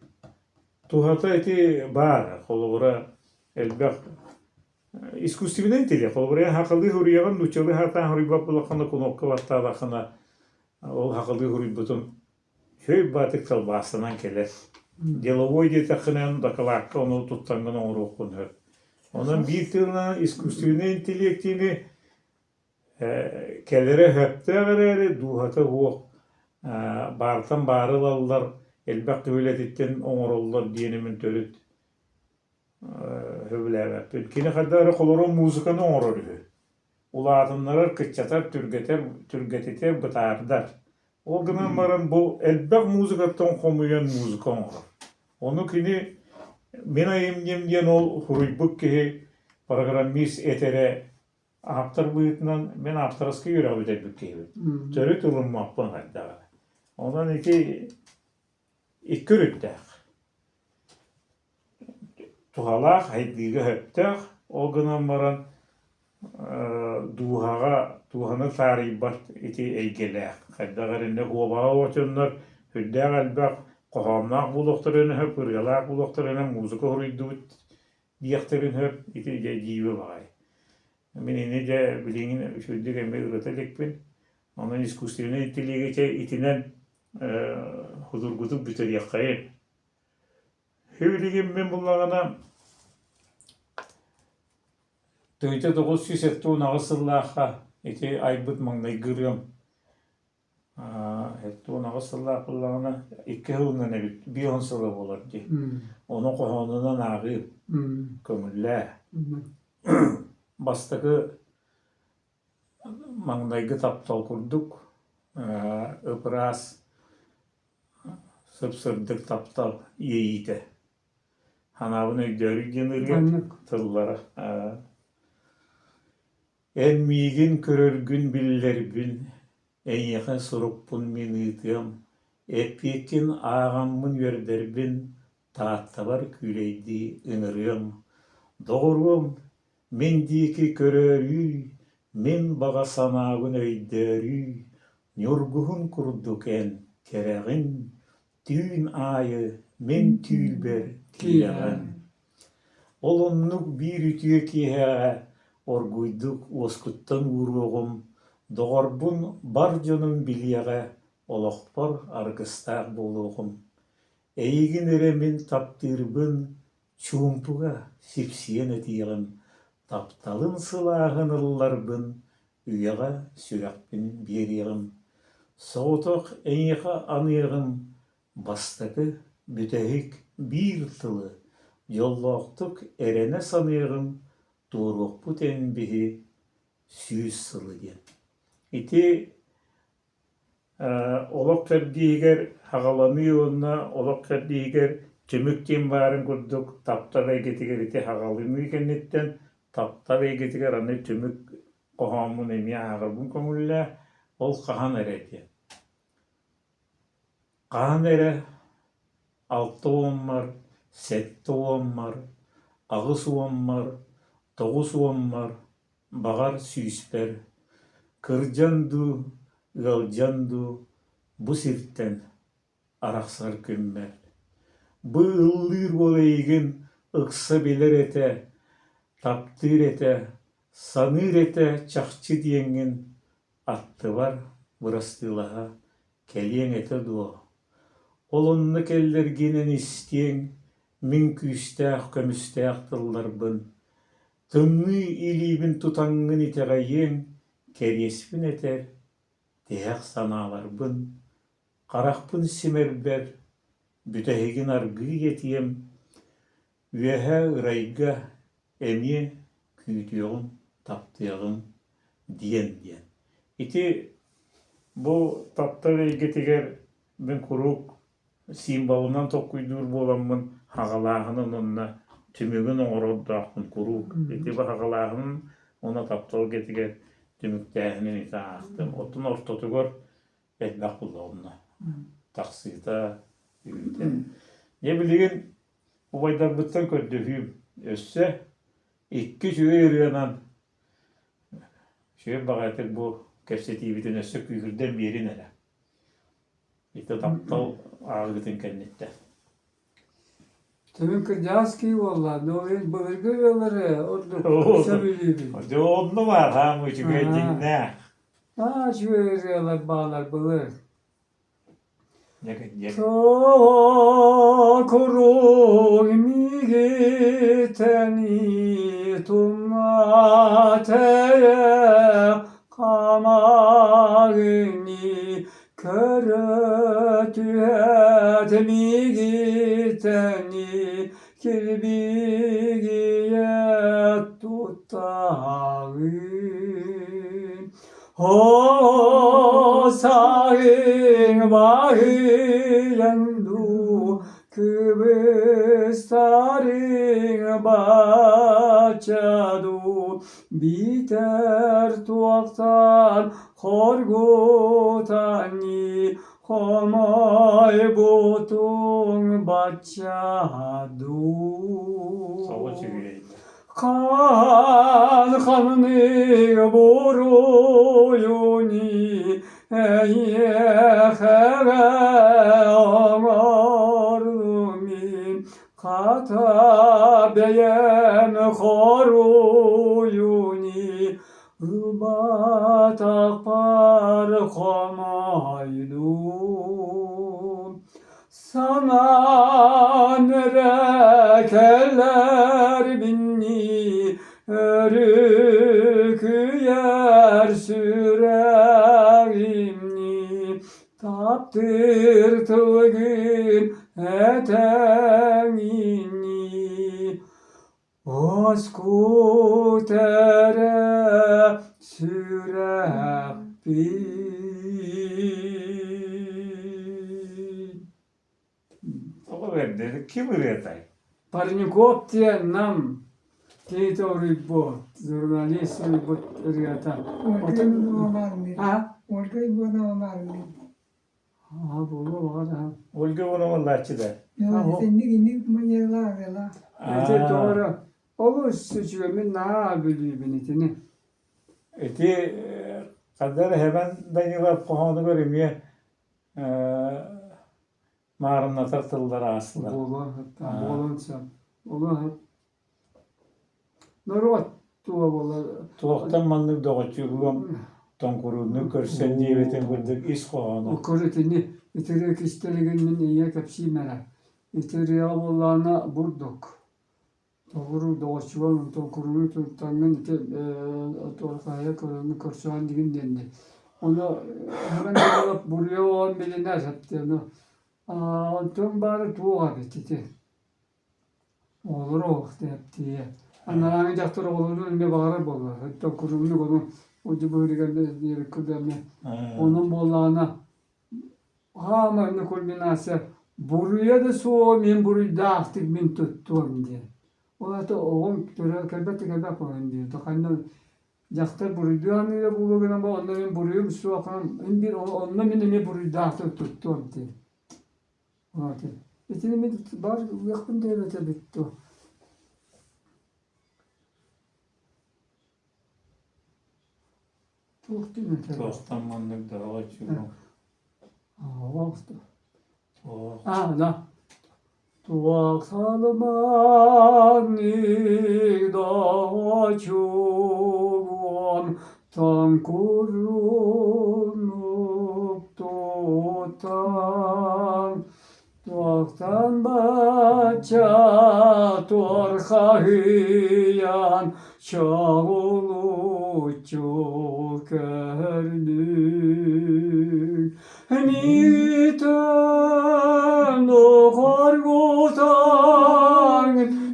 tuhata eti бар, kolora elbaq iskustivyne intelekt, kolora haqalı huriyagan nuçalı hatan huribap bulakana konokka vattadakana ол haqalı huributun şöy batık salbasından keler. Деловой детахынан докладка onu tuttangın oruakun hör. Onun bir tırna iskustivyne intelektini kelere höpte garere duhata huok bartan barılallar elbaq kıvületitten oңorollar diyenimin törüt höbüləbәpпин. Kini kadar koloron muzikаны oңororü. Ulatınlar kıçatar, türgeteter, bıtardar. O gınan baran bu elbaq muzikattan komuyan muzika oңoror. Onu kini men ayım diyen ol huruybuk ki programmis etere aptar buyutnan men aptaraskı yürü ödebük ki. Törüt ulunmappan hatta. Ondan iki rüttək. Tuhalaq, haydiga höptək. O gınan baran duhanı taribat iti eygelək. Hadda garinde huobağa oçunlar hüddəq elbaq qohamnaq buluqtırını höp, ırgalaq buluqtırını muzika huruyduğut diyektirin höp iti jivi bağay. Men ene de bilingin şöydük emme ırıtalikpin. Onun iskustivyne inteligeçe itinen hudurgutup büter yakayın. Hüvligin men bullağına töyte 900 nağısırlaqa iti aybıt mağnay gırıyorum. Hettu nağısırlaqa bullağına 2 hılından ebit, bir hınsılı olur di. Onu qoğonuna nağır, kömülle. Bastakı mağnaygı taptal kurduk. Öpras sıp-sırdık taptal iyiydi. Hanavın öydörü genirge tıllara. En migin körörgün billerbin, en yakın surukpun minitiyam, epiyekin ağamın yörderbin, taattabar küleydi ınırıyam. Doğruam, men diki körörü, men bağa sanağın öydörü, nyorguhun kurduken kereğin, tüün ayı, men tülber kileğin. Olonnuk bir ütüye kiheğe, orguyduk oskuttan uruğum, doğarbun bar canım bilyeğe, olokpar argыстaq boluğum. Eygin eremin taptırbın, çumpuğa sipsiyen etiyeğim, taptalın sılağın ıllarbın, üyeğe sürekpin beriyeğim. Soğutok enyeğe anıyeğim, bastakı bütehik bir tılı, yolloqtuk erene sanıyeğim, doğruq bu tenbihi süz sılı diyen. İti olok terdiğer hagalanıyonuna, olok terdiğer tümükten varın kurduk, tapta ve getiger iti hagalını kennetten, tapta ve getiger anne tümük qohamun emiye ağabun komulla, ol qahan ere diyen. Qahan ere 6 oğum var, 7 oğum var, ağız oğum var, 9 oğum var, bağar süsper, kırcandu, ılcandu, bu sirtten araqsar kömmer. Bu ıllir olaygın ıksa bilir ete, taptır ete, sanır ete çakçı diyengin attı var, burastılaha, kelyen ete duo. Olonnu kellerginen isteyen, min küstaq kömüstaq tıllar-bın. Tımnı ilibin tutangın iteğayyen, keryespin eter, deyaq sanalar-bın. Qaraqpın simerber, bütehegin argı yetiyem, üyehe ırayga, emi küydüğün, taptığın, diyen. İti bu tapta ve getiger ben kuruk simbolundan tokuydur bolamın hagalahının onunla tümügün oğroddaktın kuruk. Eti bu hagalahının ona taptal getiger tümüktehinin ita aktım. Otun ortotugur bedbaq buldu onunla. Taksita yürüte. Ne bilgin bu baydarbıttan kördüğüm össe iki şüve yürüyenan şöyle bakaydık bu kefseti bütün össe kügürden biri nere. İşte taptal ağırlıkın kendinde. Tabii kıracağız ki valla. Doğru bölge yolları orada Oo. sabili. Hadi onu var ha mı çünkü ne? Ha şu yollar bağlar bulur. Ne? Tokoru mi giteni tummateye kamagni körötühet mi giteni kirbigiye tutağın o sağın bağıyandu kıbrısların bahçadu biter tuaktan horgutani homay butun bahçadu Savaş yürüyeyim. kanını boruyuni eyyehere amarlumin kata beyen koruyuni rubat akbar komaydu sana nerekeler binni örük yer süreğimni taptırtılgın etenini oskutere sürek bin. O verdi. Kim üretay? Парников те нам который бот, журналист бот ребята. Ha? Orkayı bana var mı? Ha bu var ha. Olga onu vallahi de. Yok, sen ne manyalar ya. Evet doğru. O seçiyorum ne biliyor beni tini. Eti kadar hemen danyılar kohanı göreyim ya. Mağarına tartıldılar aslında. Bolan hatta bolan sen. Bolan hep. Narot tuğa bolan. Tuğaktan manlık doğaçıyorum. Tonkurunu körsen diye beten gördük is kohanı. O koritini itirek isteliğinin iyi kapsi merak. İtiriya bollana vurduk. Doğru doğuşuvan tokurunu tutanın ite torkaya korunu korsan digin dendi. Onu hemen alıp buraya olan bilinler hepti onu. Ondan bari tuğa bitti. Olur o vakti hepti. Anlarını jaktır olurdu ne bağırır bollar. Hatta kurumunu onu ucu böyle geldi diye kudemle. Onun bollana hamarını kulminası buraya da soğuk min buraya dağıttık min tuttum diye. Ola da oğlum töre kelbette koyun diye. Takanlı jaktır buraya duyanıyla buluguna ba onların buraya bir su akan bir onunla min ne buraya dağıttık tuttum diye. Ola da. İçini mi var yakın devlete bitti. Çok değil mi? Tuğaktan manlık doğaçıyorum. Vakti. Tuğak. Da. Tuak salmani da çubuğum tam kurunup tutan tuaktan baca torkahiyan çağulu çökerdük niten o korkutan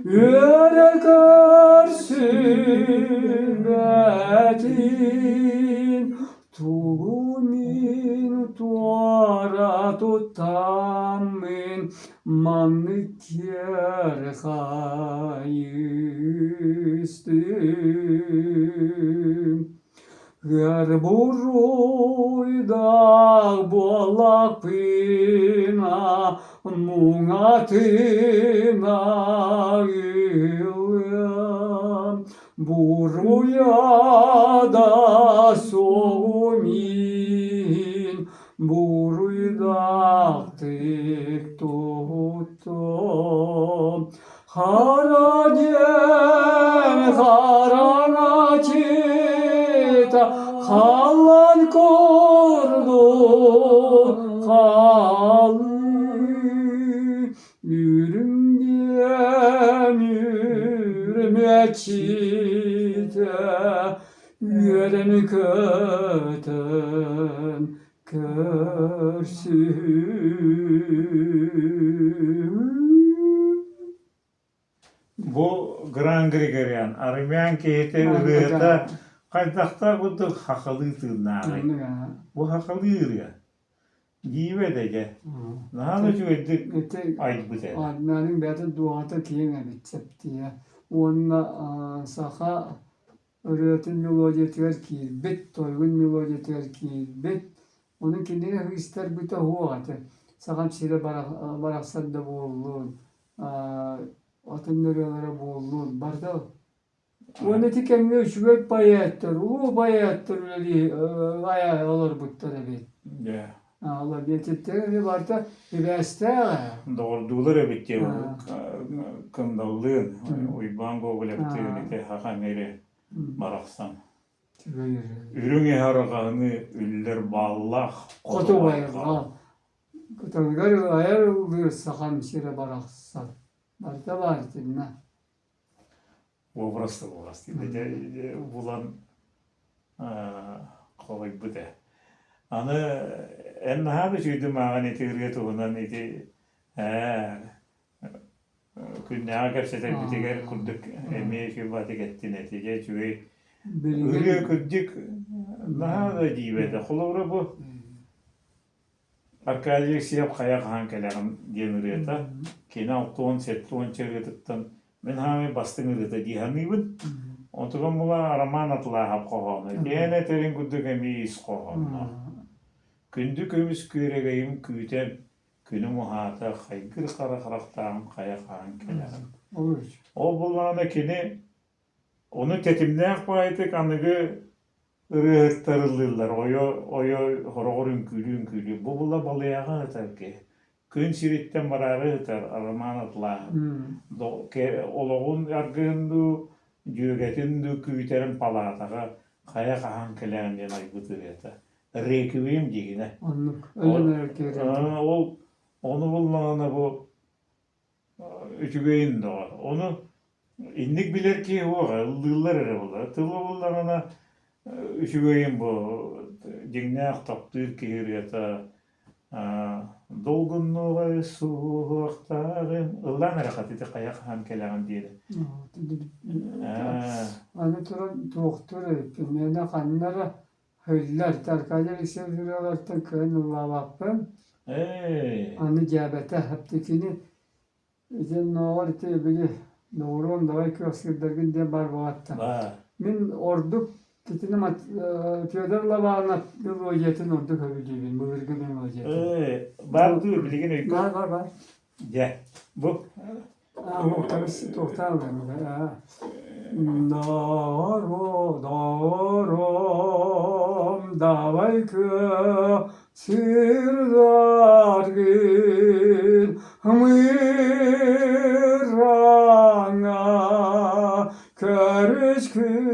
yürek örsün betin Tuğumin tuara tutamin manniker hayistim. Gerburuyda bolak pina mungatina ilam. Buruya da soğumin buruyda tek tuttum. Haragen harana çita halan kordu halı yürümgen yürüme çita yüreni köten körsün. Bu Grand Gregorian Armyan kehete Aynen. ırıta kaydakta kudu hakalı tırnağı. Bu hakalı ya. Diye de ge. Nahalı çöydük ay bu de. Adnanın beri duada kiyene bitecek diye. Onunla saha öğretim melodiyetler ki bit, toygun melodiyetler ki bit. Onun kendine ister bütün huatı. Sakam şire baraksan da boğulun. Atın nerelere boğulun. Barda. Onu kendine şüphet bayattır. O bayattır öyle ayağı olur bu tabi. Ya. Allah getirtti vardı üniversite. Doğrudular bitti. Ha. Kındallığın. Uyban gogulepti ünite hakameri baraksan. Ürüne harağını üller ballak. Kotu bayırlar. Kotu bayırlar ayar oluyor sakan şire baraksan. Barda var dinle. Bu burası. Bulan kolay bu de. Anı en nahalı çöydü mağan etirge tuğunan eti künne ağaçta bitiger kurduk emeğe şubatı gitti netice çünkü ürüye kürdük nahalı cibede kulağına bu arkadaşlık siyap kayak hankelerim diyen ürüyeta kena oktuğun settuğun çergetikten ben hami bastın ürüyeta dihanıybın oturan bula araman atla hap koğanı diyene terin kurduk emeği is koğanı Kündü kömüs küregeyim küten günü muhata kaygır kara karaktam kaya kaan kelerim. Olur. O bulana kini onu tetimden koyaydık anıgı ırıhtarılırlar. Oyo horogorun külü. Bu bula balayağı hıtar ki. Kün siritten bararı hıtar araman atla. Oloğun yargındu cügetindu küterin palataga kaya kaan kelerim diyen aygıtır yata. Rekivim diyene. Anlık. Öyle erkeğe. Onu bulmağına bu üçügeyin de var. Onu indik bilir ki o yıllar ere bular. Tılı bullarına üçügeyin bu dinle aktaptır ki hürriyata dolgunluğa suğuktağın ıllan harekatı kayak hamkeleğin diye. Anı turan doktor ne kanlara hıller tarkaylar işe veriyorlar da köyün ulavatım. Anı cebete heptekini izin noğur te bili doğruğun davay köskirdergin diye barbaattım. Min ordu kitini Fyodor'la bağlanıp bir vajiyetin ordu kabulüyüm. Bu virgül bir vajiyeti. Var dur bilgin öykü. Var. Gel. Bu. Muhtemelen tohtar benim. Darom davay köskirdergin mirana körüskün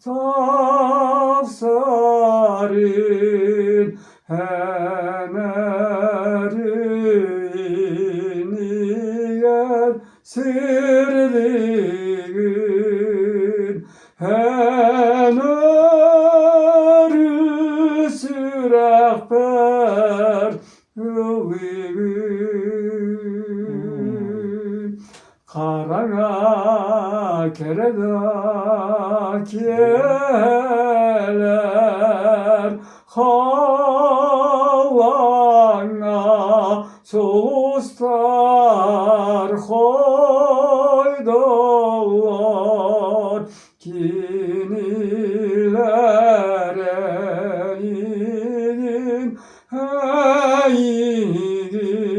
tavsarin hemerini yer sirligin henörü sürekber hıvigin karana kereda kele halana solustar koydular kinilere yiğidin hey yiğidin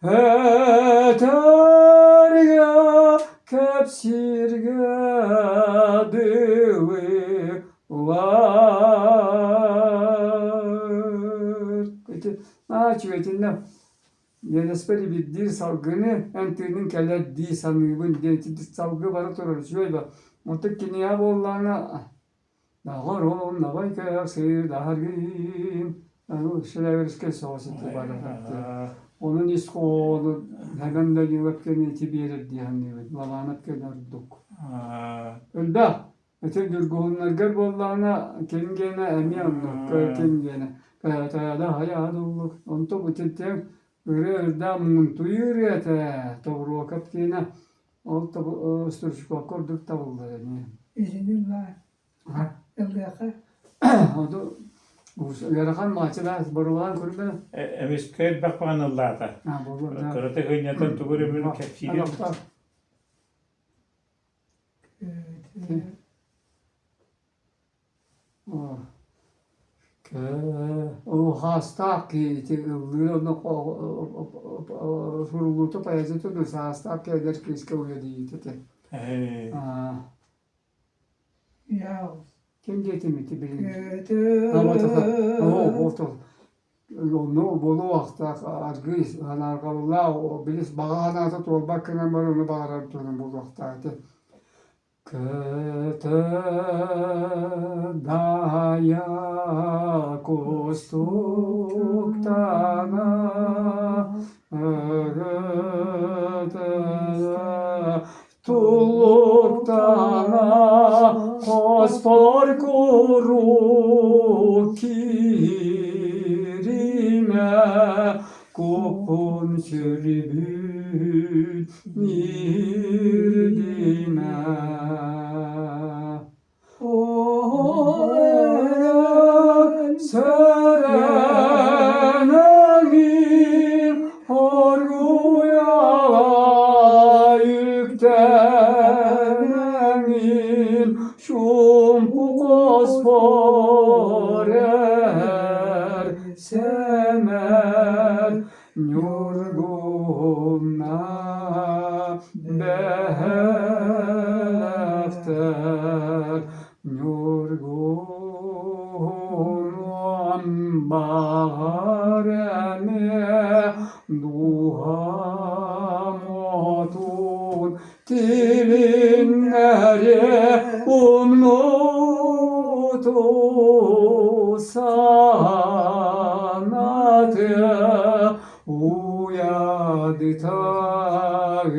eterge kepsirge dıvılar. Çüvetinle yenesperi bir dil salgını entinin kelle di sanıbın dil salgı var oturur. Şöyle bak. Mutlak kinya bollana dağır oğlum nabay kayak seyir dağır gün. Yani şöyle bir şey soğusun bana. Onun iskolu hemen de yuvakken itibirir diye hani lavanat kadar dok. Öldü. Öte gürgünler gör bollana kengene emiyanlık kengene. Kayada hayadulluk. Onto bütütten öyle muntu yürüyete. Doğru vakit kene. Olta sürüşük akorduk tavulda yani. İzinin var. Ha. Yıldaka. Odu yarakan maçıda borulan kurbe. Emiskayt bakmanıllata. Ha borulan. Kırıtı hınyatan tuğurumunu kepsiyle. Alakta. O hasta ki onu sorulutu paylaştı da hasta ki eder ki iske uyuyor diye. Ya. Kim getirmedi birinci? Kötü. Ama tabii. Onu bolu vakti argıyız. Hani arkalılar o bilis bağına da torba kınan var onu bağırar tutan bu vakti. Kötü daya kustuktana Tulluktana kospor kuru kirime kupun çürübün nirdime Oğlan serenemin orguya yüktenemin şumpu kosporer semer Nurguna behefter Nurgunum bağreme duhamotun Tilinlere umnutu sanatı Uyadı tağıvatı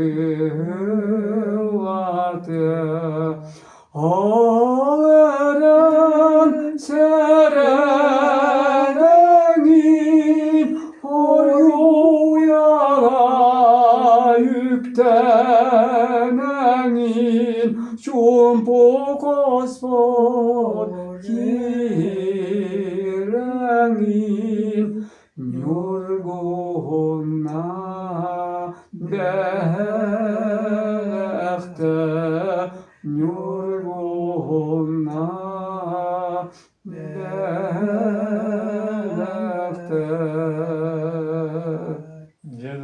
Ağıran serenenin orguya yüktenenin Şumpu kospor kirenin Nurguna behefte Nurguna behefte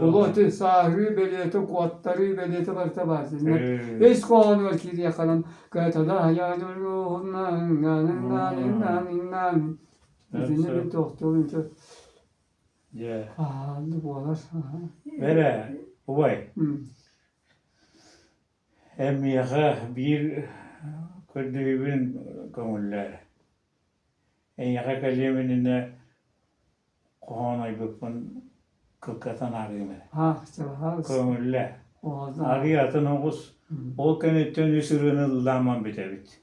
Ulotu sahri beliyeti kuattarı beliyeti mertebası. Es konu var ki diye kalan katada hayanul ruhundan nan Bizimle bir doktorun çok pahalı bu aralar. Vere, ubay. Hem yağa bir kördüğün konuller. En yağa kelimenin kohanay bakın kılkatan arayımı. Ha işte ha. Konuller. Oğuzdan. Arıyatın oğuz. O kanetten üsürünü laman bitebit.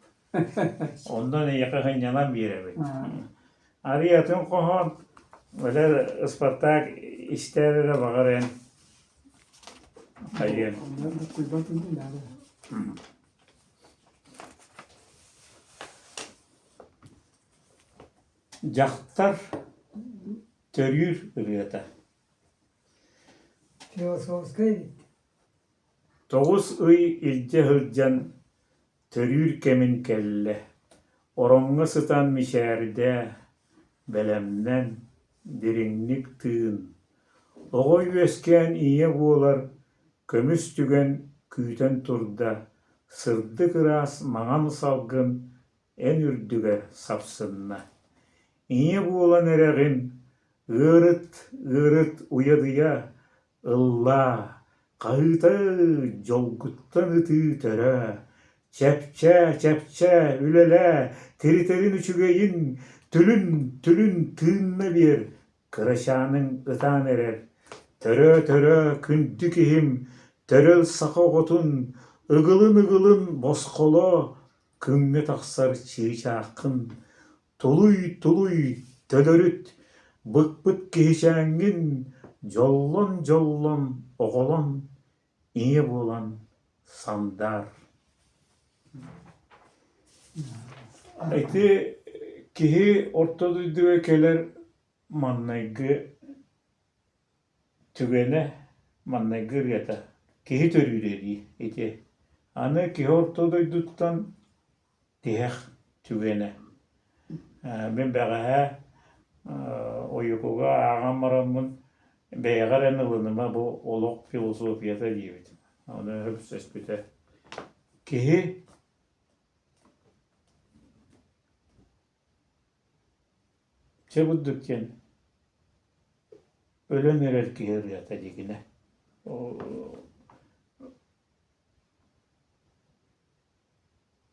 Ondan en yağa yanan bir yere bit. Arıyatın kohan. Öyle ıspatak işlerine bakarın. Hayır. Ondan da kuybatın değil abi. Jaktar törür ırıata. Teosofskay. 9 ıy ilce hılcan törür kemin kelle. Oronga sıtan mişerde belemden derinlik tığın. Ogoy ösken iye boğular kömüs tügen küyten turda. Sırdı kıras maňan salgın en ürdüger sapsınna. İye boğulan eregin ığırıt uyadıya ılla kayıta jolguttan ıtı töre. Çepçe ülele teriterin üçügeyin tülün tığınna bir kıraşanın ıtan erer. Törö küntü kihim töröl saka gotun ıgılın boskolo kümme taksar çiğçakın tuluy tölörüt bık kihişängin jollon oголон iye bolan sandar. Eti kihi ortoduydu keler mannaygı tügene mannaygı riyata. Kihi törüydü eti. Anı kihi ortoduyduttan tihek tügene. Ben beğe oyukuga ağamaramın beğer enılınıma bu olok filosofiyata diyebilirim. Onu hep sespite. Kihi çabuddükken ölen erer kihi riyata dikine.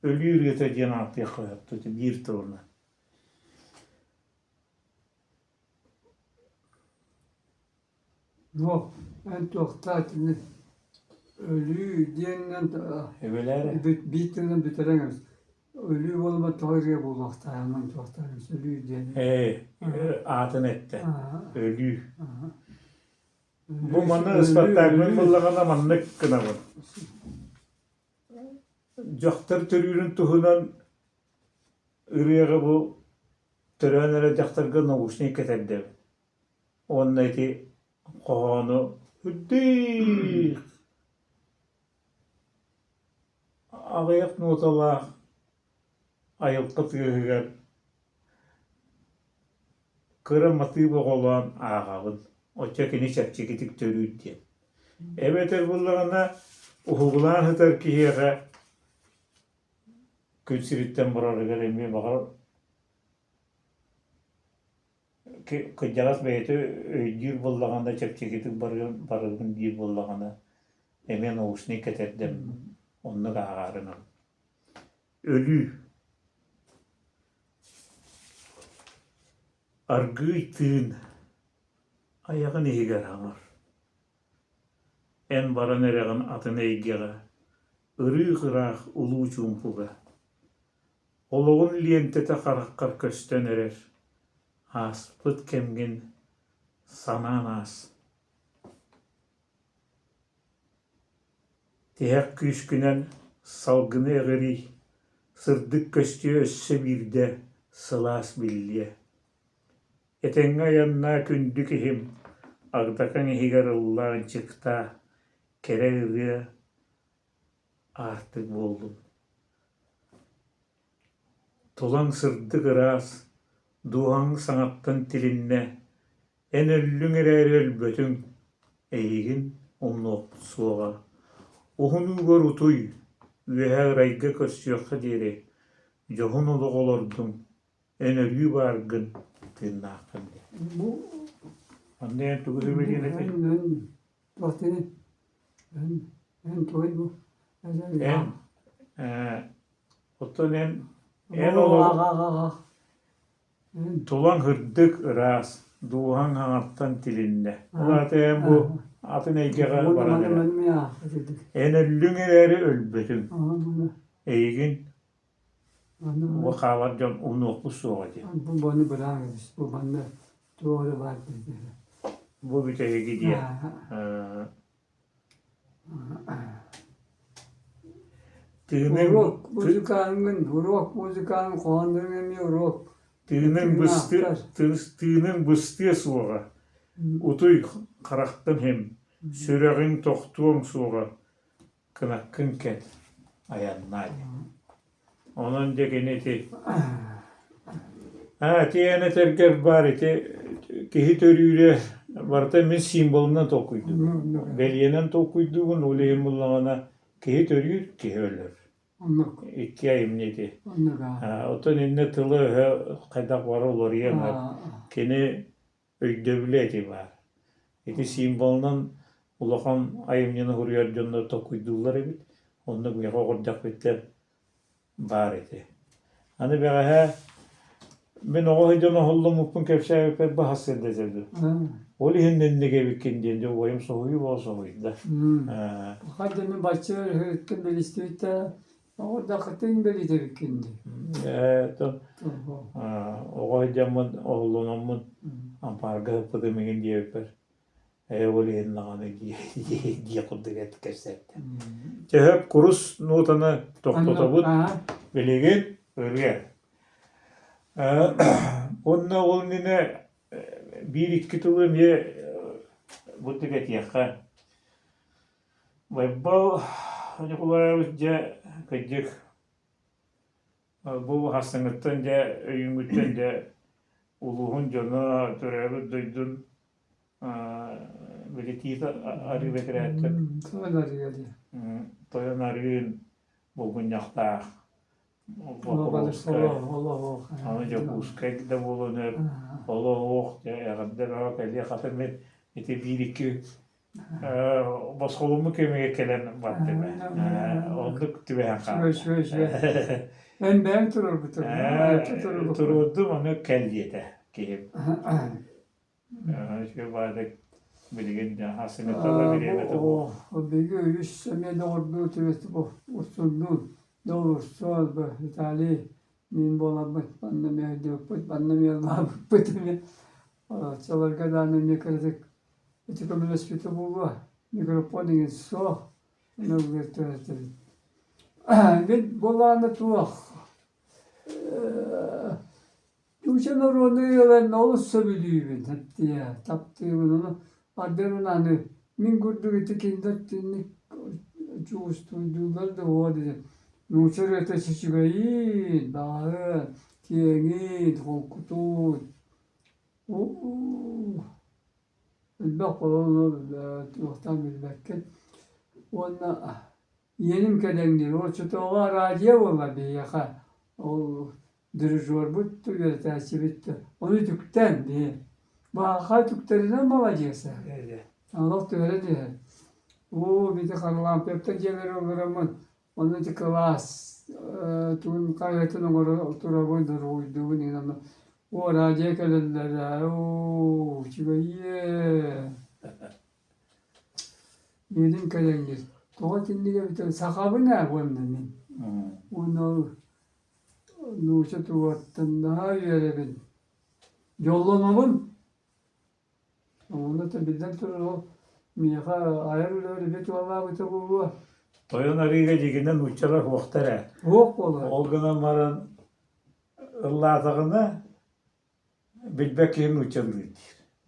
Ölü riyata cenab koyaptı bir torna. Yok, ben tohtatını ölü diyenden Evelere. bittiğinden bitiremeyiz. Ölü olma tarihe bulmakta hemen tohtarız. Ölü diyen. Atın etti. Ölü. Aha. Bu manı ispatlarının bullagana manlık kınavın. Jaktır törüyün tuhunan ırıyağı bu törönere jaktarga noguşni keterdi. Onun eti kohonu hüddik. Ağayak notalar ayılqı tığıgar. Kıramatı boğulan ağabın. O çekini çekçekitik törüydü. Evet bullagana uhugulan hıtar kihiyaga küçüritten burarıgar emmi bakar. Kıjalas beyti öydür bullaganda çekçekitik barıgın dir bullagana. Emen oğuşni keterdim. Onu ağarına. Ölü. Argı tığın. Ayağın eğiger hangar. En baran ereğin atın eğgere. Irı kırak ulu çumpuga. Oloğun liyentete karakkar kösten erer. Aspıt kemgin sanan as. Tihek küskünen salgını eğeri. Sırdık köstüye össe birde sılas billiye. Etenge yanına kündük ihim. Agdakan higar Allah'ın çıkta. Kere ırıya artık buldum. Tolan sırdık ıras. Duhan sanattan tilinne. En öllün erer bötün. Eğigin onu soğa. Ohunu gor utuy. Ühe rayga köstüyakka deri. Johun olu olurdum. En ölü bargın. Tırnakın. Bu Anne tuğu bilene te. ben tohtini ben toy bu. Oton en olu tulan hırdık ras. Duhan hanattan tilinde. Zaten bu atın eygere baragara. En öllün eleri ölbetün. Eygin bu kavar can onu oku soğacı. Bu bana bırakırız. Bu bana doğru var dedi. Bu bir tane gidiyor. Tığının Rock müzikanın kondurmamıyor rock. tığının bıstıya suğa. Utuy karaktın hem. Süreğin toktuğun suğa. Kınakkın ket. Ayanlar. Onun degeneti. Tiyene terker var iti. Kihi törüyle varta men simbolundan tokuydu. Beliyenen tokuyduğun oleyim bulana kihi törüyür kihi ölür. Onluk. İki ayım neydi. Onluk ha. Oton inne tılı kaydak var olur yemer. Kini öydövleti var. İti simbolundan ulakan ayımını huruyar canlı tokuyduğular ebit. Onu bir ordak bitti var iti. Hani bana ben o hıcana hollum upun kepşe yapar bahas edeceğim. Oli hinden ne gibi kendinde oyum soğuyu o soğuyu da. Kadının bahçe hırtın belistiyte orada katın belite bükündü. O hıcamın oğlunumun amparga pıdımın diye yapar. Oli hinden diye kudur et keserdi. Hep kurus notanı toktatabut belegen örger. Onna ol nene bir iki tılım ye bu tiket yakka. Ve bu hani kulağımızca kacık. Bu hastanetten de öğüngütten de uluğun canına törevi duydun. Böyle tiyita arı bekrettik. Sonra geldi. Toyan arıyın bugün yakta. Allah. Anca uskak da bulunur. Allah ya kadar o kelli katır met eti bir iki baskolumu kemiğe gelen battı be. Olduk tübe Şöyle. Ben turur bu turur. Tururdum onu kelliyete ki. Şu bardak bilgin hasını tabi bilmedi bu. O bilgi yüz semiyede ordu tüvesi bu. Usuldu. Doğru sol bu. İtali. Min bolamık. Bandım yerde öpüt. Bandım yerde öpüt. Çalar kadar ne kırdık. İti komünist biti bu. Mikrofonun so. Ne bir tüvesi. Ben bolağında tuğak. Uçanlar onu yiyorlar, ne olursa biliyor ben. Hatta ya, taptığım onu. Adlarını hani, min kurdu gitti kendini çoğustuydular da o dedi. Nuçar öte çiçeğin, dağı, tiyengin, korkutun. Bak onu, tuğaktan bilmekken. Ona yenim kadendir, o çıtoğa raciye ola bir yaka. O dürüjör buttu, yöretesi bitti. Onu tükten diye. Baka tükterinden balacaksa. Allah da öyle diye. O bir de kalan pepte gelir olur ama onu da klas. Tun kayıtını otura koydur uyduğun inanma. O raciye kalırlar. O çıkıyor. Yedim kadendir. Toğa tindiğe bitir. Sakabı ne bunun? Onu Nuşa tuvattan daha yere ben. Yollamamın. Onu da bizden sonra o miyaha ayarları bir tuvalar bir tabu. Toyan arıya cekinden uçarak vaktara. Yok ola. Olgana maran ıllatağına bilbek yerin uçalıydı.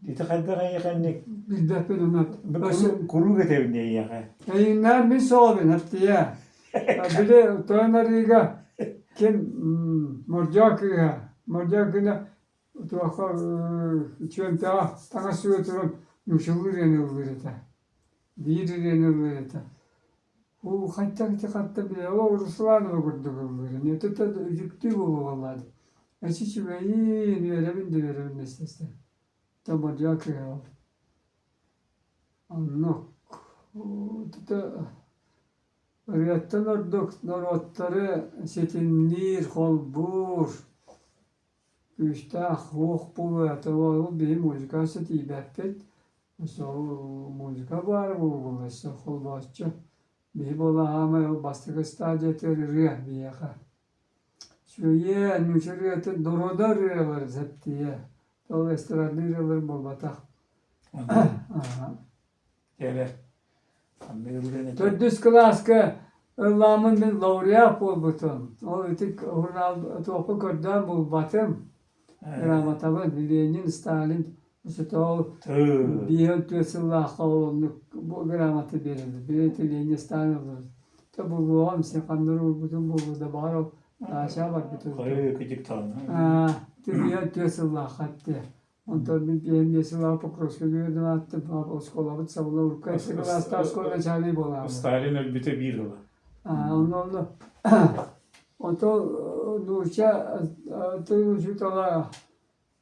Dite kadar yakanlık. Bizden benim. Kuru getevinde yaka. Yayınlar bir soğubun hep diye. Bir de toyan arıya kim Morcakı'na tuvaha çömta tanası oturup yumuşalır yanılır ete. Bir yanılır ete. O katta bile o Ruslarla kurduğulları. Ne tutar ücüktü bu vallahi. Açıcı beyin veremin nesnesi. Tam Morcakı'ya. Anlık. Tutar Rüyattan orduk, norotları setinlir, kolbur. Güçtah, hoğuk bulu, atavalı bir müzika seti bepet. Mesela müzika var bu, mesela kolbasçı. Bir bola ama bastık stacetleri rüya bir yaka. Şöyle, nüşe rüyatı doroda rüyalar hep diye. Dolayısıyla rüyalar bol batak. Gele. Dördüz klaska Allah'ımın bir laureat bol buton. O ötük hurnal topu kırdan bol batım. Gramata Lenin, Stalin, Şutov, Tı. bir tüsüllahı olunluk bu gramatı verildi. Bir Lenin, Stalin olur. Tabi bu hamsi kandır bütün bu da var o aşağı var bütün. Kayı küçük tanı. Bir tüsüllahı hatta. Ondan bir tüsüllahı Pokrovsk'a gördüm attım. O skola savunma urka. Hasta skola çağırıyor bolar. Stalin elbette bir ola. Ondan Nurça Nurça tala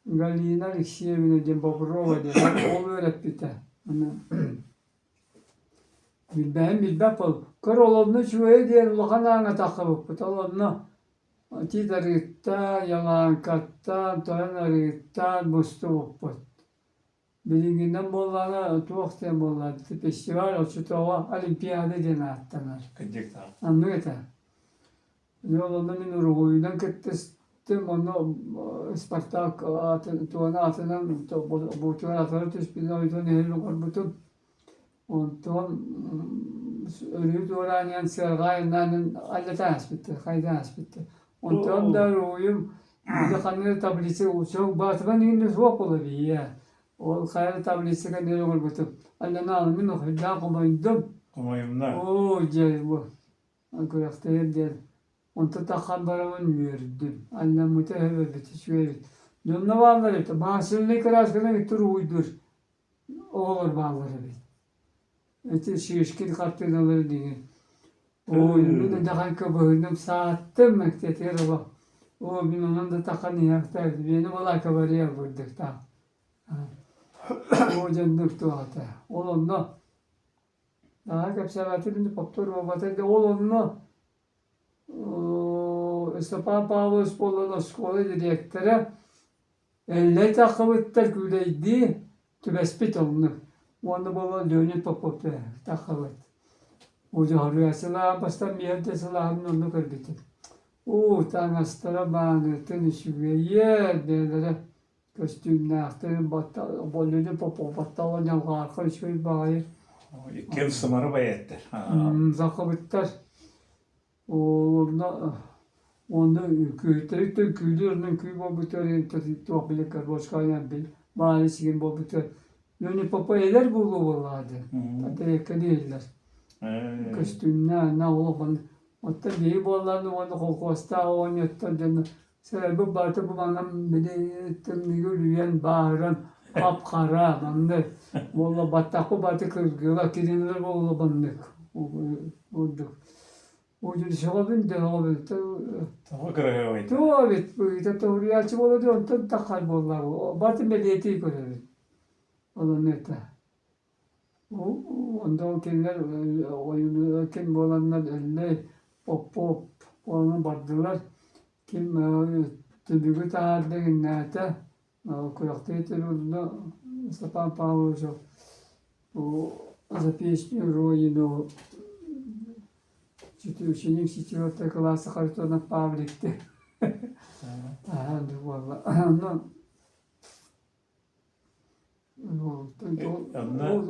Galina Alexeyevna Dembobrova diye o öğretti de. Bilmem ol. Kır olanı şöyle diye lahanana takılıp butalını tidarıtta yalan katta toyanarıtta bustu oput. Bilinginden bollana tuğakten bolladı. Festival o çutova olimpiyada dene attılar. Küçük tanı. Anlıyor da. Yolunda min Uruguay'dan gittim onu Spartak tuğana atından bu tuğana atından tüspüden oydan nehirli korbutum. Ondan ölüyü doğrayan sergayından allatan aspitti, kaydan aspitti. Ondan da Uruguay'ım bir de kanlı tablisi uçak batıban yine soğuk olabilir. O kayda tablisi kan nehirli korbutum. Allana alımın o hüdden komaydım. Kumayımda. Oo gel bu. Ankara diye. Onta takan baraman yürüdüm. Annem mütehevve bitişveri. Yoluna bağları bitti. Mahsulüne kırasına gitti uydur. Oğul bağları bitti. Eti şişkin kartinaları diye. O yılında takan kabağınım saatten mektete bak. O bin onun da takan yaktaydı. Benim ola kabariye vurduk da. O canlık tuğata. Oğlunla. Daha kapsavatı bindi poptor obatı da oğlunla. Степан Павлович Полонов школы директоры elle takıvıtlar küleydi tübespit olunu. Onu baba Leonid Popov takıvıt. O cahruya silah baştan bir yerde silahını onu kırdık. O tanastara bağlı tanışıveye derlere kostümle aktörün battal Leonid Popov battal oynam karkı şöyle bağır. İkken sımarı bayettir. Zakıvıtlar. Onda köyleri köylerinin köy babıtları toplayan karboşkayan bil mahallesinin babıtları yani papa eder bulurlardı. Hatta yakın değiller. Kostümler ne olan hatta bir bollarını onu kokosta oynattı canım. Sebebi batı bu bana bir yürüyen bağıran kapkara bandı. Valla batı kırgıla kirinler valla bandık. Olduk. O yüzden şabın devamı. Tamam kırıyor oydu. Evet, bu da teoriyacı oladı ondan takar bollar. O batı medeniyeti görevi. Onun neta. Ondan kendiler oyunu kim bolanlar elle pop onu bardılar. Kim tübüğü tahardı neta. Kuyakta yeterli Степан Павлович. O записываю oyunu. Ученик 4 класса ходит на павликте. O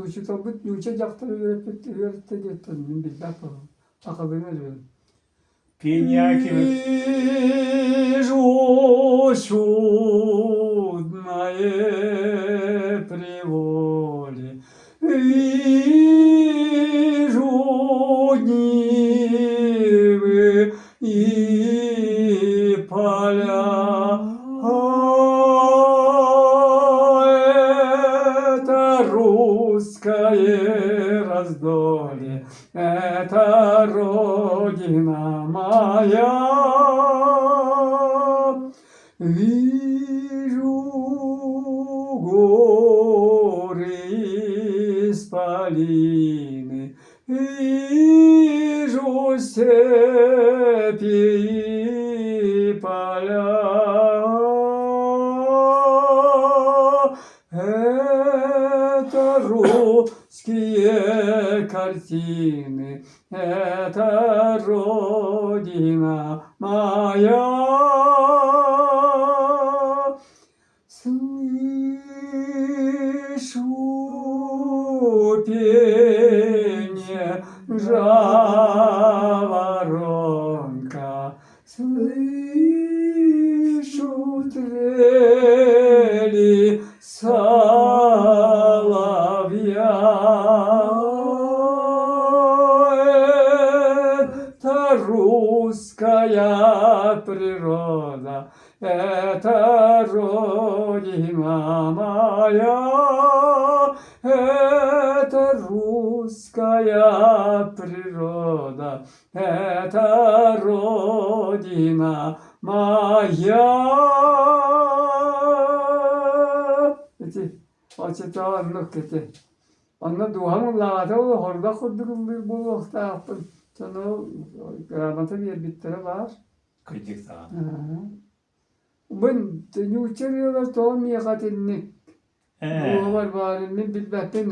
учитель бит учacakları öğretti diye bilmem falan. Akabine Пеня kimi? Вижу чудное приволе, вижу нивы и поля. Это русское раздолье, это родина моя. Вижу горы исполины, вижу степи и поля. Это русские картины, это родина моя. Слышу пение жаворонка, слышу трель родина моя, это русская природа, это родина моя. Ити, очета аннык кете. Анна духан лағата ол хорда құддырылыр бұл оқтақпын. Соны грамота бербеттері бар. Кыйдык таган. Бын нючерелер тоон миякатинник. Бугабар барынны билбәттен.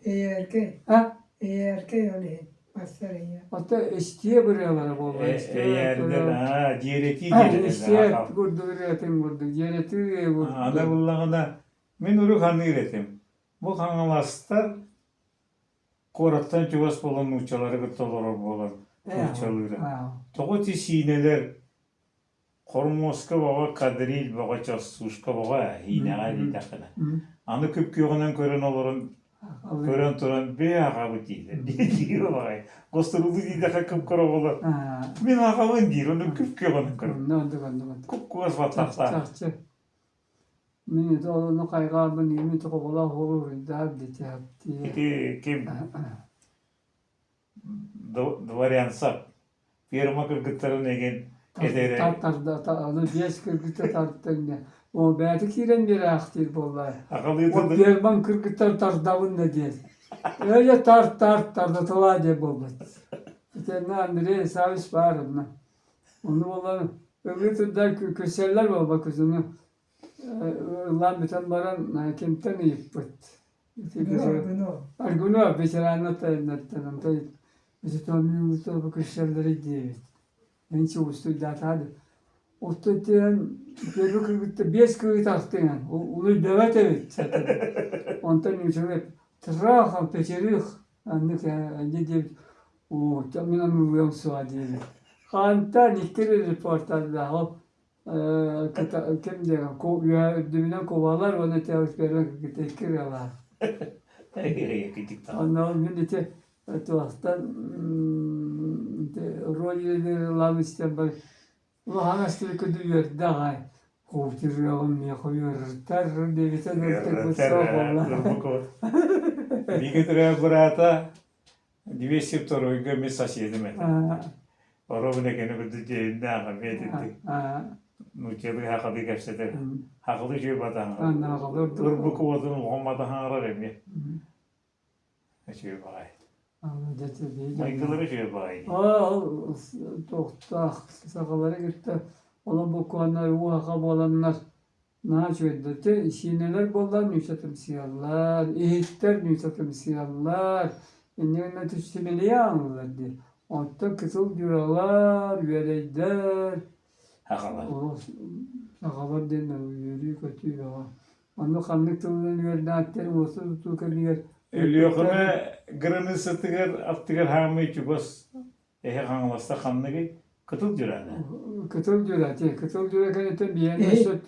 Eğerke, Ha? eğerke öyle. Basaraya. Hatta eştiye buraya bollar. Эйердер, дирети Eştiye дирети. gurdu üretim gurdu. Yereti gurdu. Аны буллагында мен уру ханы иретем. Бу хаңаластар кораттан чугас болон учалары гытталар болар. Учалары. Того тисинелер Кормоска бага кадрил бага часушка бага хинага дитакына. Аны көп күйгөнөн көрөн олорун көрөн туран бе агабы дейді. Диyor бага. Костурулду дитака көп көрө болор. Мен агабын дир, аны көп күйгөнөн көрөн. Нандыгандыган. Көп күйгөс батакта. Çakçı. Mini de onu kaygabın yemi tokola olur da diyecek. Ити кем дворянсак. Фирма кыргыттарын еген edere. Tartarda onu beş kırgıta tarttın ne. O belki kiren bir aktif bollay. Акылы O тырды. derman kırgıtar tartavın ne diye. Öyle tarda tola diye bollar. İşte ne andire savis var ona. Onu bollar. Öbür türlü köseller var bak onu. Lan biten baran kimten iyi pıt. Bunu. Alguno becerano tanım da. İşte tamam bu köşeleri diye. En çok ustuda Ototen bir kırgıtta beş kırgıt attın. Ulu devet evet. Ondan yüzüne traham peçerik. Anlık ne diye o tamamen uyum suadiye. Kanta nikleri reportajda hop kim diye düminen kovalar onu tevfik vermek tekiriyorlar. Ondan millete tuhaftan rolleri lamışlar bak. Bu hanastır kudüyor daha kovturuyorum ya koyuyor tar devite dörtte kutsal. Бигетре брата 202 месяц едем. Оробне гене бүдү дага медити. Нучебе хакы гепсетер. Хакы жөө батан. Урбуку одун Мухаммад ханра реме. Жөө бай. Майкылары жөө бай. Tohta sakalara gitti. Olan bu konular uğaka bolanlar ne çözdü? Şineler bollar nüsatım siyallar, ehitler nüsatım siyallar. İnne tüsümeli anılar diye. Ondan kısıl duralar, vereyler. Hakalar. Sakalar deniyor, yürüyü kötü ya. Onu kanlık tılının yerine atlarım olsa tutu kalıyor. Ölüyorkuna gırını sıtıgır, attıgır hamı çubas. Ehe kanlasta kanlıgı kıtıl jürani. Kıtıl jürati, kıtıl jüra kanıtın bir yerine süt.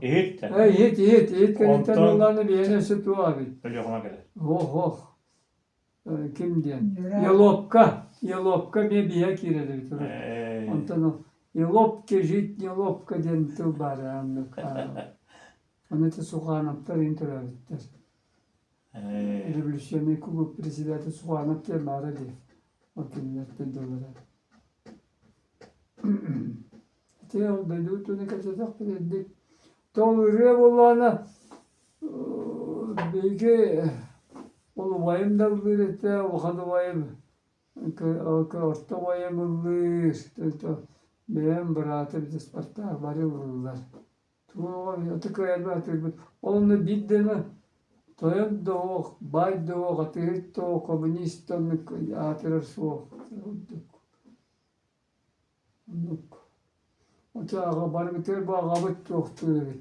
Ehit. Ehit kanıtın olanı bir yerine süt o abi. Ölüyorkuna kadar. Oh. Kim diyen? Yura. Yelopka bir yer kireli bir türlü. Ondan o. Yelopka jit, yelopka diyen tıl bari anlık. Onu da soğanaptar internetler. Revolüsyonu kubu presidenti soğanaptar bari diye. O kimlerde dolara. Te oldu dutu ne kaçacak bir dedik. Doğru bollana belki onu vayım da birlikte o kadar vayım orta vayım olur. Ben bıraktım bir Sparta bari vururlar. Tuğla yatık ayarda onu bir dene toyum doğuk, bay doğuk, ateist doğuk, komünist doğuk, ateist soğuk. Ocağa bari biter bu ağabey doğuktu evet.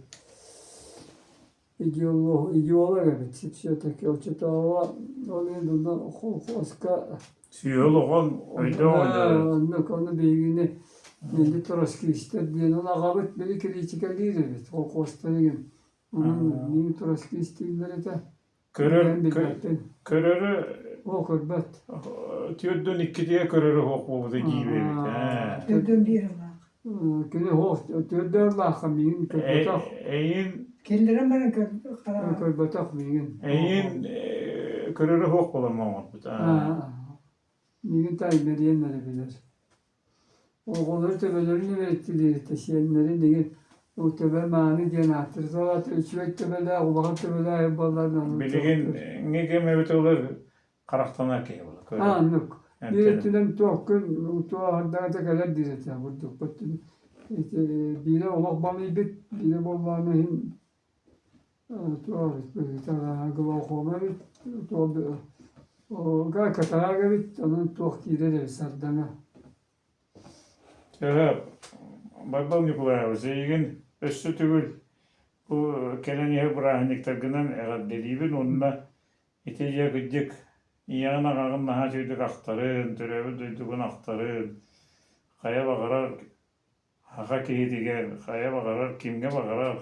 İdeolog evet. Sipsiyotaki oçata hava onundan oska. Siyoloğun öyle oynar. Onu bilgini Milli Troşki ister diyen ona ağabey beni kritik ediyor evet. O kostayın. Onun Milli Troşki isteyenleri de Körörü o kurbet. tiyordun iki diye körörü hok bu da gibi. Dördün bir ama. Kene hoş tödör laka migin köbatak. Eyin Kendine bana karar. Köbatak migin. körürü hoq bolamam. Migin taymeriyenleri bilir. Oğulları tebelerini verettiriyor. Taşıyanları nigin. O tebe mani diyen attır. Sonra üçüvek tebeler, ulağı tebeler yaparlardan. Bilgin nege mevte olur karaktana ki olur. Anlık. Yani Direttilen tuhakkın, tuhakkın da kadar diretilen vurduk. Battın. Bire olak bami bit, bire bollağına hin. Tuhaf bir tane gılav koma bit. Tuhaf bir. O gay kataraga bit, onun tuhaf kire de sardana. Cevap. Babam Nikolay Zeygin össü tügül. Bu keleniye bırahanlıklarından eğer delibin onunla itece gıcık. Iyağına kağın naha çöydük aktarın, türevi duyduğun aktarın. Kaya bakarar, haka kehitiger, kaya bakarar, kimge bakarar.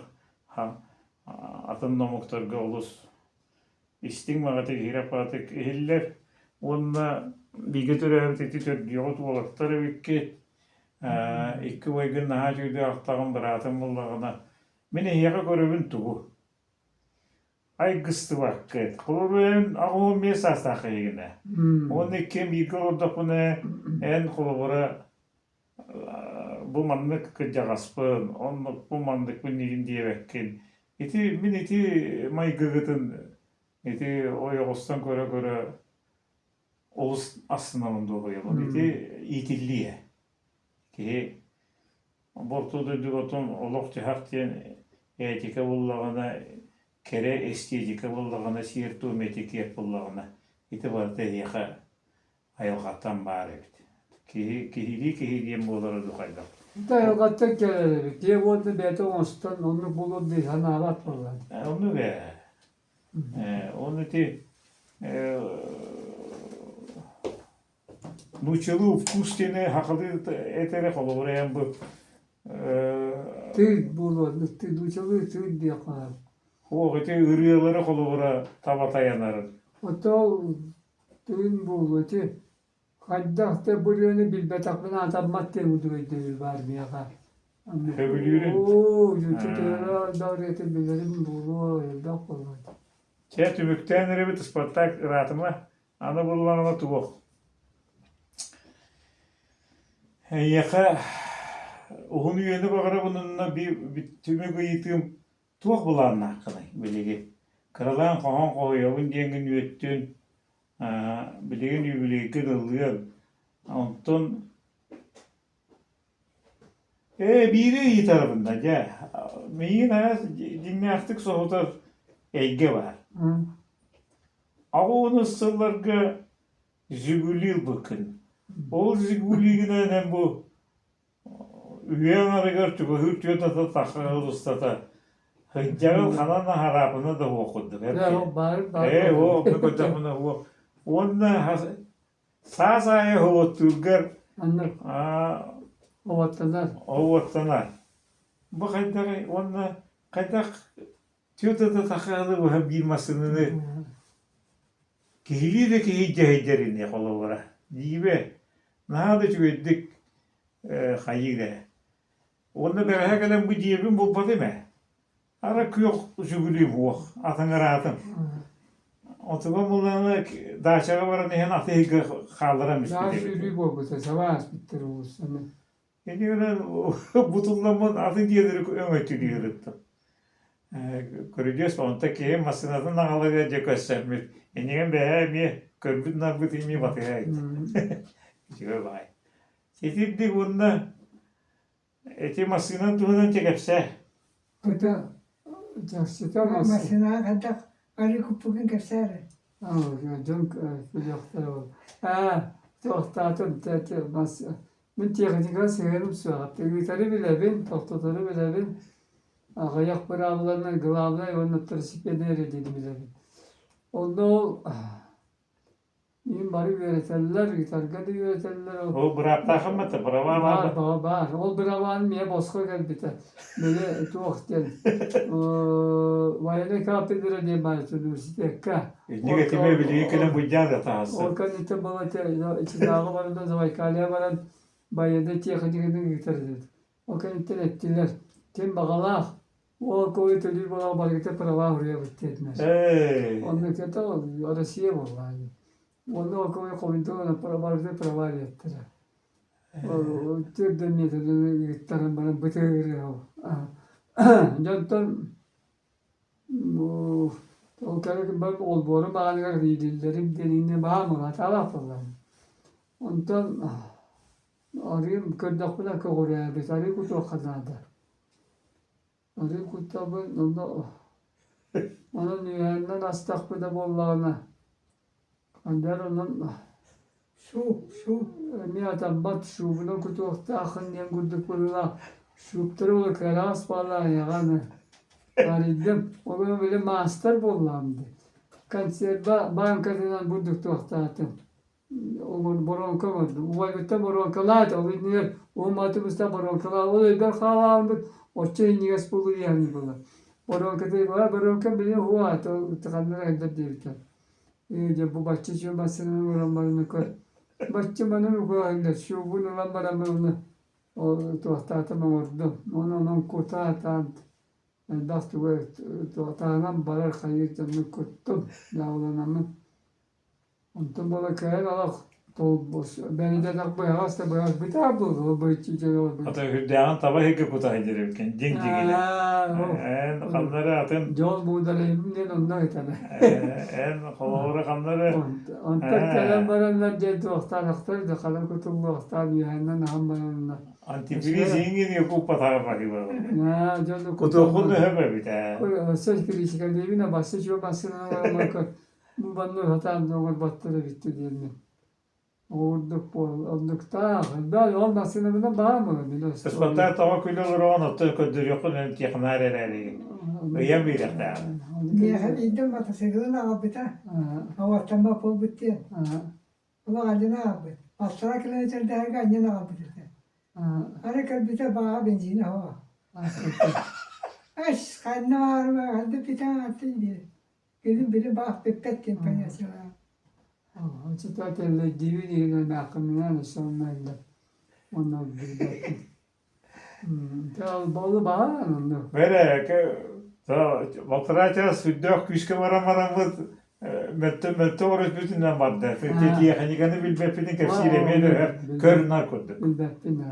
Atın nomuktarga olus. İstin mağatık, hirapatık ehiller. Onunla bilgi türevi teti törgüyot olaktarı vikki. İki baygın naha çöydük aktağın bıratın bullağına. Mene hiyaka görevin tuğu. Ay gıstı vakit. Kulurun ağın bir sastakı yine. Onu kim yıkıl orada bunu en kulubura bu manlık kıcağaspın. Onu bu manlık bu nilin diye bekkin. Iti may gıgıtın. İti o yokostan göre olus aslında onu koyalım. İti itilliye. Ki bortu duydukotun oluk cihak diyen etika bullağına kere estiyecika bullağına sihir tuğmetik yap bullağına itibarda yaka ayılgattan bari bit. Kihili diyen buğuları dukayda. Dayalgatta gelir. Diye oldu bete olsun, onu bulur diye sana avat var. Onu be. Onu ti Nучелу вкус тene haklı etere kolu oraya bu. Tüy bulur, tüy duçalı tüy diye kadar. O ete ırıyaları kolu oraya tabata yanarın. Hatta tüyün bulur, tüy. Hatta buraya bir betakına adam madde uyduruydu var bir yaka. Hövülüğünün. Ooo, yutulara davreti bilirim bulur, elde kolay. Çe tümükten nere bit ispatak rahatıma ana bulunana tuğuk. Yaka onun üyeni bakara bununla bir tümük yıtığım tuğuk bulanın hakkını bilegi. Kırılan kohan koyuyor, dengin üyettün, bilegen üyeliği kırılıyor. Ondan biri iyi tarafından ya. Meyin ha dinleyaktık soğutar ege var. Ağını sırlarga zügülül bakın. O zügülüğüne ne bu üyen arıgar tübü hürtüyorda da takığı ustata. Hıncağıl kanana harapını da okuduk. Ya var. O mekotapını o. Onunla sağ hava turgar. Anlık. O vatanlar. O vatanlar. Bu kadar onunla kadar tüyoda da takığı bu hem bilmasını kihili de kihilce heyderini kolavura. Dibe. Nahada çüveddik hayire. Onda beraber gelen bu diyebim bu batı mı? Ara yok zügülüyüm bu. Atın rahatım. Otuğum bunlarla daşağa varanehen atı kaldıramış. Daha sürüyü boğutu, savaş bittir olsun. Yani butullamın atın diyeleri ön ötülüyor. Göreceğiz onda ki masınatın ağalı verecek göstermiş. Yani ben bir körbün narbut ilmi batıya ait. Şöyle bay. Çetirdik bunda eti masının tuğundan çekepse. Kıta, çarşıda nasıl? Masına kadar arı kupugun keser. Canım kucakta var. Tohtatın tete mas. Ben teknikal severim suat. Teknikleri bile ben, tohtatları bile ben. Ayak bıraklarına gılavla onu tırşık eder dedim bile ben. Onu İyim bari yönetenler, gitargada yönetenler O bırakta mı da brava var. Ol bravan miye boska gel biter. Böyle tuğuk gel. Vayene kapedire diye bari üniversite ka. Negative bile yıkılan bu canlı tahası. Orkan ite bana içi dağı varında zavay kaleye varan bayede teknikini gitar dedi. O kentten ettiler. Kim bakalak. O koyu tölü bana bargıta paralar oraya bitti etmez. Onun kete arasıya vallahi. Onu o koyu koyuntu ona para bargıta paralar yettiler. O türden yeterli yettiren bana bitirir o. Cantan bu o kadar ben ol boru bağlar değillerim denine bağımlı hata falan. Ondan arayayım kırdak bile kavuraya bir tane kutu kazandı. Arayayım kutabın onda onun yüzünden astakbıda bollağına. Ander onun Şu. niyetten bat şu bunu kutu akın diyen kurduk bununla şuptırı olur keras falan yani. Araydım. O gün böyle master bollandı. Kanser bankadan bulduk tohtatım. O boronka vardı. O vakitte boronkalar da oynuyor. O matımızda boronkalar oluyor. Ben kalandım. O çayını yaspulu yani böyle. Boronka değil var. Boronka bile huat. O tıkanlar elde değil. İyice bu bahçeci masasının oranlarını koy. Bahçe bana mı koyarlar? Şu bunu lan bana bunu. O tohtatım orada. Onun kurtartan. Dastu ve tohtanan barar kayır canını kuttum. Yavlanamın. Ondan böyle kayan alak. Beni de tak beyaz da beyaz bir tablo. O bahçeci oldu. Ata hüddeğen taba heki kuta hedirirken. Cing cingine. En kanları atın. Yol buğdalayım ne ondan etene. En kolora kanları. Ondan kalan baranlar ciddi oktan aktar da kalan kutullu oktan yühenden hambanlar. Antifrizin gidiyor kupa tarafa gibi. Ya canım Kutu kunu hebe bir de. Söz girişi geldi evine bastı şu basına varmak. Bu bandı hatan doğru battırı bitti diyelim. Olduk da ben olmasını bile bağımlı biliyorsun. Ispatta tava kuyulur o nokta ködür yokun en tiyaknar ereri. Uyam bir dakika. Niye her idem batı segilin ağabeyte. Havatan bapol bitti. Ulan acına ağabey. Aslara kilometre değer ganyan ağabeyte. Ara kalbite bağa benzine hava. Aş kanna var mı? Hadi bir tane attı diye. Gelin biri bağ pepet tempanyası var. Çıta telle divini nakımına sonunda. Onlar bir dakika. Tal balı bağlı onu. Böyle ki vaktıraça süddök küçük varan mette oruç bütünden vardı. Fethiye yakanikani bilbepinin kefsiyle meyde kör narkodu. Bilbepin.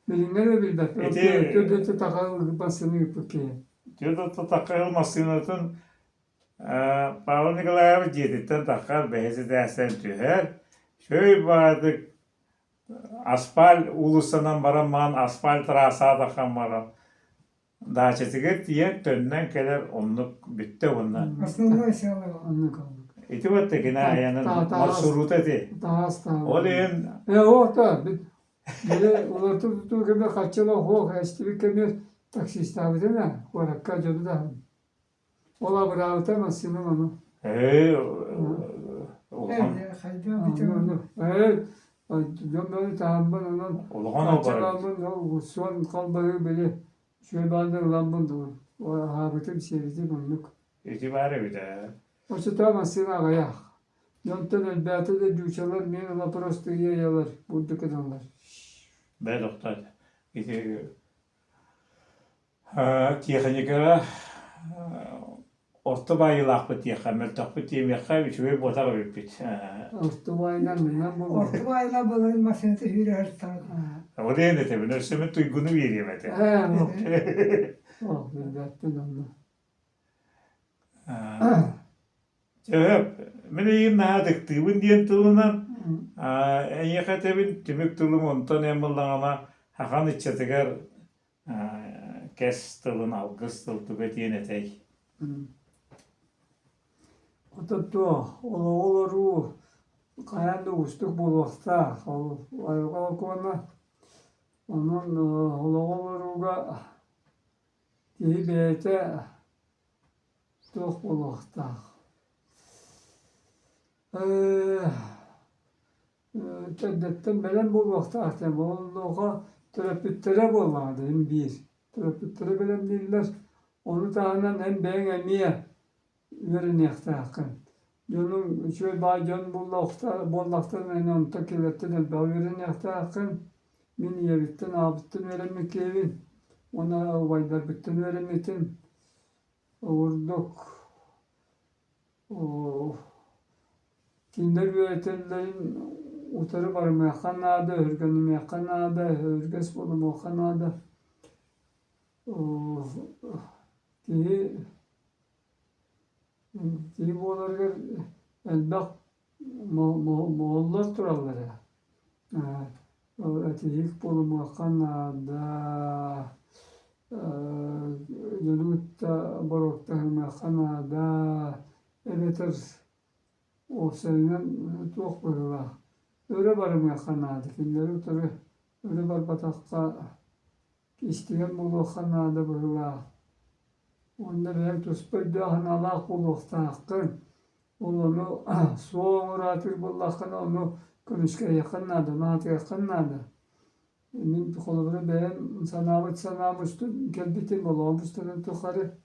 Bilinler ve bilbepin. Kördete takalı basını yapıyor. Diyordu da takılmasınatın Pavel Nikolaevich yeditten takar behezi dersen tüher. Şöyle vardı asfal ulusanan baran asfal trasa takan baran. Daha çetiget diye dönden keler onluk bitti ondan. Aslında o şey var. Anlık kaldık. İti vattekine ayağının marsurut eti. Daha hasta. O deyin O da. Böyle ulatı tutuyor kemir kaçıla ho. Eski bir kemir taksi istavı değil mi? Korakka canı da. Ola bıraktamazsın onu. Evet, hayda bir tane. Evet. Ben böyle tahammül onun. Olağan o para. Kaçalamın o son kalbayı böyle. Şöyle benden lambın da o habitım sevdi bunluk. İtibarı bir de. O tutamazsın ağaya. Yontan elbette de düşerler. Meni la prosto yiyorlar. Bulduk adamlar. Be doktor. İti tiyakanikara orta bayılak bu tiyaka. Meltak bu tiyaka bir şey botar bipit. Ortabayla bilmem bu. Orta ayla balığın masinesi hürü her tarafı. O deyin de tabii. Nörsümün tuygunu veriyemedi. O. Oh, elbette onu. Cevap. Mene yine dıktığımın diyen tılınan en yakatebin tümük tılım ondan emallağına hakan içetiger kes tılın algıs tıl tübet yenetey. Otattu, olur kayanda ustuk bulukta. Ayıqa kona. Onun oluruga diye beyte tuk bulukta. Teddetten belen bulukta ahtem. Oğluğa terapüttere bolladı hem bir. Terapüttere belen birler. Onu tahanan hem ben emiye verin yaktakın. Yolun şöyle bacan bollaktan en on takilette de verin yaktakın. min yebitten abitten öğrenmek evin. Ona vaylar bitten öğrenmetin. Vurduk. Kinder öğretenlerin utarı var mekanada, örgünü mekanada, örgüs bolu mekanada. Ki bu olarlar elbaq Moğollar turalları. Öteyik bolu mekanada. Yönümütte barokta mekanada. Ebeter o seninle çok böyle. Öyle barım yakanadı. Kimleri utarı öyle bar batakka isteyen bulu yakanadı böyle. Onda ben tuspaydı hanalak bulu yakanadı. Onu soğuk ratır bulu yakanadı. Konuşka yakanadı. Naat yakanadı. Min kolları ben sanamıstı. Kelbitim bulu. Olmuştu tukarı.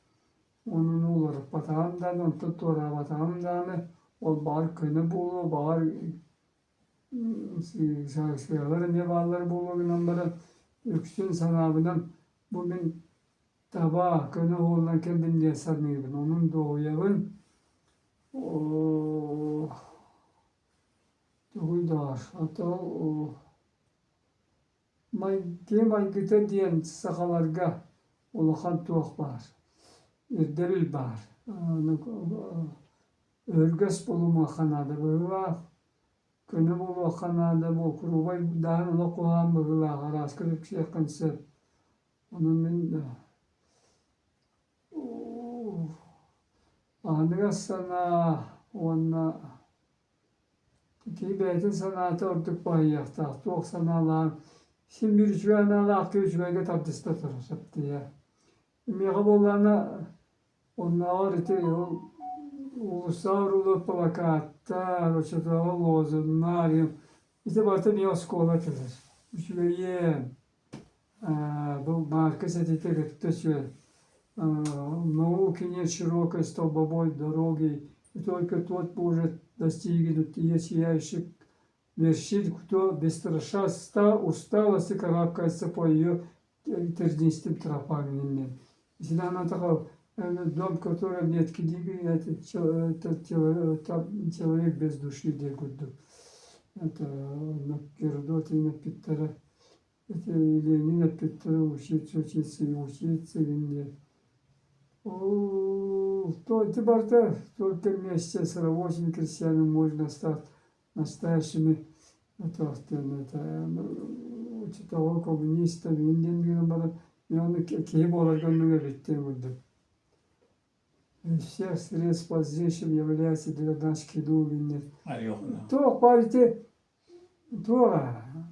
Onun olur. Batağımdan onu tuttura batağımdan. O bar kını bulu. Bar şeyler ne bağları bulduğundan beri yüksün sanabından bugün tabağı kını oğlan kendin yaşamıyordun. Onun doğuyağın doğuydar. Hatta may gıta diyen sakalarga olakan tuğuk var. İrderil var. Örgüs bulunma kanadı böyle. Kını bulu kanada bu kurubay dağın ola koğan böyle haras kırık şey kanser. Onun ben anıga sana ona ki beytin sanatı ortak bayyakta. Çok sanalar. Şimdi bir üç ana akı üç beyge tabdista tarafı diye. Miha bollarına onlar ite uluslararası plakatta, roçatalı lozunlar, işte barta bir skola kılır. Şöyle bu marka setite götürüyor. Науки широкой столбовой дороги, и только тот может достигнуть ее сияющих вершин, кто без страха усталости карабкается по ее тернистым тропам. Если она такая дом, в котором нет книги, это человек без души, это на Геродоте, на Питера, это Ленина Питера учиться и учиться. То барта только вместе с рабочими крестьянами можно стать настоящими того коммунистами, индийскими, и он кем организован ведь из всех средств позднейшим является для наших идолов. Yok. То парите, то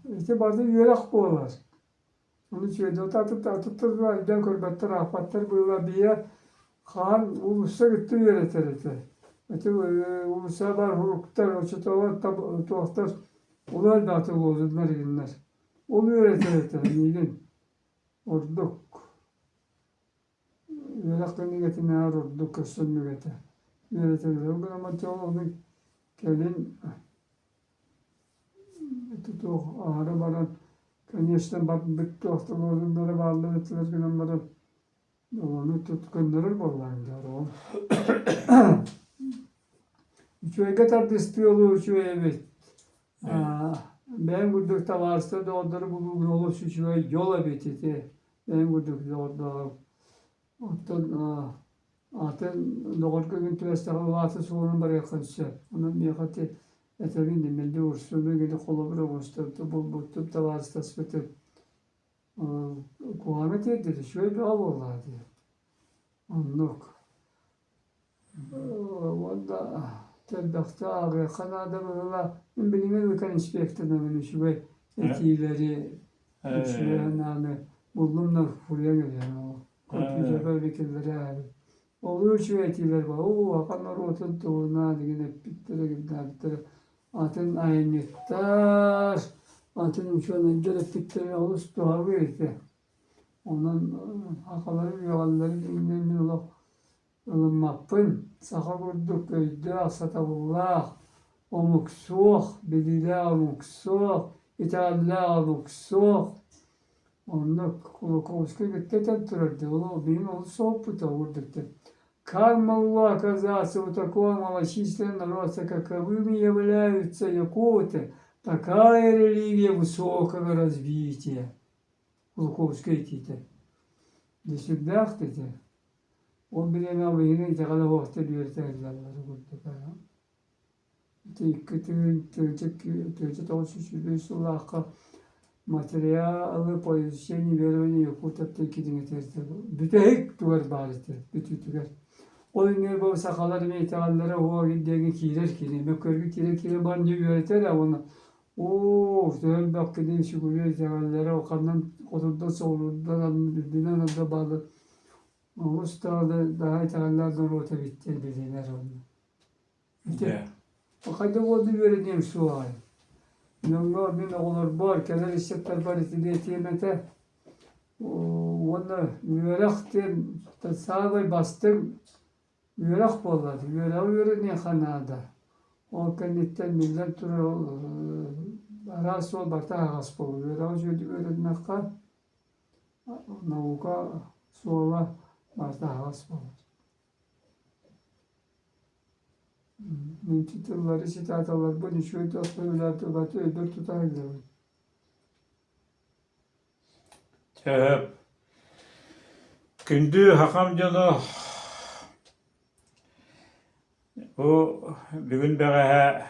эти барта yürek boğular. Onun için de atıp var. Kurbatlar, ahbatlar böyle bir yer. Kaan ulusa gitti yönetirdi. Ulusa var hukuklar, o çıtalar, tuhaflar. Onlar da atıp oldular yıllar. Onu yönetirdi. Neyden? Orduk. Yönetin niyetin ağır orduk. Kırsın niyeti. Yönetirdi. O gün ama çoğunun gelin tutuğ ağrı baran Конечно, bitti haftalarında bağlı ettiler günümleri. Onu tutkundurur bollarlar o. Üçüye kadar distiyolu üçüye evet. Ben buradaki varsa da onları bulup yolu üçüye yola bititi. Ben buradaki yolda. Atın doğru gün tüvestahı vatı sorun var yakınsa. Onun miyakati etevindi milli ursunu gibi kolabra gösterdi. Bu tutup da varsa tasbiti. Kuhamet edildi. Şöyle bir av olardı. Anlık. Valla terbekta ağrı. Kanada böyle bilinen bir kan inspektörüne böyle şöyle etileri şöyle buldumlar fırya geliyor. Kompüter böyle kirleri abi. Oluyor şu etiler var. Hakanlar oturdu. Nadi yine bittere gitti. Atın aynıktar. Atın uçağına gelip bittere oluştu abi işte. Onun hakaları yuvalları dinlemin olarak ılınmapın. Saka kurduk köyde asatavullah. Omuk soğuk. Bilile omuk soğuk. İtalya aldık soğuk. Onda Kulukovski gitti de dururdu. Ola benim oğlu soğuk bu da vurduktu. Karmallah kazası у такого малочисленного роста, как вы, являются якуты, такая религия высокого развития. Кулковский тите. Düşündük dedi. O bir yana yine itikalı vakti bir tercihleri kurduk. Tecrübe tavsiye материалы по изучению верования якутов кидиңе терді. Бүтек тугар барыты, бүтүтүгер. Ол не бұл сақалар мен итағалары оға гиддегі кейлер, мөкөргі кейлер бар не үйретер, оны төрін бақ кеден шүгілер итағалары оқаннан қотырдан соғылырдан білден ада балы. Ұстағалы daha итағалардан ота биттер білденер оны. Қайда oldu öğreneyim şu ay. Yanlar bir oğullar var, kenar işletler var, etiyemete. Onu üyerekten, sağlayı bastım, üyerek bolladı. Üyerek ne kanada. O kendinden millet türü arası ol, bakta ağız bolu. Üyerek şöyle öğrenmek kal. Navuka soğula, bakta ağız bolu. Titulları, sitatalar, bunu şöyle topluyorlar, öldür tutarlar. Töhöp. Kündü hakamcını bu bugün beğe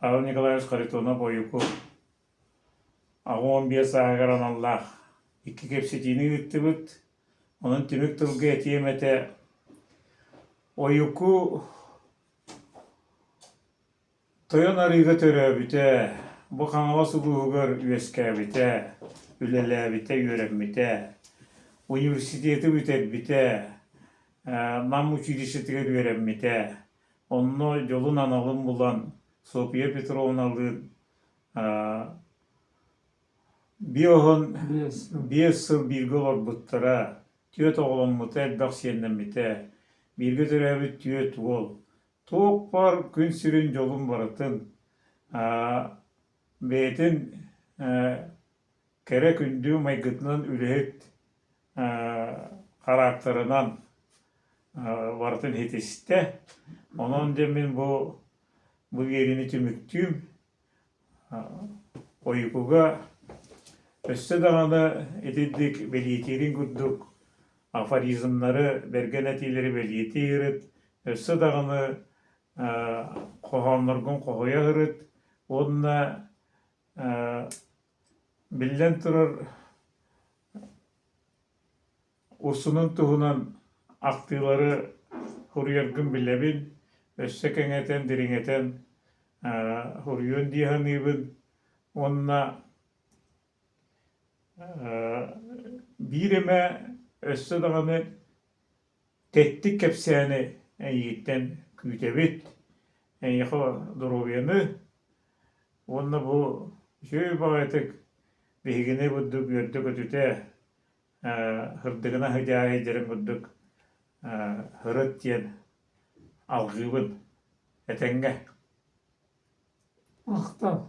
Ağır Nikolayevич Karitona boyuku Ağın bir sağıran Allah iki kepsetini gitti bit onun tümük tılgı etiyemete oyuku Toyon arıga törö bite, bu kanala suluğugar üyeske bite, ülele bite, öğrenmite, üniversiteti biter bite, nam uçilişetiger öğrenmite, onu yolun analım bulan Sofya Petrovna'lın bir oğun bir sıl bilgi olur bıttıra, tüyet oğlum mıta elbaq senden bite, bilgi törö bit tüyet ol. Toğuk var, gün sürün yolun baratın. Beytin kere kündü maygıtının ülühet karakterinden varatın hetiste. Onun demin bu yerini tümüktüm. Oyukuga öste dağını edildik, beliyetirin kurduk. Afarizmları, bergenetileri beliyetirit. Öste dağını kohamlargun kohoya hırıt. Onunla billen turur usunun tuhunan aktıları huruyargın bilebin. Össekengeten, diringeten huruyun dihanibin. Onunla birime öste dağını tettik kepsiyani yiğitten kütebit. Yaha duruyanı. Onunla bu şöyle bağıtık bihigine budduk gördük ötüte hırdıgına hıcaya ederim budduk hırıt diyen algıbın etenge. Akta.